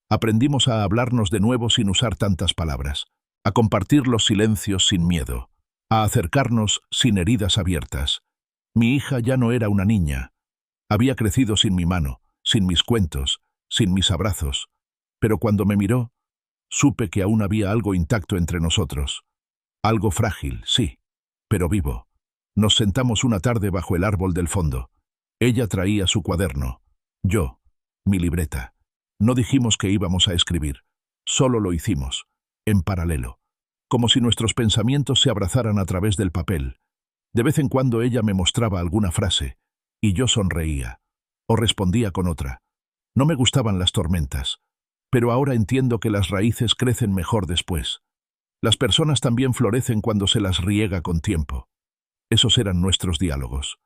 Aprendimos a hablarnos de nuevo sin usar tantas palabras, a compartir los silencios sin miedo, a acercarnos sin heridas abiertas. Mi hija ya no era una niña. Había crecido sin mi mano, sin mis cuentos, sin mis abrazos, pero cuando me miró, supe que aún había algo intacto entre nosotros. Algo frágil, sí, pero vivo. Nos sentamos una tarde bajo el árbol del fondo. Ella traía su cuaderno, yo, mi libreta. No dijimos que íbamos a escribir, solo lo hicimos, en paralelo, como si nuestros pensamientos se abrazaran a través del papel. De vez en cuando ella me mostraba alguna frase, y yo sonreía, o respondía con otra. No me gustaban las tormentas, pero ahora entiendo que las raíces crecen mejor después. Las personas también florecen cuando se las riega con tiempo. Esos eran nuestros diálogos.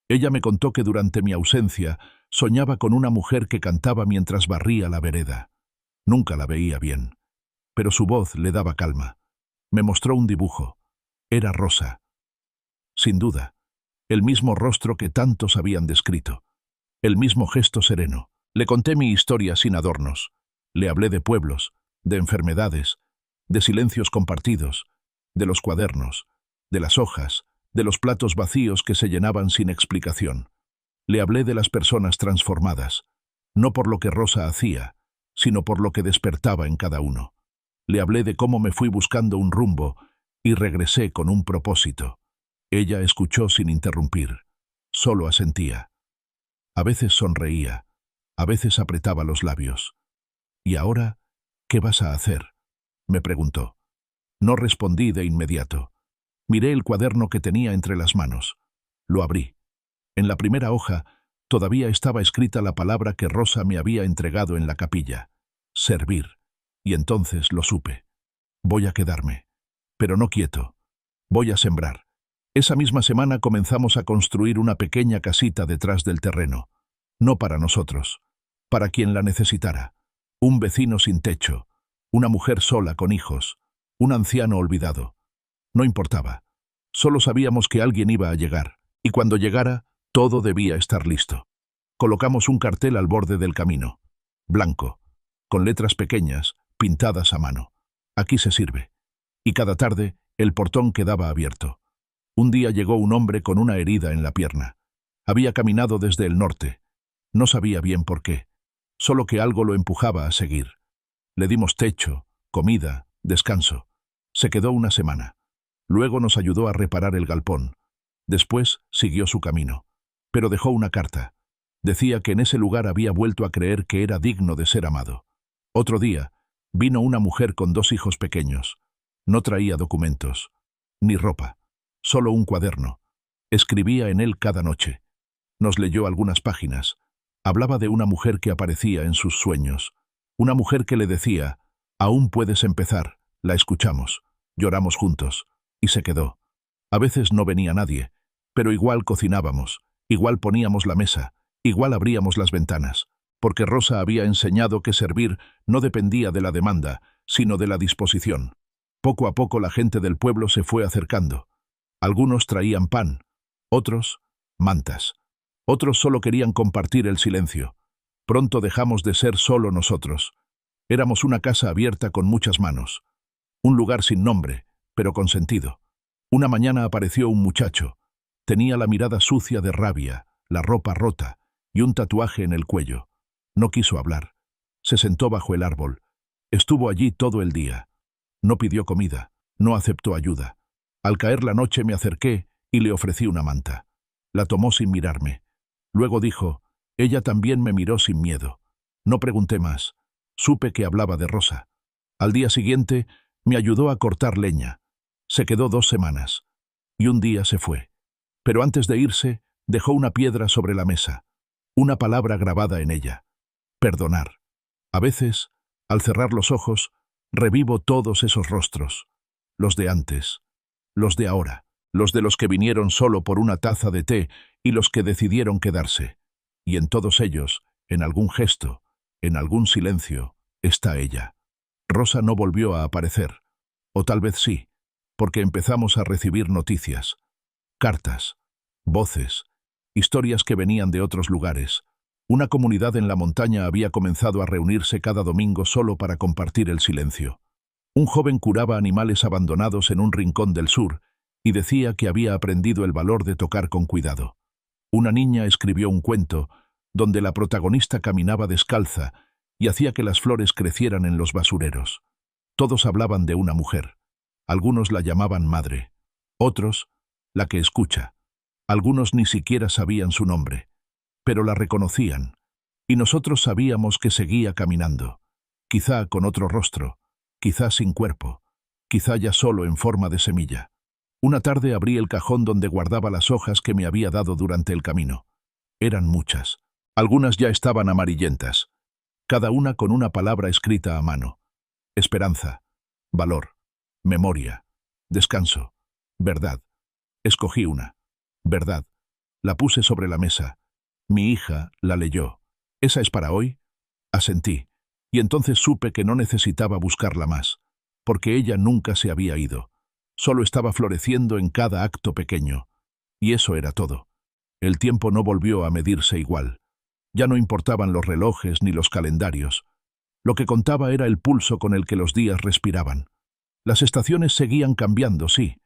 Ella me contó que durante mi ausencia soñaba con una mujer que cantaba mientras barría la vereda. Nunca la veía bien, pero su voz le daba calma. Me mostró un dibujo. Era Rosa. Sin duda, el mismo rostro que tantos habían descrito. El mismo gesto sereno. Le conté mi historia sin adornos. Le hablé de pueblos, de enfermedades, de silencios compartidos, de los cuadernos, de las hojas, de los platos vacíos que se llenaban sin explicación. Le hablé de las personas transformadas, no por lo que Rosa hacía, sino por lo que despertaba en cada uno. Le hablé de cómo me fui buscando un rumbo y regresé con un propósito. Ella escuchó sin interrumpir, solo asentía. A veces sonreía, a veces apretaba los labios. «¿Y ahora qué vas a hacer?», me preguntó. No respondí de inmediato. Miré el cuaderno que tenía entre las manos. Lo abrí. En la primera hoja todavía estaba escrita la palabra que Rosa me había entregado en la capilla: servir. Y entonces lo supe. Voy a quedarme. Pero no quieto. Voy a sembrar. Esa misma semana comenzamos a construir una pequeña casita detrás del terreno. No para nosotros, para quien la necesitara. Un vecino sin techo, una mujer sola con hijos, un anciano olvidado. No importaba. Solo sabíamos que alguien iba a llegar, y cuando llegara, todo debía estar listo. Colocamos un cartel al borde del camino, blanco, con letras pequeñas, pintadas a mano. Aquí se sirve. Y cada tarde, el portón quedaba abierto. Un día llegó un hombre con una herida en la pierna. Había caminado desde el norte. No sabía bien por qué, solo que algo lo empujaba a seguir. Le dimos techo, comida, descanso. Se quedó una semana. Luego nos ayudó a reparar el galpón. Después siguió su camino. Pero dejó una carta. Decía que en ese lugar había vuelto a creer que era digno de ser amado. Otro día, vino una mujer con 2 hijos pequeños. No traía documentos, ni ropa, solo un cuaderno. Escribía en él cada noche. Nos leyó algunas páginas. Hablaba de una mujer que aparecía en sus sueños. Una mujer que le decía: «Aún puedes empezar». La escuchamos. Lloramos juntos. Y se quedó. A veces no venía nadie, pero igual cocinábamos, igual poníamos la mesa, igual abríamos las ventanas, porque Rosa había enseñado que servir no dependía de la demanda, sino de la disposición. Poco a poco la gente del pueblo se fue acercando. Algunos traían pan, otros mantas. Otros solo querían compartir el silencio. Pronto dejamos de ser solo nosotros. Éramos una casa abierta con muchas manos. Un lugar sin nombre, pero con sentido. Una mañana apareció un muchacho. Tenía la mirada sucia de rabia, la ropa rota y un tatuaje en el cuello. No quiso hablar. Se sentó bajo el árbol. Estuvo allí todo el día. No pidió comida, no aceptó ayuda. Al caer la noche me acerqué y le ofrecí una manta. La tomó sin mirarme. Luego dijo: «Ella también me miró sin miedo». No pregunté más. Supe que hablaba de Rosa. Al día siguiente me ayudó a cortar leña. Se quedó 2 semanas. Y un día se fue. Pero antes de irse, dejó una piedra sobre la mesa. Una palabra grabada en ella: perdonar. A veces, al cerrar los ojos, revivo todos esos rostros. Los de antes, los de ahora, los de los que vinieron solo por una taza de té y los que decidieron quedarse. Y en todos ellos, en algún gesto, en algún silencio, está ella. Rosa no volvió a aparecer. O tal vez sí, porque empezamos a recibir noticias, cartas, voces, historias que venían de otros lugares. Una comunidad en la montaña había comenzado a reunirse cada domingo solo para compartir el silencio. Un joven curaba animales abandonados en un rincón del sur y decía que había aprendido el valor de tocar con cuidado. Una niña escribió un cuento donde la protagonista caminaba descalza y hacía que las flores crecieran en los basureros. Todos hablaban de una mujer. Algunos la llamaban madre, otros, la que escucha. Algunos ni siquiera sabían su nombre, pero la reconocían, y nosotros sabíamos que seguía caminando, quizá con otro rostro, quizá sin cuerpo, quizá ya solo en forma de semilla. Una tarde abrí el cajón donde guardaba las hojas que me había dado durante el camino. Eran muchas. Algunas ya estaban amarillentas, cada una con una palabra escrita a mano. Esperanza, valor, memoria, descanso, verdad. Escogí una. Verdad. La puse sobre la mesa. Mi hija la leyó. ¿Esa es para hoy? Asentí, y entonces supe que no necesitaba buscarla más, porque ella nunca se había ido. Solo estaba floreciendo en cada acto pequeño. Y eso era todo. El tiempo no volvió a medirse igual. Ya no importaban los relojes ni los calendarios. Lo que contaba era el pulso con el que los días respiraban. Las estaciones seguían cambiando, sí,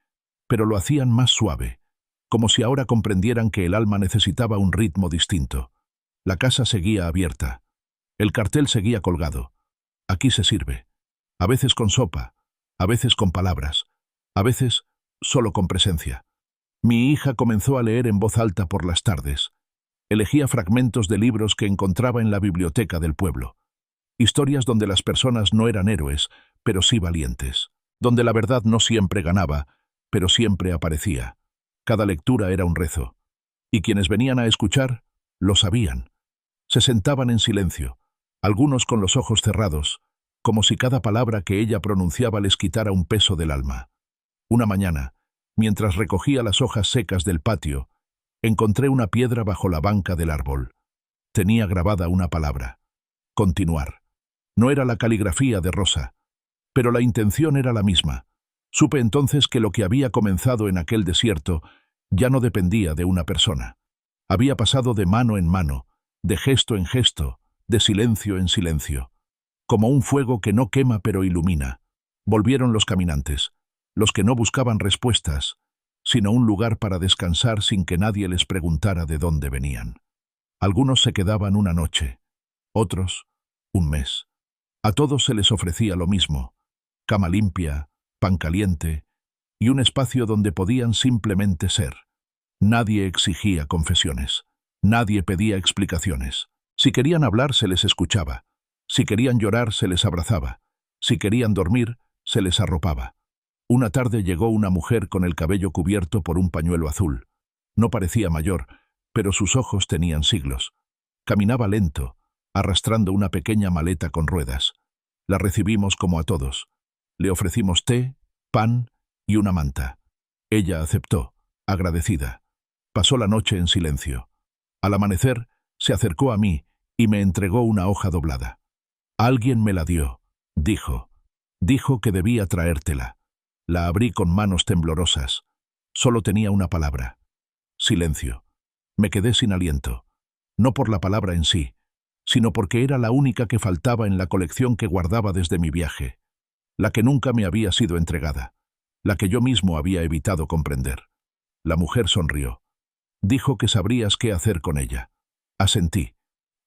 pero lo hacían más suave, como si ahora comprendieran que el alma necesitaba un ritmo distinto. La casa seguía abierta. El cartel seguía colgado. Aquí se sirve. A veces con sopa, a veces con palabras, a veces solo con presencia. Mi hija comenzó a leer en voz alta por las tardes. Elegía fragmentos de libros que encontraba en la biblioteca del pueblo. Historias donde las personas no eran héroes, pero sí valientes. Donde la verdad no siempre ganaba, pero siempre aparecía. Cada lectura era un rezo. Y quienes venían a escuchar, lo sabían. Se sentaban en silencio, algunos con los ojos cerrados, como si cada palabra que ella pronunciaba les quitara un peso del alma. Una mañana, mientras recogía las hojas secas del patio, encontré una piedra bajo la banca del árbol. Tenía grabada una palabra: continuar. No era la caligrafía de Rosa, pero la intención era la misma. Supe entonces que lo que había comenzado en aquel desierto ya no dependía de una persona. Había pasado de mano en mano, de gesto en gesto, de silencio en silencio. Como un fuego que no quema pero ilumina. Volvieron los caminantes, los que no buscaban respuestas, sino un lugar para descansar sin que nadie les preguntara de dónde venían. Algunos se quedaban una noche, otros un mes. A todos se les ofrecía lo mismo: cama limpia, pan caliente y un espacio donde podían simplemente ser. Nadie exigía confesiones, nadie pedía explicaciones. Si querían hablar, se les escuchaba. Si querían llorar, se les abrazaba. Si querían dormir, se les arropaba. Una tarde llegó una mujer con el cabello cubierto por un pañuelo azul. No parecía mayor, pero sus ojos tenían siglos. Caminaba lento, arrastrando una pequeña maleta con ruedas. La recibimos como a todos. Le ofrecimos té, pan y una manta. Ella aceptó, agradecida. Pasó la noche en silencio. Al amanecer, se acercó a mí y me entregó una hoja doblada. Alguien me la dio, dijo. Dijo que debía traértela. La abrí con manos temblorosas. Solo tenía una palabra: silencio. Me quedé sin aliento. No por la palabra en sí, sino porque era la única que faltaba en la colección que guardaba desde mi viaje. La que nunca me había sido entregada. La que yo mismo había evitado comprender. La mujer sonrió. Dijo que sabrías qué hacer con ella. Asentí.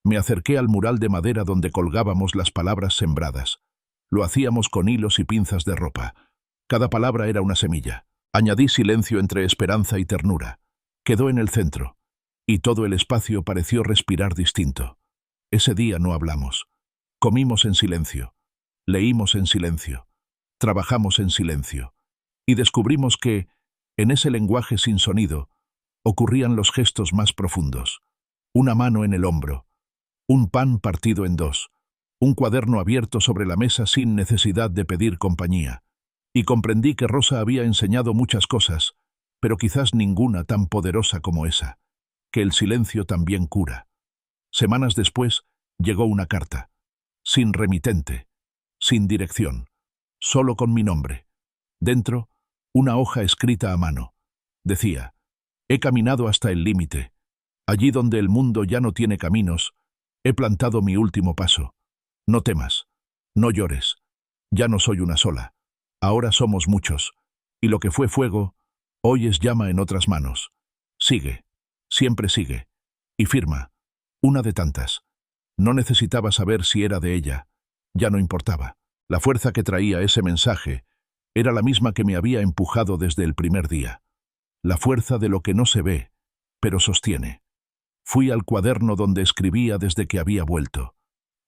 Me acerqué al mural de madera donde colgábamos las palabras sembradas. Lo hacíamos con hilos y pinzas de ropa. Cada palabra era una semilla. Añadí silencio entre esperanza y ternura. Quedó en el centro, y todo el espacio pareció respirar distinto. Ese día no hablamos. Comimos en silencio. Leímos en silencio. Trabajamos en silencio. Y descubrimos que, en ese lenguaje sin sonido, ocurrían los gestos más profundos. Una mano en el hombro. Un pan partido en dos. Un cuaderno abierto sobre la mesa sin necesidad de pedir compañía. Y comprendí que Rosa había enseñado muchas cosas, pero quizás ninguna tan poderosa como esa, que el silencio también cura. Semanas después, llegó una carta. Sin remitente, sin dirección, solo con mi nombre. Dentro, una hoja escrita a mano. Decía: he caminado hasta el límite. Allí donde el mundo ya no tiene caminos, he plantado mi último paso. No temas, no llores. Ya no soy una sola. Ahora somos muchos, y lo que fue fuego, hoy es llama en otras manos. Sigue, siempre sigue, y firma. Una de tantas. No necesitaba saber si era de ella. Ya no importaba. La fuerza que traía ese mensaje era la misma que me había empujado desde el primer día. La fuerza de lo que no se ve, pero sostiene. Fui al cuaderno donde escribía desde que había vuelto,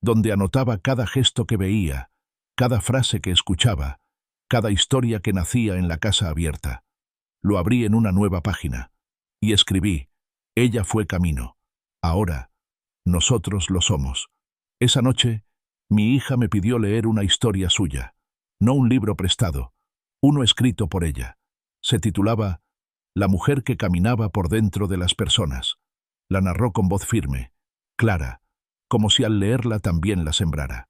donde anotaba cada gesto que veía, cada frase que escuchaba, cada historia que nacía en la casa abierta. Lo abrí en una nueva página y escribí: ella fue camino. Ahora, nosotros lo somos. Esa noche, mi hija me pidió leer una historia suya, no un libro prestado, uno escrito por ella. Se titulaba La mujer que caminaba por dentro de las personas. La narró con voz firme, clara, como si al leerla también la sembrara.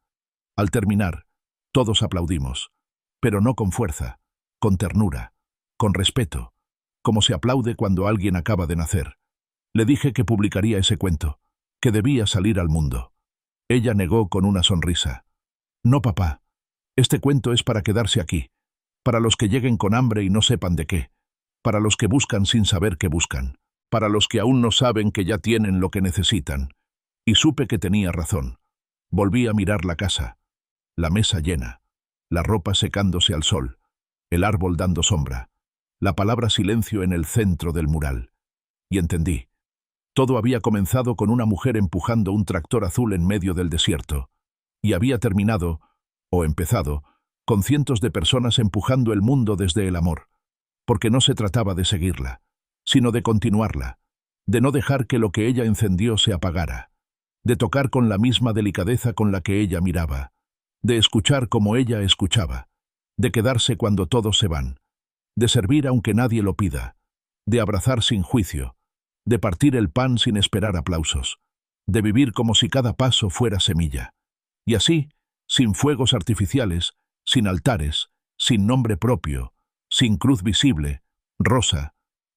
Al terminar, todos aplaudimos, pero no con fuerza, con ternura, con respeto, como se aplaude cuando alguien acaba de nacer. Le dije que publicaría ese cuento, que debía salir al mundo. Ella negó con una sonrisa. No, papá, este cuento es para quedarse aquí, para los que lleguen con hambre y no sepan de qué, para los que buscan sin saber qué buscan, para los que aún no saben que ya tienen lo que necesitan. Y supe que tenía razón. Volví a mirar la casa, la mesa llena, la ropa secándose al sol, el árbol dando sombra, la palabra silencio en el centro del mural. Y entendí. Todo había comenzado con una mujer empujando un tractor azul en medio del desierto, y había terminado, o empezado, con cientos de personas empujando el mundo desde el amor, porque no se trataba de seguirla, sino de continuarla, de no dejar que lo que ella encendió se apagara, de tocar con la misma delicadeza con la que ella miraba, de escuchar como ella escuchaba, de quedarse cuando todos se van, de servir aunque nadie lo pida, de abrazar sin juicio, de partir el pan sin esperar aplausos, de vivir como si cada paso fuera semilla. Y así, sin fuegos artificiales, sin altares, sin nombre propio, sin cruz visible, Rosa,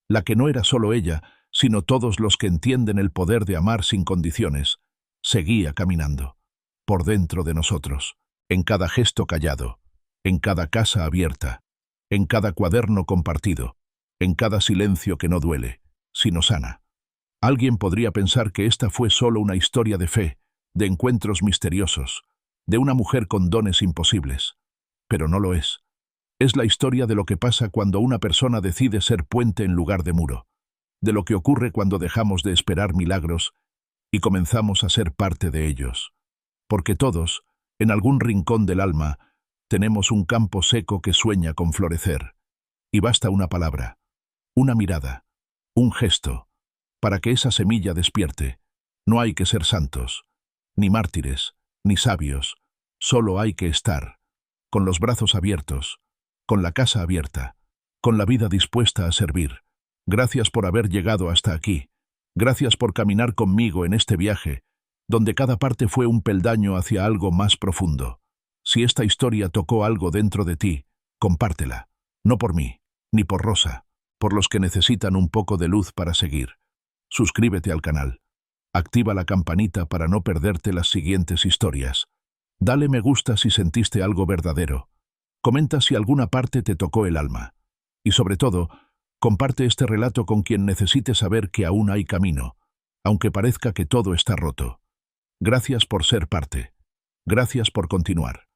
la que no era solo ella, sino todos los que entienden el poder de amar sin condiciones, seguía caminando, por dentro de nosotros, en cada gesto callado, en cada casa abierta, en cada cuaderno compartido, en cada silencio que no duele, sino sana. Alguien podría pensar que esta fue solo una historia de fe, de encuentros misteriosos, de una mujer con dones imposibles. Pero no lo es. Es la historia de lo que pasa cuando una persona decide ser puente en lugar de muro, de lo que ocurre cuando dejamos de esperar milagros y comenzamos a ser parte de ellos. Porque todos, en algún rincón del alma, tenemos un campo seco que sueña con florecer. Y basta una palabra, una mirada, un gesto, para que esa semilla despierte. No hay que ser santos, ni mártires, ni sabios, solo hay que estar, con los brazos abiertos, con la casa abierta, con la vida dispuesta a servir. Gracias por haber llegado hasta aquí. Gracias por caminar conmigo en este viaje, donde cada parte fue un peldaño hacia algo más profundo. Si esta historia tocó algo dentro de ti, compártela. No por mí, ni por Rosa, por los que necesitan un poco de luz para seguir. Suscríbete al canal. Activa la campanita para no perderte las siguientes historias. Dale me gusta si sentiste algo verdadero. Comenta si alguna parte te tocó el alma. Y sobre todo, comparte este relato con quien necesite saber que aún hay camino, aunque parezca que todo está roto. Gracias por ser parte. Gracias por continuar.